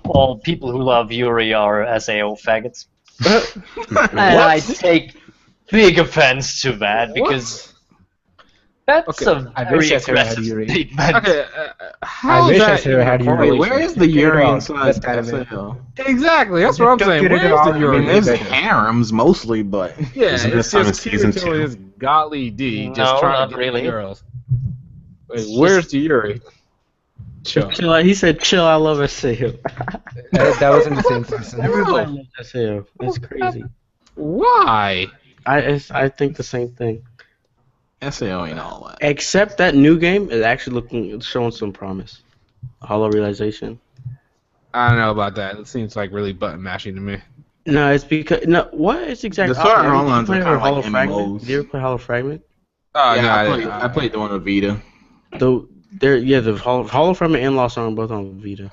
all people who love Yuri are SAO faggots. And I take big offense to that because that's a I very wish SAO had aggressive Yuri. statement. Okay, I how wish is that SAO had even Yuri. Wait, where is the Check it Yuri out. inside Best anime. SAO? Exactly, that's what I'm Took saying. Kirito Where's the out. I Yuri? mean, there's better. harems mostly, but Yeah, Isn't it's this on just season Kirito 2? and his godly D just No, trying not to get really. the girls. Wait, It's where's just- the Yuri? Chill. Chill. He said, "Chill." I love SAO. That was in the same season. Everybody loves SAO. That's crazy. Why? I think the same thing. SAO ain't all that. Except that new game is actually it's showing some promise. Hollow Realization. I don't know about that. It seems like really button mashing to me. No, it's because what is exactly? The Sword Art Did you Online's play are kinda Hollow like Fragment? MMOs. Did you ever play Hollow Fragment? Oh, Yeah, no, I played the one with Vita. The Hollow Fragment and Lost Song are both on Vita.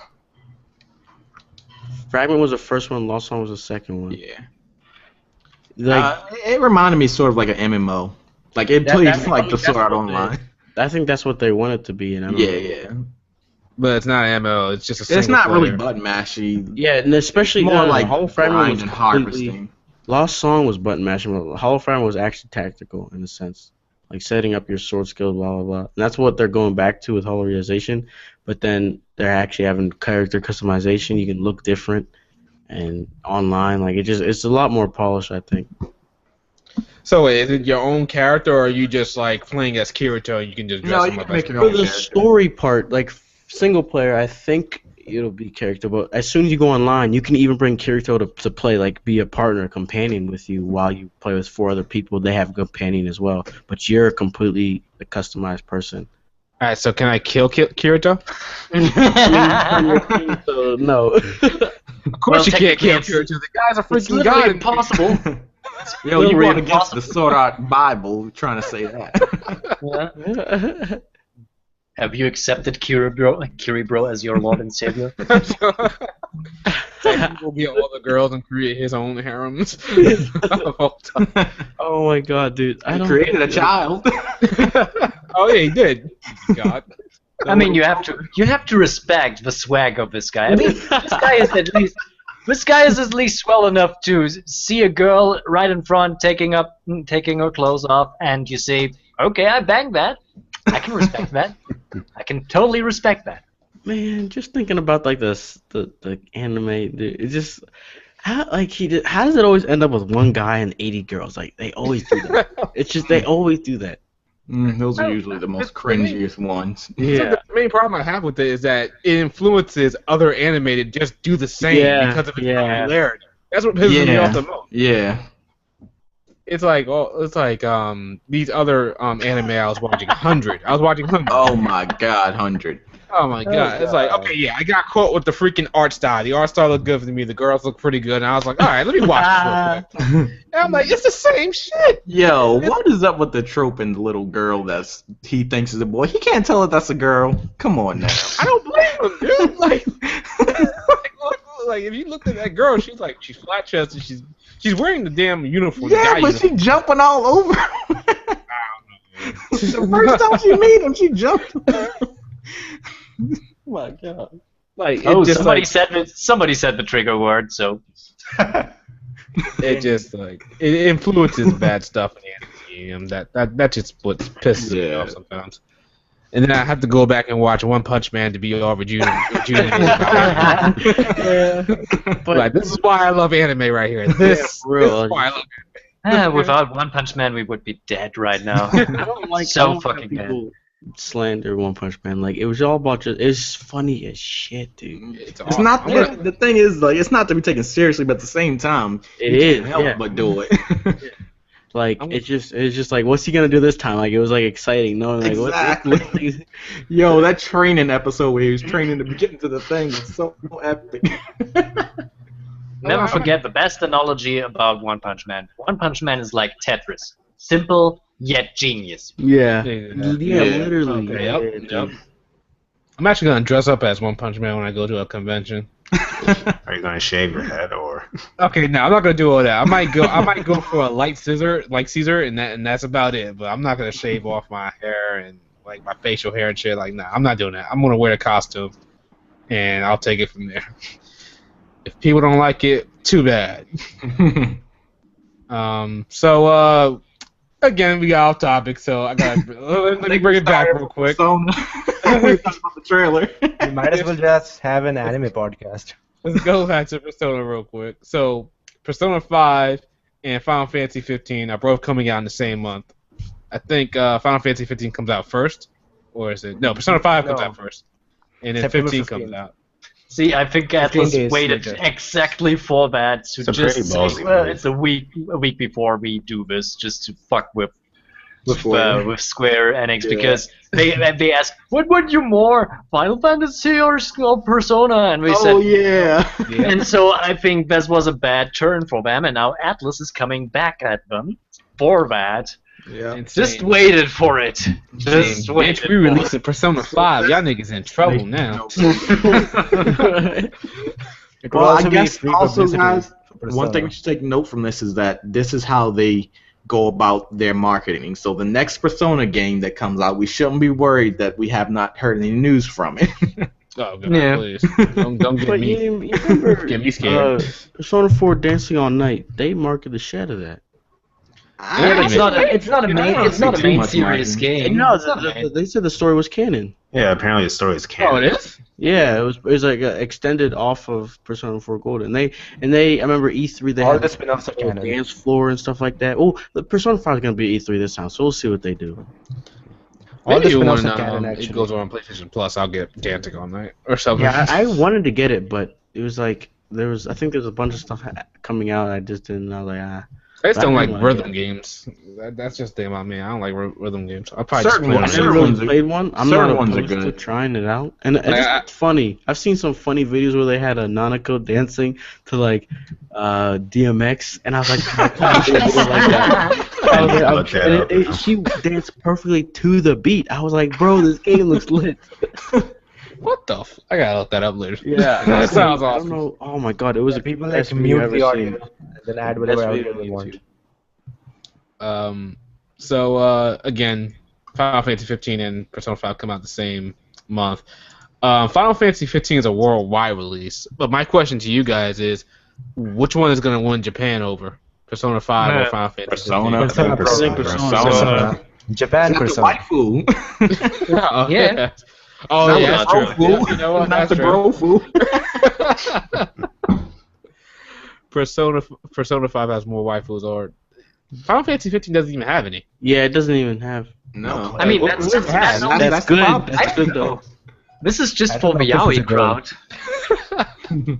Fragment was the first one. Lost Song was the second one. Yeah. Like It reminded me sort of like an MMO. Like it plays that's- like the that's Sword Art what they- Online. I think that's what they want it to be. And I don't Yeah, know. yeah. But it's not an MMO. It's just a It's single not really player. button mashy. Yeah, and especially More like Hollow Fragment grind was and completely. harvesting. Lost Song was button mashing. But Hollow Fragment was actually tactical in a sense, like setting up your sword skills, blah blah blah. And that's what they're going back to with Hollow Realization. But then they're actually having character customization. You can look different, and online, like it's a lot more polished, I think. So wait, is it your own character, or are you just like playing as Kirito and you can just dress No, him you up can as make your For own the character. story part, like single player, I think it'll be character. But as soon as you go online, you can even bring Kirito to play, like be a partner, companion with you while you play with 4 other people. They have a companion as well, but you're completely a customized person. All right, so can I kill Kirito? So, no. Of course you can't kill technically Kirito. The guy's a It's freaking literally god. impossible. Yo, you Literally read against impossible. the Sword Art Bible trying to say that. Have you accepted Kiribro as your Lord and Savior? He will get all the girls and create his own harems. Oh my god, dude! I He don't created a child. Oh yeah, he did. God. I mean, you have to respect the swag of this guy. I mean, this guy is at least well enough to see a girl right in front taking her clothes off, and you say, "Okay, I banged that. I can respect that. I can totally respect that." Man, just thinking about like the anime, dude, it's just how how does it always end up with one guy and 80 girls? Like they always do that. It's just they always do that. Those are usually the most cringiest ones. Yeah. The main problem I have with it is that it influences other anime to just do the same because of its popularity. That's what pisses me off the most. Yeah. It's like these other anime I was watching 100. I was watching 100. Oh my god, 100. Oh my god. It's like, okay, yeah, I got caught with the freaking art style. The art style looked good to me. The girls look pretty good. And I was like, all right, let me watch this real quick. And I'm like, it's the same shit. Yo, what is up with the trope in the little girl he thinks is a boy? He can't tell if that's a girl. Come on now. I don't blame him, dude. Like if you looked at that girl, she's flat chested. She's wearing the damn uniform. Yeah, the guy but she jumping all over. The first time she meet him, she jumped. Oh my god. Like Oh, it just somebody said the trigger word, so it just like it influences bad stuff in the anime. That just what pisses me off sometimes. And then I have to go back and watch One Punch Man to be all rejuvenated about it. But like, this is why I love anime right here. This is why I love anime. without One Punch Man, we would be dead right now. I don't like So I don't like fucking how people slander One Punch Man. Like it was all about it's funny as shit, dude. It's It's not the thing is like it's not to be taken seriously, but at the same time, It you is, can't help yeah. but do it. Like it's just like what's he gonna do this time? Like it was like exciting, knowing like Exactly. Yo, that training episode where he was training to get into the thing was so epic. Never forget the best analogy about One Punch Man. One Punch Man is like Tetris. Simple, yet genius. yeah, Yeah. literally. Okay, yeah, yep. dude. I'm actually gonna dress up as One Punch Man when I go to a convention. Are you gonna shave your head or? Okay, no, I'm not gonna do all that. I might go for a light Caesar, and that's about it. But I'm not gonna shave off my hair and like my facial hair and shit. Like, nah, I'm not doing that. I'm gonna wear a costume, and I'll take it from there. If people don't like it, too bad. So again, we got off topic, so I got let me bring it back real quick. We were talking about the trailer. We might as well just have an anime podcast. Let's go back to Persona real quick. So, Persona 5 and Final Fantasy 15 are both coming out in the same month. I think Final Fantasy 15 comes out first, or is it? No, Persona 5 comes out first, and then September 15 15th. comes out. See, I think 15 Atlas days waited later. exactly for that to It's a just pretty say, ballsy well, move. it's a week before we do this, just to fuck with Square. with Square Enix, Yeah. because they asked, what would you more, Final Fantasy or Persona? And we Oh said, yeah. and so I think this was a bad turn for them, and now Atlas is coming back at them for that. Yeah. Insane. Just waited for it. Just Bitch, waited. we released a Persona 5. Y'all niggas in trouble now. It will Well, I also be guess free also, publicity guys, for one thing Persona. we should take note from this is that this is how they go about their marketing. So the next Persona game that comes out, we shouldn't be worried that we have not heard any news from it. Oh, God, Yeah. please. Don't get But me. you remember Get me scared. Persona 4 Dancing All Night? They marketed the shit of that. Yeah, It's not a main. It's not a Too main much series marketing. game. No, It's not a main- they said the story was canon. Yeah, apparently the story is Oh, canon. it is? Yeah, it was like extended off of Persona 4 Golden. They I remember E3 they All had the spin-offs are a canon. dance floor and stuff like that. Oh, the Persona 5 is gonna be E3 this time, so we'll see what they do. All the Maybe spin-offs when are canon, it actually. goes on PlayStation Plus, I'll get Dancing All Night or something. Yeah, I wanted to get it, but it was like I think there's a bunch of stuff coming out. I just didn't. I was like, ah. I just don't I like don't like rhythm it. games. That's just the thing about me. I don't like rhythm games. I'll probably Certain just play ones- I it. never certain really ones are- played one. I'm certain not ones are opposed to good. trying it out, and it's Like, just funny. I've seen some funny videos where they had a Nanako dancing to like DMX, and I was like, how can they do it like that? I was like, Look that up. she danced perfectly to the beat. I was like, bro, this game looks lit. What the I gotta look that up later. Yeah, That sounds I awesome. don't know. Oh my god, it was The a people best like video mute I've the ever audio seen. and then add whatever Best audio video they on want. So again, Final Fantasy 15 and Persona 5 come out the same month. Final Fantasy 15 is a worldwide release, but my question to you guys is, which one is going to win Japan over? Persona 5 or Final Fantasy 15? Persona. Persona. Japan Not the Persona. waifu. Oh, Yeah. Oh, Not yeah, the that's true. bro-fu. Yeah, you know what? Not That's the true. bro-fu. Persona 5 has more waifus, or Final Fantasy 15 doesn't even have any. Yeah, it doesn't even have. No. I mean, What- that's what has? that's That's good. problem. That's good though. This is just I for don't the know if this is yaoi a girl. crowd.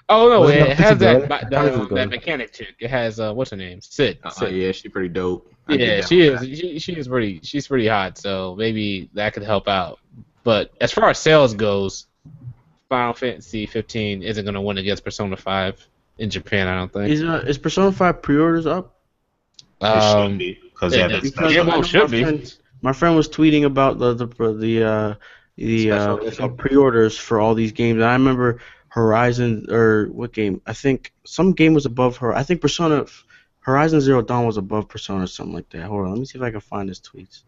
Oh no, Wasn't it that has Pixie that Girl? I thought it was a that girl. mechanic chick. It has what's her name? Sid. Sid. Yeah, she's pretty dope. I Yeah, dig that she one. is. She is pretty. She's pretty hot. So maybe that could help out. But as far as sales goes, Final Fantasy 15 isn't going to win against Persona 5 in Japan. I don't think. Is Persona 5 pre-orders up? It should be because yeah, yeah, that's- that's yeah, I well, know it should my be. my friend was tweeting about the Special edition. pre-orders for all these games. And I remember Horizon or what game? I think some game was above her. I think Horizon Zero Dawn was above Persona or something like that. Hold on, let me see if I can find his tweets.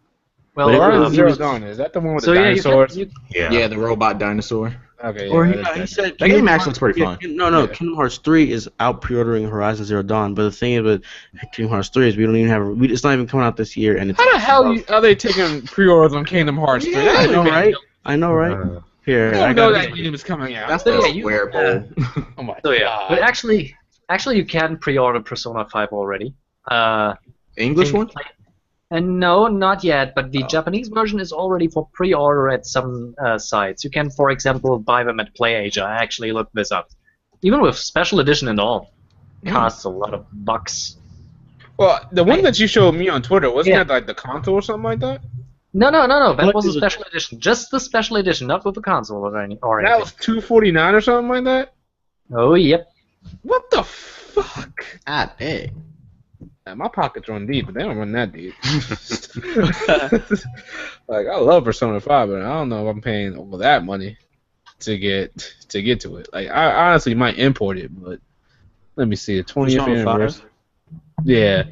Well, But it Horizon was- Zero Dawn, is that the one with so the yeah, dinosaurs? Yeah, the robot dinosaur. Okay. Or yeah, he that's- said That game actually looks pretty fun. No, Yeah. Kingdom Hearts 3 is out pre-ordering Horizon Zero Dawn. But the thing is with Kingdom Hearts 3 is we don't even have it's not even coming out this year, and it's How the hell are they taking pre-orders on Kingdom Hearts 3? I know, right? I know, right? Here, I I know got that game is coming out. That's So, the yeah, you- wearable. Oh my So yeah, god. but actually you can pre-order Persona 5 already. English one? And no, not yet, but Oh. the Japanese version is already for pre-order at some sites. You can, for example, buy them at PlayAsia. I actually looked this up. Even with special edition and all. Costs a lot of bucks. Well, the one that you showed me on Twitter, wasn't Yeah. that like the console or something like that? No. That What was a is it? special edition. Just the special edition, not with the console or anything. That was $249 or something like that? Oh, yep. What the fuck? Ah, dang. My pockets run deep, but they don't run that deep. Like, I love Persona 5, but I don't know if I'm paying all that money to get to it. Like, I honestly might import it, but let me see, the 20th Persona 5? anniversary. Yeah.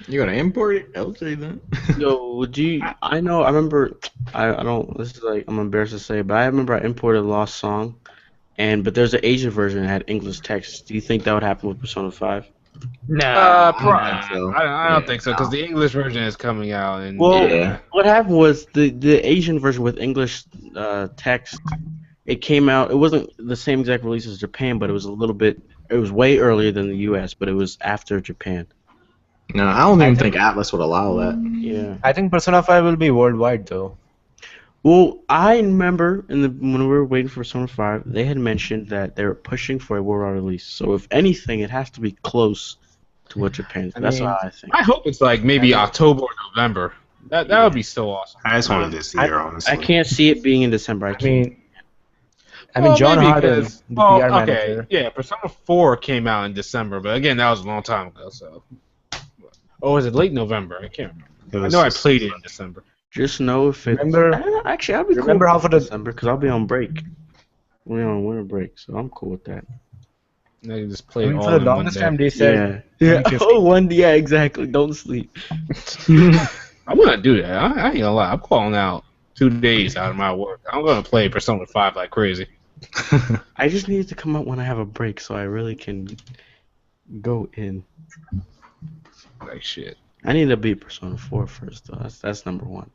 You're gonna import it? Okay then. Yo, would you? I know. I remember. I don't. This is like I'm embarrassed to say, but I remember I imported Lost Song, but there's an Asian version that had English text. Do you think that would happen with Persona 5? No. I think so. I don't Yeah, think so because the English version is coming out, and Well, Yeah. what happened was the Asian version with English text. It came out. It wasn't the same exact release as Japan, but it was a little bit. It was way earlier than the U.S., but it was after Japan. No, I don't even think Atlas would allow that. Yeah. I think Persona 5 will be worldwide though. Well, I remember when we were waiting for Persona 5, they had mentioned that they were pushing for a worldwide release. So if anything, it has to be close to what Japan. That's what I think. I hope it's like maybe October or November. That would be so awesome. I just wanted this year, honestly. I can't see it being in December. I mean, John maybe Harden, because- the well, PR okay, manager. yeah, Persona 4 came out in December, but again, that was a long time ago. So, or was it late November? I can't remember. I know I played it in December. just know if it's... Actually, I'll be cool Remember with how for the December because I'll be on break. We're on winter break, so I'm cool with that. Now you just play it all for the in one longest day. time they said Yeah. 350. Oh, yeah, exactly. Don't sleep. I'm gonna do that. I ain't gonna lie. I'm calling out 2 days out of my work. I'm gonna play Persona 5 like crazy. I just need it to come out when I have a break so I really can go in. Like shit. I need to beat Persona 4 first, though. That's number one.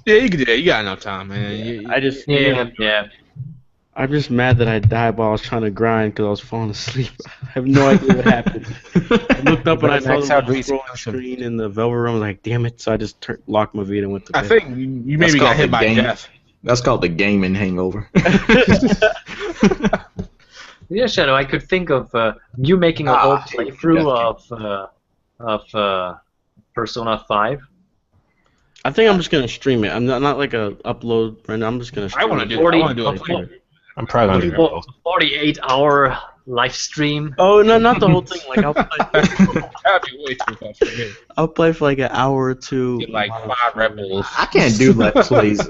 Yeah, you can do that. You got enough time, man. I just Yeah. I'm just mad that I died while I was trying to grind because I was falling asleep. I have no idea what happened. I looked up and I saw the little scrolling screen in the Velvet Room. I was like, damn it! So I just locked my Vita and went to bed. I think you maybe got hit by death. That's called the gaming hangover. Yeah, Shadow. I could think of you making a whole playthrough of Persona 5. I think I'm just gonna stream it. I'm not like a upload render. I'm just gonna. I want to do it. I want to do it. Later. I'm probably gonna do both. 48-hour live stream. Oh no, not the whole thing. Like I'll play. That'd be way too much for me. I'll play for like an hour or two. Get like 5 rebels. I can't do Let's Plays.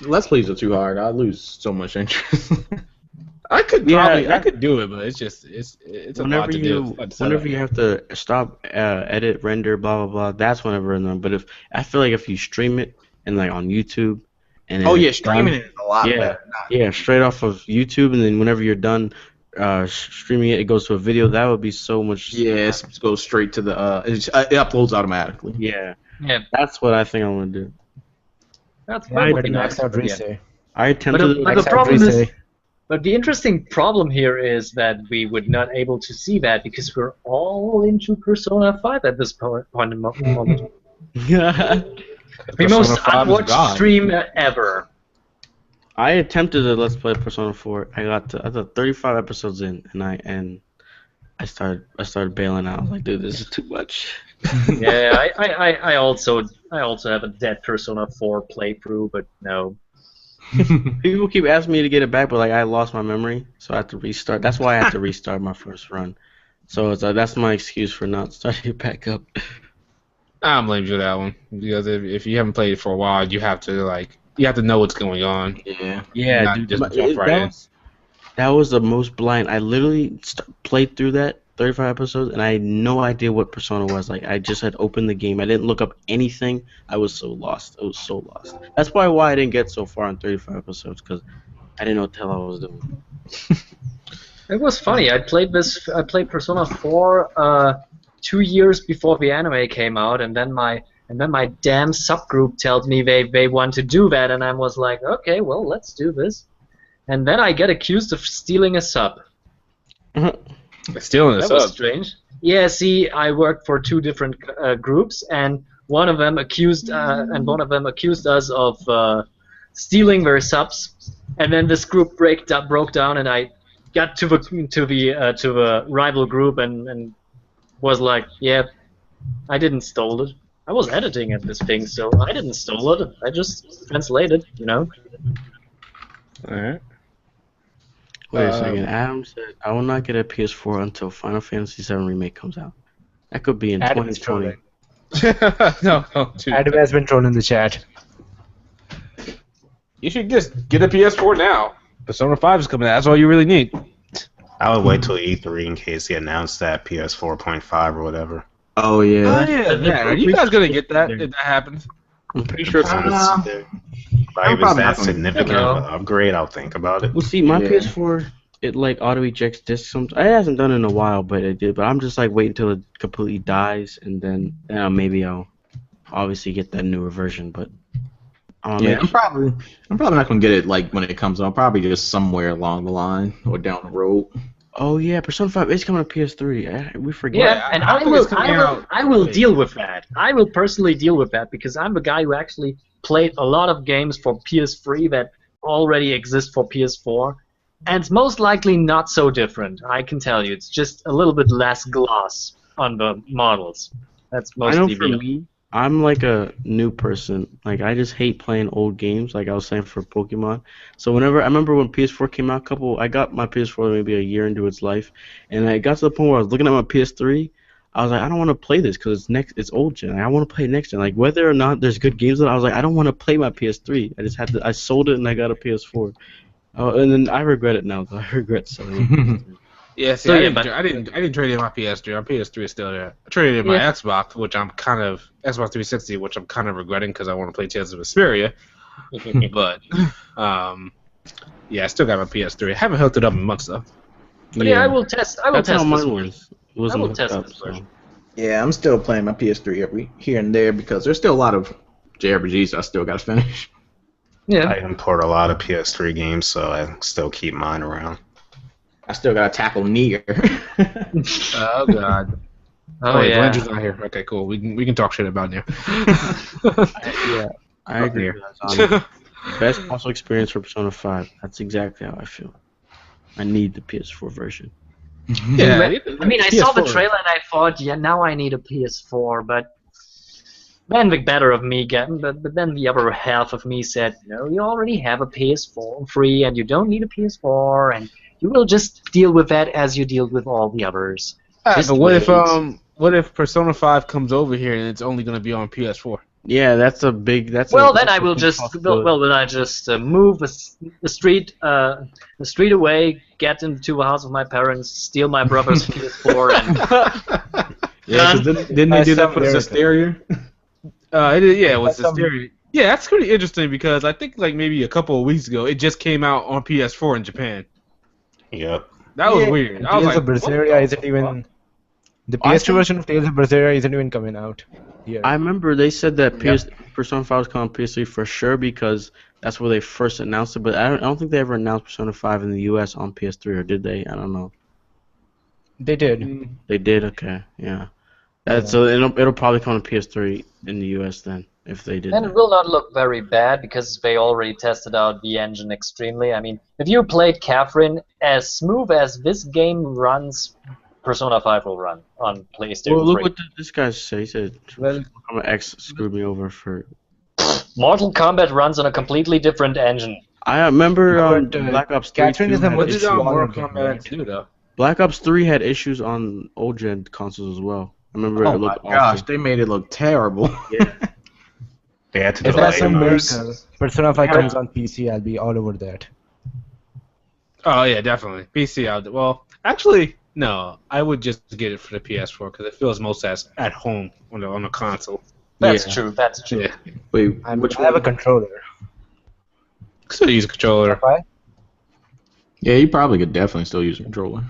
Let's Plays are too hard. I lose so much interest. I could Yeah, probably, I could do it, but it's just it's a lot to do. Whenever you have to stop, edit, render, blah blah blah, that's whenever. But I feel like if you stream it and like on YouTube, and then Oh yeah, it's done- streaming it is a lot Yeah, better. yeah, straight off of YouTube, and then whenever you're done streaming it, it goes to a video. That would be so much. Yeah, it goes straight to the it uploads automatically. Yeah, Yeah, that's what I think I want to do. that's Yeah, would be Max nice. out Yeah. Resay. I attempted. But the problem is, but the interesting problem here is that we would not able to see that because we're all into Persona 5 at this point in the moment. The most unwatched stream ever. I attempted to Let's Play Persona 4. I got 35 episodes in, and I started bailing out. I was like, dude, this is too much. Yeah, I also have a dead Persona 4 playthrough, but no. People keep asking me to get it back, but like I lost my memory, so I have to restart. That's why I had to restart my first run. So it's that's my excuse for not starting it back up. I don't blame you for that one because if you haven't played it for a while, you have to know what's going on. Yeah. Not Dude, just jump right in. that was the most blind. I literally played through that 35 episodes, and I had no idea what Persona was. Like I just had opened the game. I didn't look up anything. I was so lost. I was so lost. That's probably why I didn't get so far in 35 episodes because I didn't know what the hell I was doing. It was funny. I played Persona 4 2 years before the anime came out, and then my damn subgroup told me they want to do that, and I was like, okay, well, let's do this. And then I get accused of stealing a sub. Stealing a That sub. was strange. Yeah, see, I worked for 2 different groups, and one of them accused us of stealing their subs, and then this group broke down, and I got to the rival group and was like, yeah, I didn't steal it. I was editing at this thing, so I didn't steal it. I just translated, you know. All right. Wait a second. Adam said, I will not get a PS4 until Final Fantasy VII Remake comes out. That could be in Adam is 2020. No, dude. Adam has been trolling in the chat. You should just get a PS4 now. Persona 5 is coming out. That's all you really need. I would wait till E3 in case he announced that PS4.5 or whatever. Oh yeah. Yeah. Are you guys gonna get that if that happens? I'm pretty sure it's on Like, there. if it's that not gonna- significant of an upgrade, I'll think about it. Well, see, my Yeah. PS4, it like auto ejects discs. It hasn't done it in a while, but it did. But I'm just like waiting until it completely dies, and then maybe I'll obviously get that newer version. But Yeah, I'm probably not gonna get it like when it comes out. Probably just somewhere along the line or down the road. Oh yeah, Persona 5 is coming to PS3. We forget. Yeah, and I think it's coming out. I will deal with that. I will personally deal with that because I'm the guy who actually played a lot of games for PS3 that already exist for PS4, and it's most likely not so different. I can tell you, it's just a little bit less gloss on the models. That's I know mostly for the. me, I'm like a new person. Like I just hate playing old games. Like I was saying for Pokemon. So whenever I remember when PS4 came out, I got my PS4 maybe a year into its life, and I got to the point where I was looking at my PS3. I was like, I don't want to play this because it's old gen. I want to play next gen. Like whether or not there's good games, I was like, I don't want to play my PS3. I sold it and I got a PS4. Oh, and then I regret it now. Though. I regret selling my PS3. Yeah, see, So, I didn't trade in my PS3. My PS3 is still there. I traded in my Xbox, which I'm kind of Xbox 360, which I'm kind of regretting because I want to play Tales of Vesperia. But yeah, I still got my PS3. I haven't hooked it up in months though. But yeah, I will test. I will That's test how this mine one. was. It wasn't I will hooked test up, this so. version. Yeah, I'm still playing my PS3 every here and there because there's still a lot of JRPGs I still gotta finish. Yeah. I import a lot of PS3 games, so I still keep mine around. I still gotta tackle Nioh. Oh god. Oh wait, yeah. Blancher's not here. Okay, cool. We can talk shit about Nioh. Yeah, I agree. Here. With that, Zani. Best console experience for Persona 5. That's exactly how I feel. I need the PS4 version. Yeah, I mean, I saw the PS4. trailer and I thought, yeah, now I need a PS4, but then the better of me but then the other half of me said, no, you already have a PS4 free and you don't need a PS4 and you will just deal with that as you deal with all the others. Just but wait. what if Persona 5 comes over here and it's only gonna be on PS4? Yeah, that's a big. Well, then I will just move the street away, get into the house of my parents, steal my brother's PS4, and Yeah, because didn't they do that for Hysteria? It was Hysteria. Yeah, that's pretty interesting because I think like maybe a couple of weeks ago it just came out on PS4 in Japan. Yep. That was weird. I was Tales like, of Berseria isn't even. The PS2 version of Tales of Berseria isn't even coming out here. I remember they said that Persona 5 was coming on PS3 for sure because that's where they first announced it. But I don't think they ever announced Persona 5 in the US on PS3, or did they? I don't know. They did. They did. Okay, yeah. So it'll probably come to PS3 in the US then if they did. And it will not look very bad because they already tested out the engine extremely. I mean, if you played Catherine, as smooth as this game runs, Persona 5 will run on PlayStation Well, look 3. what this guy said. He said, "I'm an X screwed me over for." Mortal Kombat runs on a completely different engine. I remember But, Black Ops 3. Catherine is a had what much did issues. smaller Mortal game, Kombat right? do though? Black Ops 3 had issues on old gen consoles as well. I remember Oh it my looked gosh, awful. they made it look terrible. They had to If delay that's some those. miracle, Persona 5 comes on PC, I'll be all over that. Oh yeah, definitely PC out. Well, actually, no. I would just get it for the PS4 because it feels most as at home on the console. That's Yeah. true. That's true. Yeah, Wait, I which have a one? controller. still use a controller. Why? Yeah, you probably could definitely still use a controller.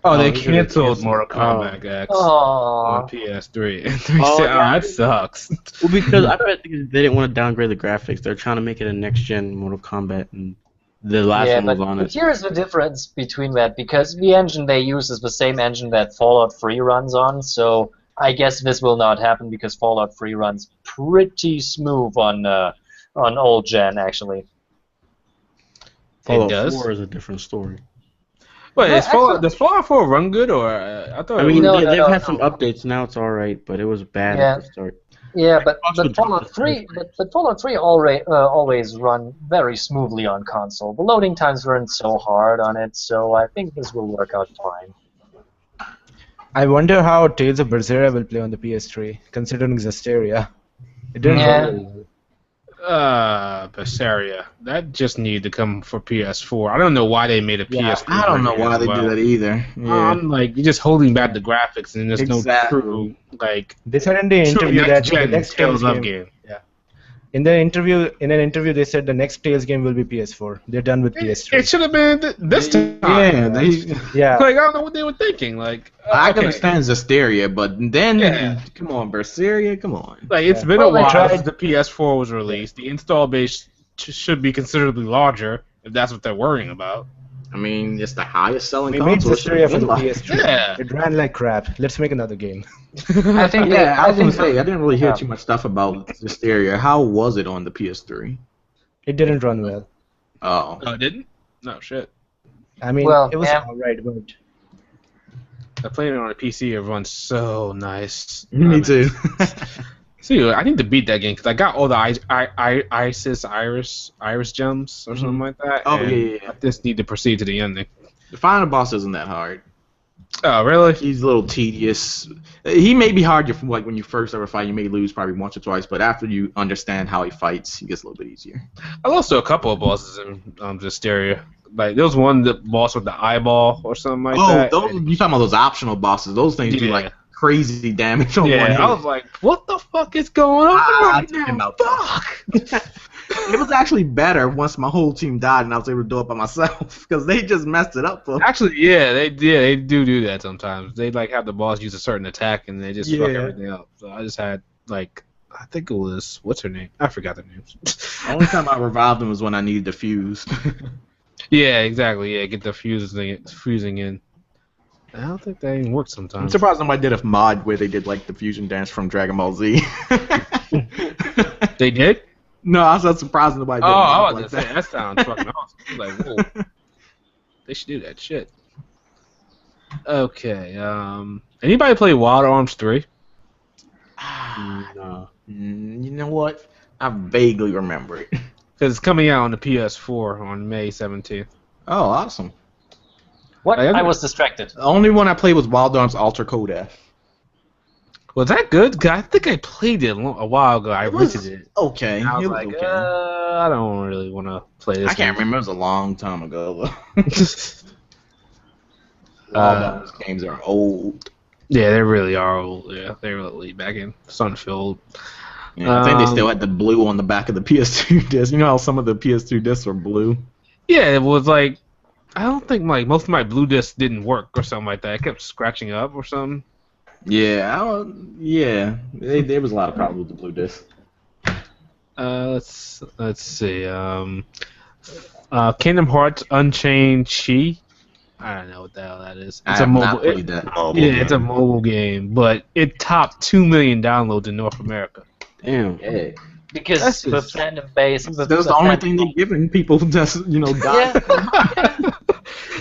Oh, they you should have canceled PS4. Mortal Kombat X Aww. on PS3. Oh, yeah. That sucks. Well, because I bet they didn't want to downgrade the graphics. They're trying to make it a next gen Mortal Kombat, and the last Yeah, one was but, on but it. here's the difference between that, because the engine they use is the same engine that Fallout 3 runs on, so I guess this will not happen because Fallout 3 runs pretty smooth on old gen, actually. Fallout does? 4 is a different story. Wait, No, does Fallout 4 run good or I thought? I it mean, was- No, they've no, had no. some updates. Now it's all right, but it was bad Yeah. at the start. Yeah, but Also Fallout 3, but Fallout 3 always run very smoothly on console. The loading times weren't so hard on it, so I think this will work out fine. I wonder how Tales of Berseria will play on the PS3, considering Zestiria. It didn't Yeah. run very well. Berseria. That just needed to come for PS4. I don't know why they made a PS4. I don't know why they do that either. Yeah. I'm like, you're just holding back the graphics, and there's Exactly. no true like. They said in the interview that the next Tales Tales of game. game. Yeah. In an interview, they said the next Tales game will be PS4. They're done with PS3. It should have been this time. Yeah. Like I don't know what they were thinking. Like I can understand Zestiria, but then come on, Berseria, come on. Like it's been a while since the PS4 was released. The install base should be considerably larger if that's what they're worrying about. I mean, it's the highest selling We made console. Zestiria for the PS3. Yeah. It ran like crap. Let's make another game. I think. I was gonna say I didn't really hear too much stuff about Zestiria. How was it on the PS3? It didn't run well. Oh. Oh, it didn't? No shit. I mean, Well, it was yeah. alright, but I played it on a PC. It runs so nice. Me too. See, I need to beat that game because I got all the Iris gems or something like that. Oh, and yeah. I just need to proceed to the ending. The final boss isn't that hard. Oh, really? He's a little tedious. He may be hard like when you first ever fight. You may lose probably once or twice, but after you understand how he fights, he gets a little bit easier. I lost to a couple of bosses in Zestiria. Like there was one boss with the eyeball or something like that. Oh, you talking about those optional bosses? Those things do like crazy damage on one hit. I was like, what the fuck is going on right now? Fuck! It was actually better once my whole team died and I was able to do it by myself because they just messed it up for me. Actually, yeah, they do that sometimes. They like have the boss use a certain attack and they just fuck everything up. So I just had like I think it was what's her name? I forgot their names. The only time I revived them was when I needed the fuse. Yeah, exactly. Yeah, get the fusing in. I don't think that even works sometimes. I'm surprised somebody did a mod where they did like the fusion dance from Dragon Ball Z. They did? No, I was not surprised nobody did. I was gonna say that sounds fucking awesome. Like, whoa, they should do that shit. Okay. Anybody play Wild Arms 3? No. You know what? I vaguely remember it. Because it's coming out on the PS4 on May 17th. Oh, awesome. What? I was distracted. The only one I played was Wild Arms Alter Code F. Was that good? 'Cause I think I played it a while ago. I rented it. Okay. And I was it was like, okay. I don't really want to play this. I can't remember. It was a long time ago. Wild Arms games are old. Yeah, they really are old. Yeah, they really back in Sunfield. Yeah, I think they still had the blue on the back of the PS2 disc. You know how some of the PS2 discs are blue? Yeah, it was like I don't think like most of my blue discs didn't work or something like that. I kept scratching up or something. Yeah, there was a lot of problems with the blue disc. Let's see. Kingdom Hearts Unchained Chie. I don't know what the hell that is. It's a mobile. It's a mobile game, but it topped 2 million downloads in North America. Damn. Yeah. Because the fandom base. That's the only thing they're giving people just, die. Yeah.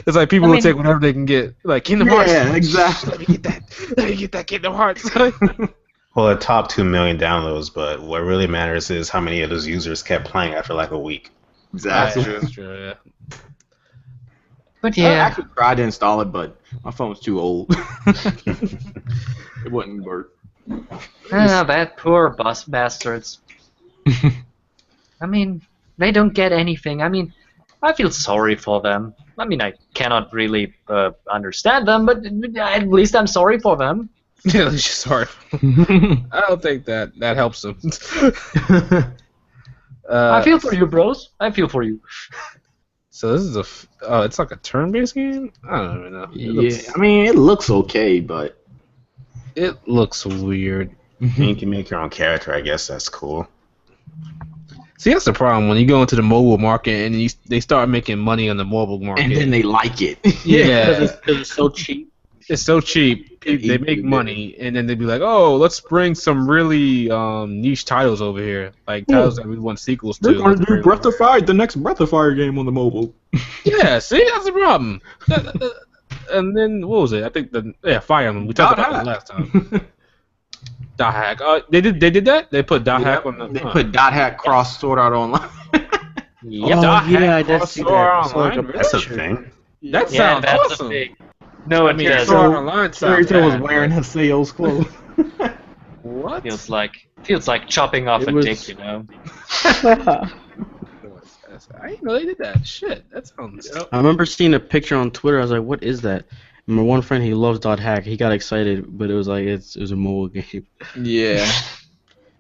It's like people will take whatever they can get. Like Kingdom Hearts. Yeah, exactly. Let me get that Kingdom Hearts. Well, it topped 2 million downloads, but what really matters is how many of those users kept playing after like a week. Exactly. That's true, yeah. But I yeah. actually tried to install it, but my phone's too old. It wouldn't work. That poor bastards. I mean, they don't get anything. I mean, I feel sorry for them. I mean, I cannot really understand them, but at least I'm sorry for them. Yeah, you're sorry. I don't think that helps them. I feel for you, bros. I feel for you. So this is it's like a turn-based game? I don't even know. I mean, it looks okay, but it looks weird. You can make your own character, I guess that's cool. See, that's the problem when you go into the mobile market and they start making money on the mobile market. And then they like it. Yeah. Because it's so cheap. It's so cheap. They make money, and then they'd be like, "Oh, let's bring some really niche titles over here, like titles that we want sequels to." They're going to do Breath of Fire, the next Breath of Fire game on the mobile. Yeah, see, that's the problem. And then what was it? I think Fire Emblem. We talked about it last time. Dot hack. They did that. They put dot hack on the. They put dot hack cross Sword Art Online. Yep. I did see that. That's a thing. That sounds that's awesome. a big. No, it doesn't. Sword Art Online sounds Raita was bad, wearing but- Haseo's clothes. What? What? Feels like chopping off It a was- dick, you know. I didn't know they did that. Shit, that sounds. I remember seeing a picture on Twitter. I was like, "What is that?" And my one friend, he loves .hack. He got excited, but it was like it was a mobile game. Yeah.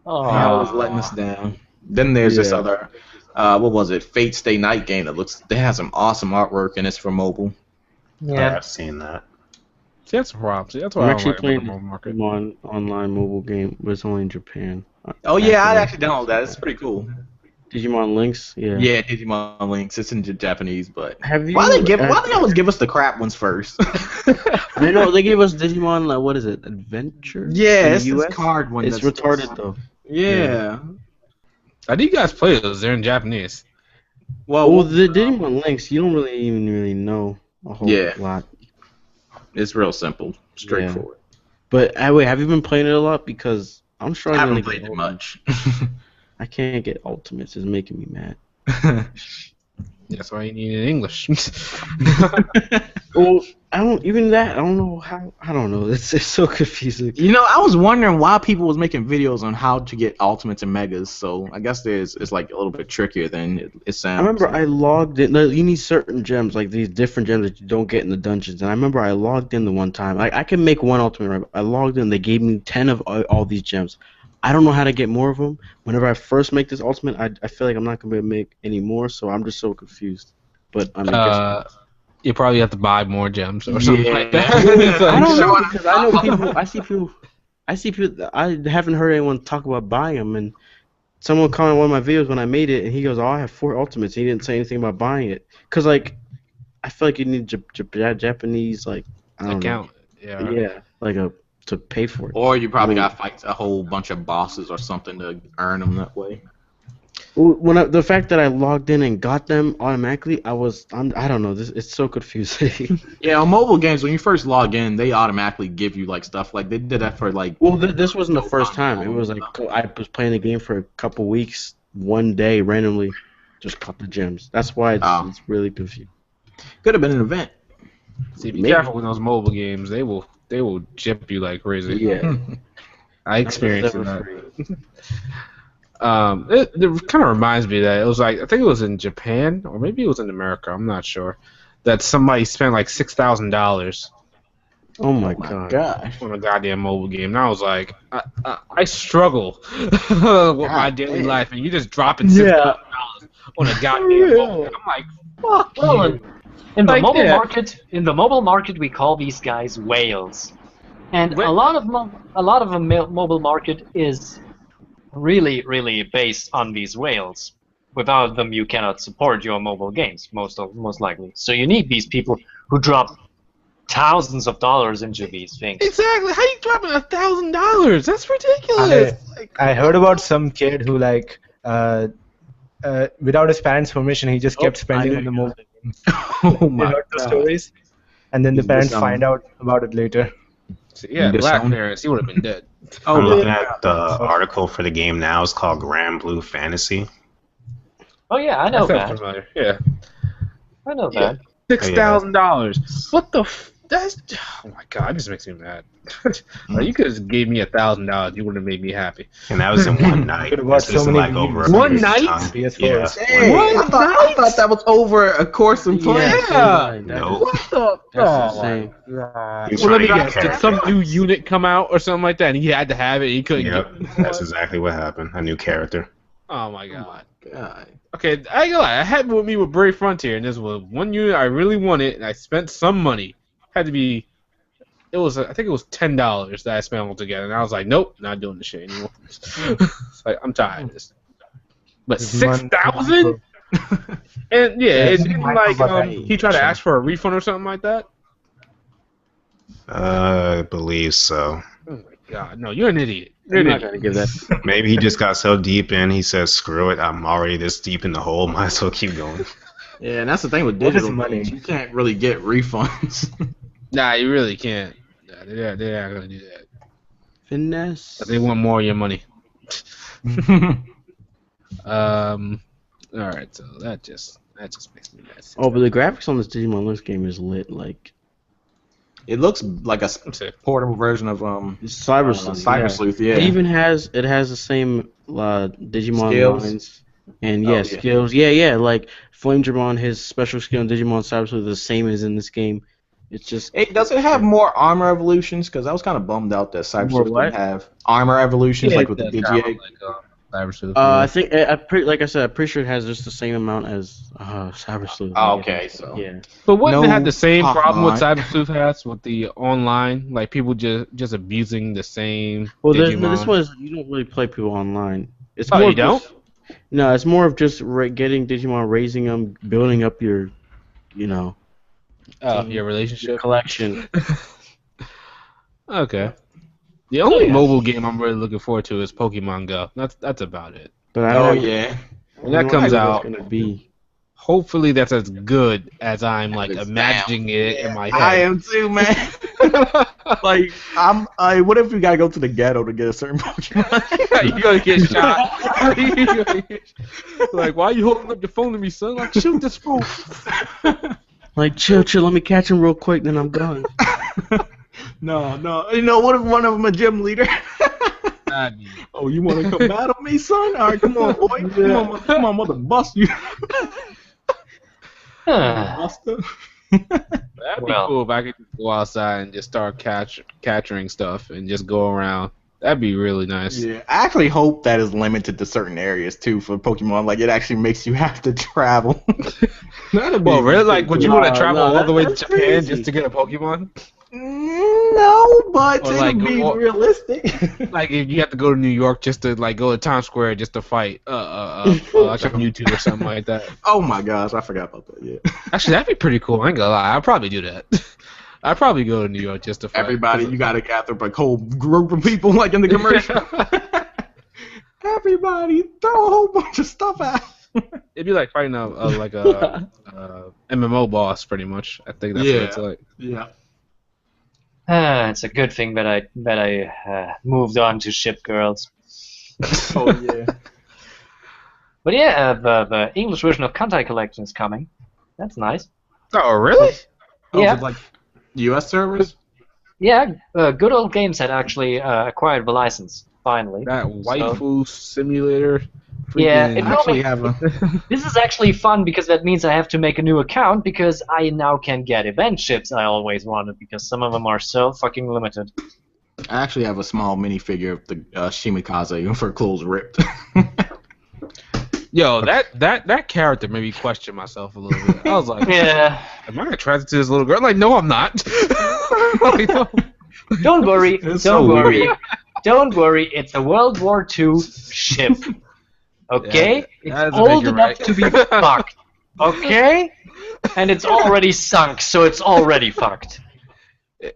Oh, Yeah, it was letting us down. Then there's this Yeah. other, what was it? Fate Stay Night game they have some awesome artwork and it's for mobile. yeah. I've seen that. See, that's a problem. See, that's why I'm I don't actually like playing the mobile market. one online mobile game, but it's only in Japan. Oh yeah, I After actually downloaded that. It's pretty cool. Digimon Links. Yeah. Yeah, Digimon Links. It's in Japanese, but Have you? why they always give us the crap ones first? I know they gave us Digimon. Like, what is it? Adventure. Yeah, In it's the this US? card one. It's that's retarded though. Yeah. How do you guys play those? They're in Japanese. Well, the Digimon Links, you don't really know a whole Yeah. lot. It's real simple, straightforward. But wait, have you been playing it a lot? Because I'm I struggling haven't to played get it much. I can't get ultimates. It's making me mad. That's why you need it in English. Well, I don't even that. I don't know how. I don't know. It's so confusing. You know, I was wondering why people was making videos on how to get ultimates and megas. So I guess it's like a little bit trickier than it sounds. I remember I logged in. You need certain gems, like these different gems that you don't get in the dungeons. And I remember I logged in the one time. I can make one ultimate. Right? I logged in. They gave me 10 of all these gems. I don't know how to get more of them. Whenever I first make this ultimate, I feel like I'm not gonna make any more. So I'm just so confused. But I mean, you probably have to buy more gems or something like that. I don't know because I know people. I see people. I haven't heard anyone talk about buying them, and someone commented on one of my videos when I made it, and he goes, "Oh, I have 4 ultimates." He didn't say anything about buying it, cause like, I feel like you need Japanese like I don't account. know. Yeah, like to pay for it. Or you probably got to fight a whole bunch of bosses or something to earn them that way. When the fact that I logged in and got them automatically, I don't know. It's so confusing. Yeah, on mobile games, when you first log in, they automatically give you like stuff. Like they did that for like. Well, this wasn't the first time. It was like I was playing the game for a couple weeks, one day randomly, just caught the gems. That's why it's really confusing. Could have been an event. See, be careful with those mobile games. They will jip you like crazy. Yeah, I experienced that. It kind of reminds me that it was like I think it was in Japan or maybe it was in America. I'm not sure. That somebody spent like $6,000 Oh my god. on a goddamn mobile game. And I was like, I struggle with my daily life, and you just dropping $6,000 on a goddamn mobile game. I'm like, fuck Well, you. in the Like mobile market, we call these guys whales, and a lot of the mobile market is really based on these whales. Without them, you cannot support your mobile games, most likely. So you need these people who drop thousands of dollars into these things. Exactly. How you dropping $1,000? That's ridiculous. I heard about some kid who like without his parents' permission, he just kept spending on the mobile game. Oh my You heard the god. stories, and then the Is parents this, find out about it later. So, yeah, This black one? parents, he would have been dead. Oh, I'm looking yeah. at the article for the game now. It's called Grand Blue Fantasy. Oh yeah, I know That sounds that. familiar. Yeah. I know that. $6,000. What the? That's. Oh my god, that just makes me mad. Like, you could have gave me $1,000. You would have made me happy. And that was in one night. Could've watched This so is many like over a videos. One period of night? time. PS4. Yeah. Hey, I thought that was over a course of play. Yeah. Nope. What the? That's Oh my insane. god. He's Well, let me trying to guess. get Did a some character. new unit come out or something like that, and he had to have it, and he couldn't Yep, get? that's exactly what happened. A new character. Oh my god. God. Okay, I ain't gonna lie. I had with me with Brave Frontier, and this was one unit I really wanted, and I spent some money. Had to be. It was, I think it was $10 that I spent altogether, and I was like, nope, not doing this shit anymore. It's like, I'm tired of this. But 6,000? And yeah, it didn't like he tried to ask for a refund or something like that. I believe so. Oh my god, no, you're an idiot. You're I'm an not idiot. gonna give that. Maybe he just got so deep in, he says, screw it, I'm already this deep in the hole, might as well keep going. Yeah, and that's the thing with What is digital money? games. You can't really get refunds. Nah, you really can't. Nah, they're not gonna do that. Finesse. But they want more of your money. All right, so that just makes me mad. Oh, but the graphics on this Digimon Links game is lit. Like, It looks like a portable version of Cyber Sleuth. Cyber Sleuth. Yeah. It even has the same Digimon Skills. lines and skills. Yeah. Like Flame Dramon, his special skill in Digimon Cyber Sleuth is the same as in this game. It's just. Hey, does it have more armor evolutions? Because I was kind of bummed out that Cyber Sleuth didn't have armor evolutions like with the Digiegg. I think like I said, I'm pretty sure it has just the same amount as Cyber Sleuth. Oh, okay, so yeah. But wouldn't it have the same problem what Cyber Sleuth has with the online, like people just abusing the same Digimon? This one is you don't really play people online. It's more more you don't? No, it's more of just getting Digimon, raising them, building up your, your relationship collection. Okay. The only mobile game I'm really looking forward to is Pokemon Go. That's about it. But when that comes out, gonna be. Hopefully that's as good as I'm like imagining it in my head. I am too, man. Like what if we gotta go to the ghetto to get a certain Pokemon? You're gonna get shot. Like, why are you holding up your phone to me, son? Like, shoot this fool. Like, chill, let me catch him real quick, then I'm done. No. You know, what if one of them a gym leader? Oh, you want to come battle me, son? All right, come on, boy. Come on, mother, bust you. That'd be cool if I could just go outside and just start capturing stuff and just go around. That'd be really nice. Yeah, I actually hope that is limited to certain areas too for Pokemon. Like, it actually makes you have to travel. Well, really? Like, would you want to travel all the way to Japan just to get a Pokemon? No, but to like, be realistic. Like, if you have to go to New York just to like go to Times Square just to fight like on YouTube or something like that. Oh my gosh, I forgot about that. Yeah. Actually, that'd be pretty cool. I ain't gonna lie, I'd probably do that. I'd probably go to New York just to fight. Everybody, you gotta gather up a whole group of people like in the commercial. Everybody, throw a whole bunch of stuff out. It'd be like fighting a MMO boss, pretty much. I think that's what it's like. Yeah. It's a good thing that I moved on to Ship Girls. Oh yeah. But yeah, the English version of Hentai Collection is coming. That's nice. Oh really? Yeah. Is it like U.S. servers? Yeah, Good Old Games had actually acquired the license finally. That waifu simulator. Yeah, it actually This is actually fun because that means I have to make a new account because I now can get event ships I always wanted because some of them are so fucking limited. I actually have a small minifigure of the Shimikaze for clothes ripped. Yo, that character made me question myself a little bit. I was like, yeah, am I attracted to this little girl? Like, no, I'm not. Like, no. Don't worry, don't worry. It's a World War II ship. Okay? Yeah, it's old enough to be fucked. Okay? And it's already sunk, so it's already fucked.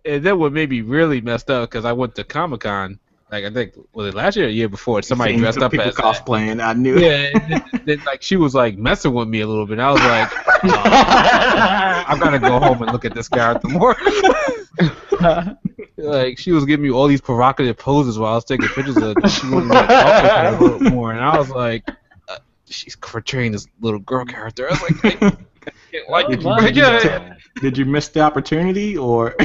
And then what made me really messed up, because I went to Comic-Con, like I think, was it last year or the year before, somebody dressed up as cosplaying, I knew it. Yeah, and then like, she was like messing with me a little bit, and I was like, I've got to go home and look at this character more. Like, she was giving me all these provocative poses while I was taking pictures of her. She wanted me to talk to her a little more, and I was like, she's portraying this little girl character. I was like, did you miss the opportunity, or?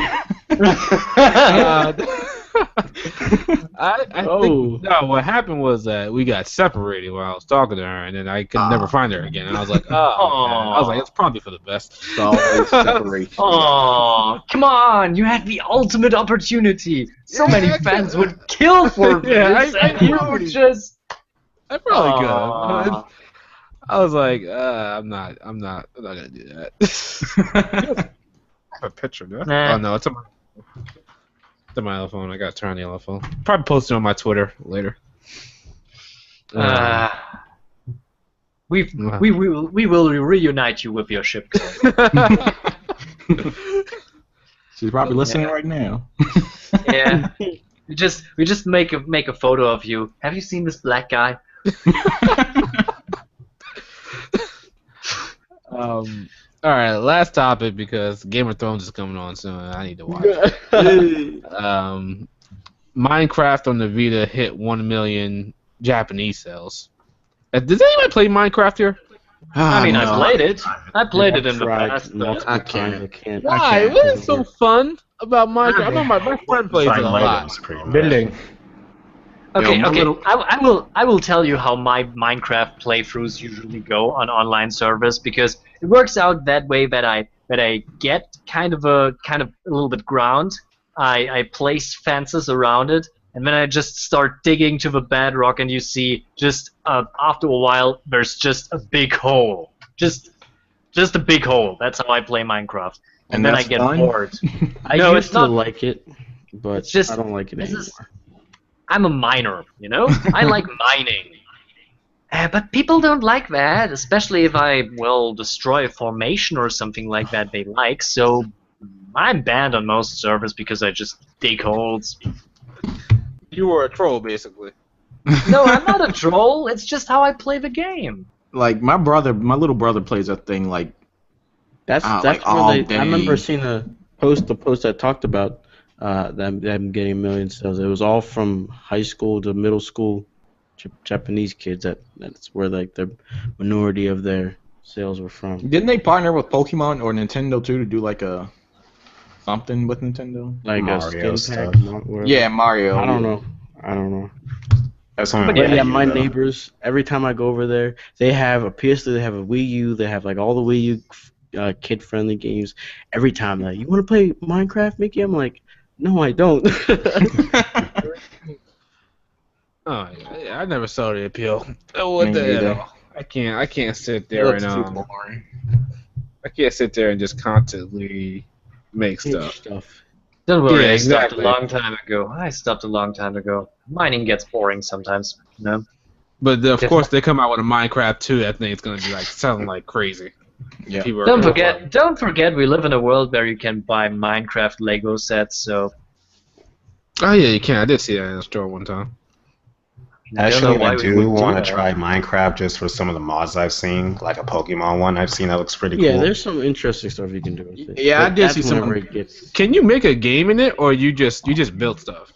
I think, no, what happened was that we got separated while I was talking to her, and then I could never find her again. And I was like, I was like, it's probably for the best. Always separation. Oh, come on! You had the ultimate opportunity. So many fans would kill for this, and you were just. I probably could have. I was like, I'm not gonna do that. I have a picture, do I? Nah. Oh no, it's on my other phone. I gotta turn on the other phone. Probably post it on my Twitter later. We will reunite you with your ship. She's probably listening right now. Yeah. We just make a photo of you. Have you seen this black guy? All right, last topic, because Game of Thrones is coming on soon. I need to watch. Minecraft on the Vita hit 1 million Japanese sales. Does anybody play Minecraft here? I mean, I played it. I played it in the past. I can't. Why? It was so fun. about Minecraft. I know my friend plays it a Find lot. items, pretty much. Building. Okay, my okay. little- I will tell you how my Minecraft playthroughs usually go on online servers because it works out that way that I get kind of a little bit ground. I place fences around it, and then I just start digging to the bedrock, and you see just after a while there's just a big hole, just a big hole. That's how I play Minecraft, and then I that's get fun? bored. I No, used it's to not. like it, but It's just- I don't like it this anymore. is- I'm a miner, you know? I like mining. But people don't like that, especially if I, destroy a formation or something like that they like, so I'm banned on most servers because I just dig holes. You were a troll, basically. No, I'm not a troll, it's just how I play the game. Like my little brother plays that thing like That's like where all I remember day. seeing a post that talked about them getting millions of sales. It was all from high school to middle school Japanese kids. That's where like the minority of their sales were from. Didn't they partner with Pokemon or Nintendo too to do like a something with Nintendo? Like Mario a skin stuff. pack. Whatever. Yeah, Mario. I don't know. That's one But But yeah, yeah, my though. neighbors. Every time I go over there, they have a PS3, they have a Wii U, they have like all the Wii U kid-friendly games. Every time, like, you want to play Minecraft, Mickey? I'm like, no, I don't. Oh, I never saw the appeal. What Me the neither. hell? I can't sit It there looks and too boring. I can't sit there and just constantly make stuff. Don't worry, Yeah, I stopped exactly. a long time ago. Mining gets boring sometimes, you know? But of course, they come out with a Minecraft 2. I think it's gonna be like selling like crazy. Yeah. People are Don't gonna forget, don't forget, we live in a world where you can buy Minecraft Lego sets, so... Oh yeah, you can. I did see that in the store one time. Actually, why I we do wouldn't do want that. to try Minecraft just for some of the mods I've seen, like a Pokemon one I've seen that looks pretty Yeah, cool. there's some interesting stuff you can do with it. Yeah, I But did that's see some- whenever it gets. Can you make a game in it, or you just build stuff?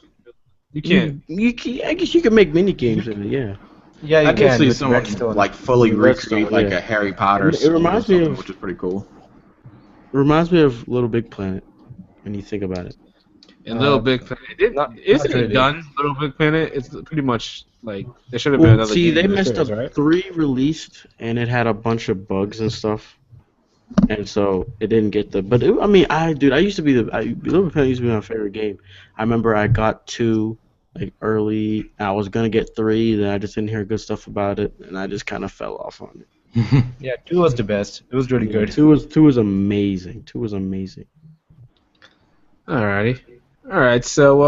You can't. I guess you can make mini games in it. Yeah. Yeah, you I did can see with someone redstone. like fully Redstone, recreate like yeah. a Harry Potter. It reminds scene or me something, of- which is pretty cool. It reminds me of Little Big Planet when you think about it. And Little Big Planet. Isn't really. it done? Little Big Planet. It's pretty much like there should have been Well, another see, game. they in the messed up. series, right? 3 released, and it had a bunch of bugs and stuff, and so it didn't get the. But I mean, I used to be Little Big Planet used to be my favorite game. I remember I got 2 like early. I was gonna get 3, then I just didn't hear good stuff about it, and I just kind of fell off on it. Yeah, 2 was the best. It was really good. 2 was amazing. 2 was amazing. Alrighty. Alright, so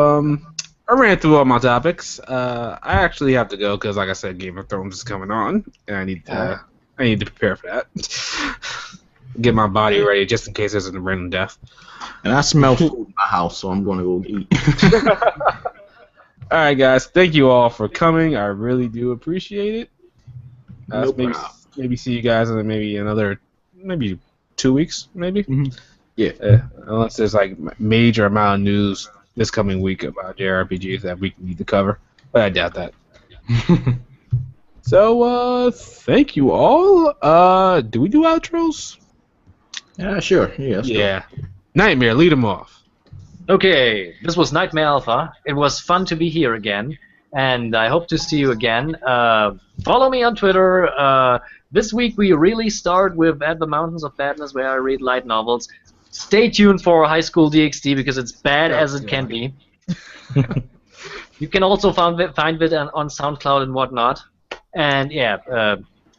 I ran through all my topics. I actually have to go because, like I said, Game of Thrones is coming on, and I need to prepare for that. Get my body ready just in case there's a random death. And I smell food in my house, so I'm gonna go eat. Alright, guys, thank you all for coming. I really do appreciate it. No maybe, problem. maybe see you guys in maybe 2 weeks, maybe. Mhm. Yeah. Unless there's like major amount of news this coming week about JRPGs that we need to cover, but I doubt that. So thank you all. Do we do outros? Yeah, sure. Yeah. let's go. Yeah. Knightmare, lead them off. Okay, this was Knightmare Alpha. It was fun to be here again, and I hope to see you again. Follow me on Twitter. This week we really start with At the Mountains of Badness, where I read light novels. Stay tuned for High School DxD because it's bad as it can be. You can also find it on SoundCloud and whatnot. And yeah,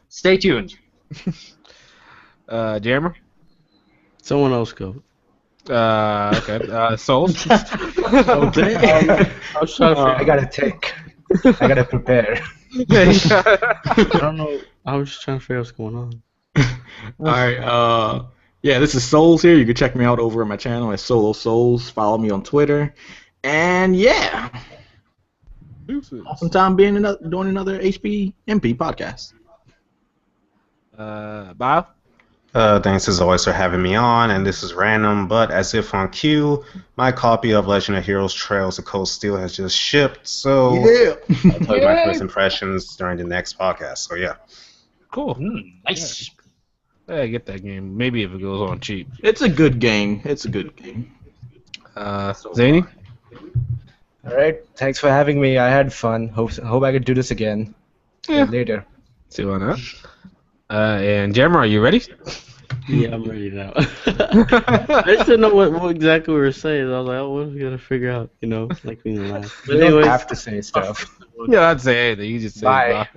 stay tuned. Jammer? Someone else go. Okay. Souls? Oh, damn. I was trying to I gotta think. I gotta prepare. I don't know. I was just trying to figure out what's going on. All right. Yeah, this is Souls here. You can check me out over at my channel at Solo Souls. Follow me on Twitter. And yeah, awesome time doing another HP MP podcast. Bob? Thanks as always for having me on, and this is random, but as if on cue, my copy of Legend of Heroes Trails of Cold Steel has just shipped, so Yeah. I'll tell you my first impressions during the next podcast, so yeah. Cool. Nice. Yeah, get that game. Maybe if it goes on cheap. It's a good game. It's a good game. Zany? All right. Thanks for having me. I had fun. Hope I could do this again. Yeah. Later. See why not? And Jeremy, are you ready? Yeah, I'm ready now. I just didn't know what exactly we were saying. I was like, oh, what are we gonna figure out? You know, like we laugh. But You don't anyways, have to say stuff. Yeah, I'd say anything. You just say Bye.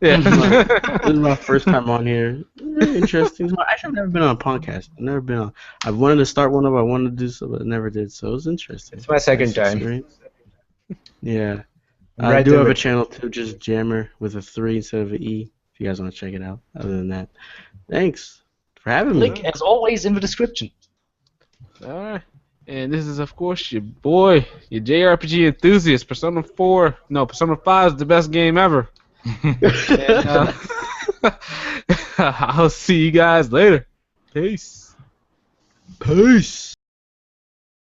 Yeah. this is my first time on here. Very interesting. Actually, I've never been on a podcast. I've never been on. I wanted to start one up. I wanted to do so, but I never did. So it was interesting. It's my second Nice time. experience. Yeah. I'm I right do there have a with channel too, just Jammer with a 3 instead of an E. If you guys want to check it out. Other than that, thanks for having me. Link, as always, in the description. All right. And this is, of course, your boy, your JRPG enthusiast. Persona 5 is the best game ever. And, I'll see you guys later. Peace. Peace.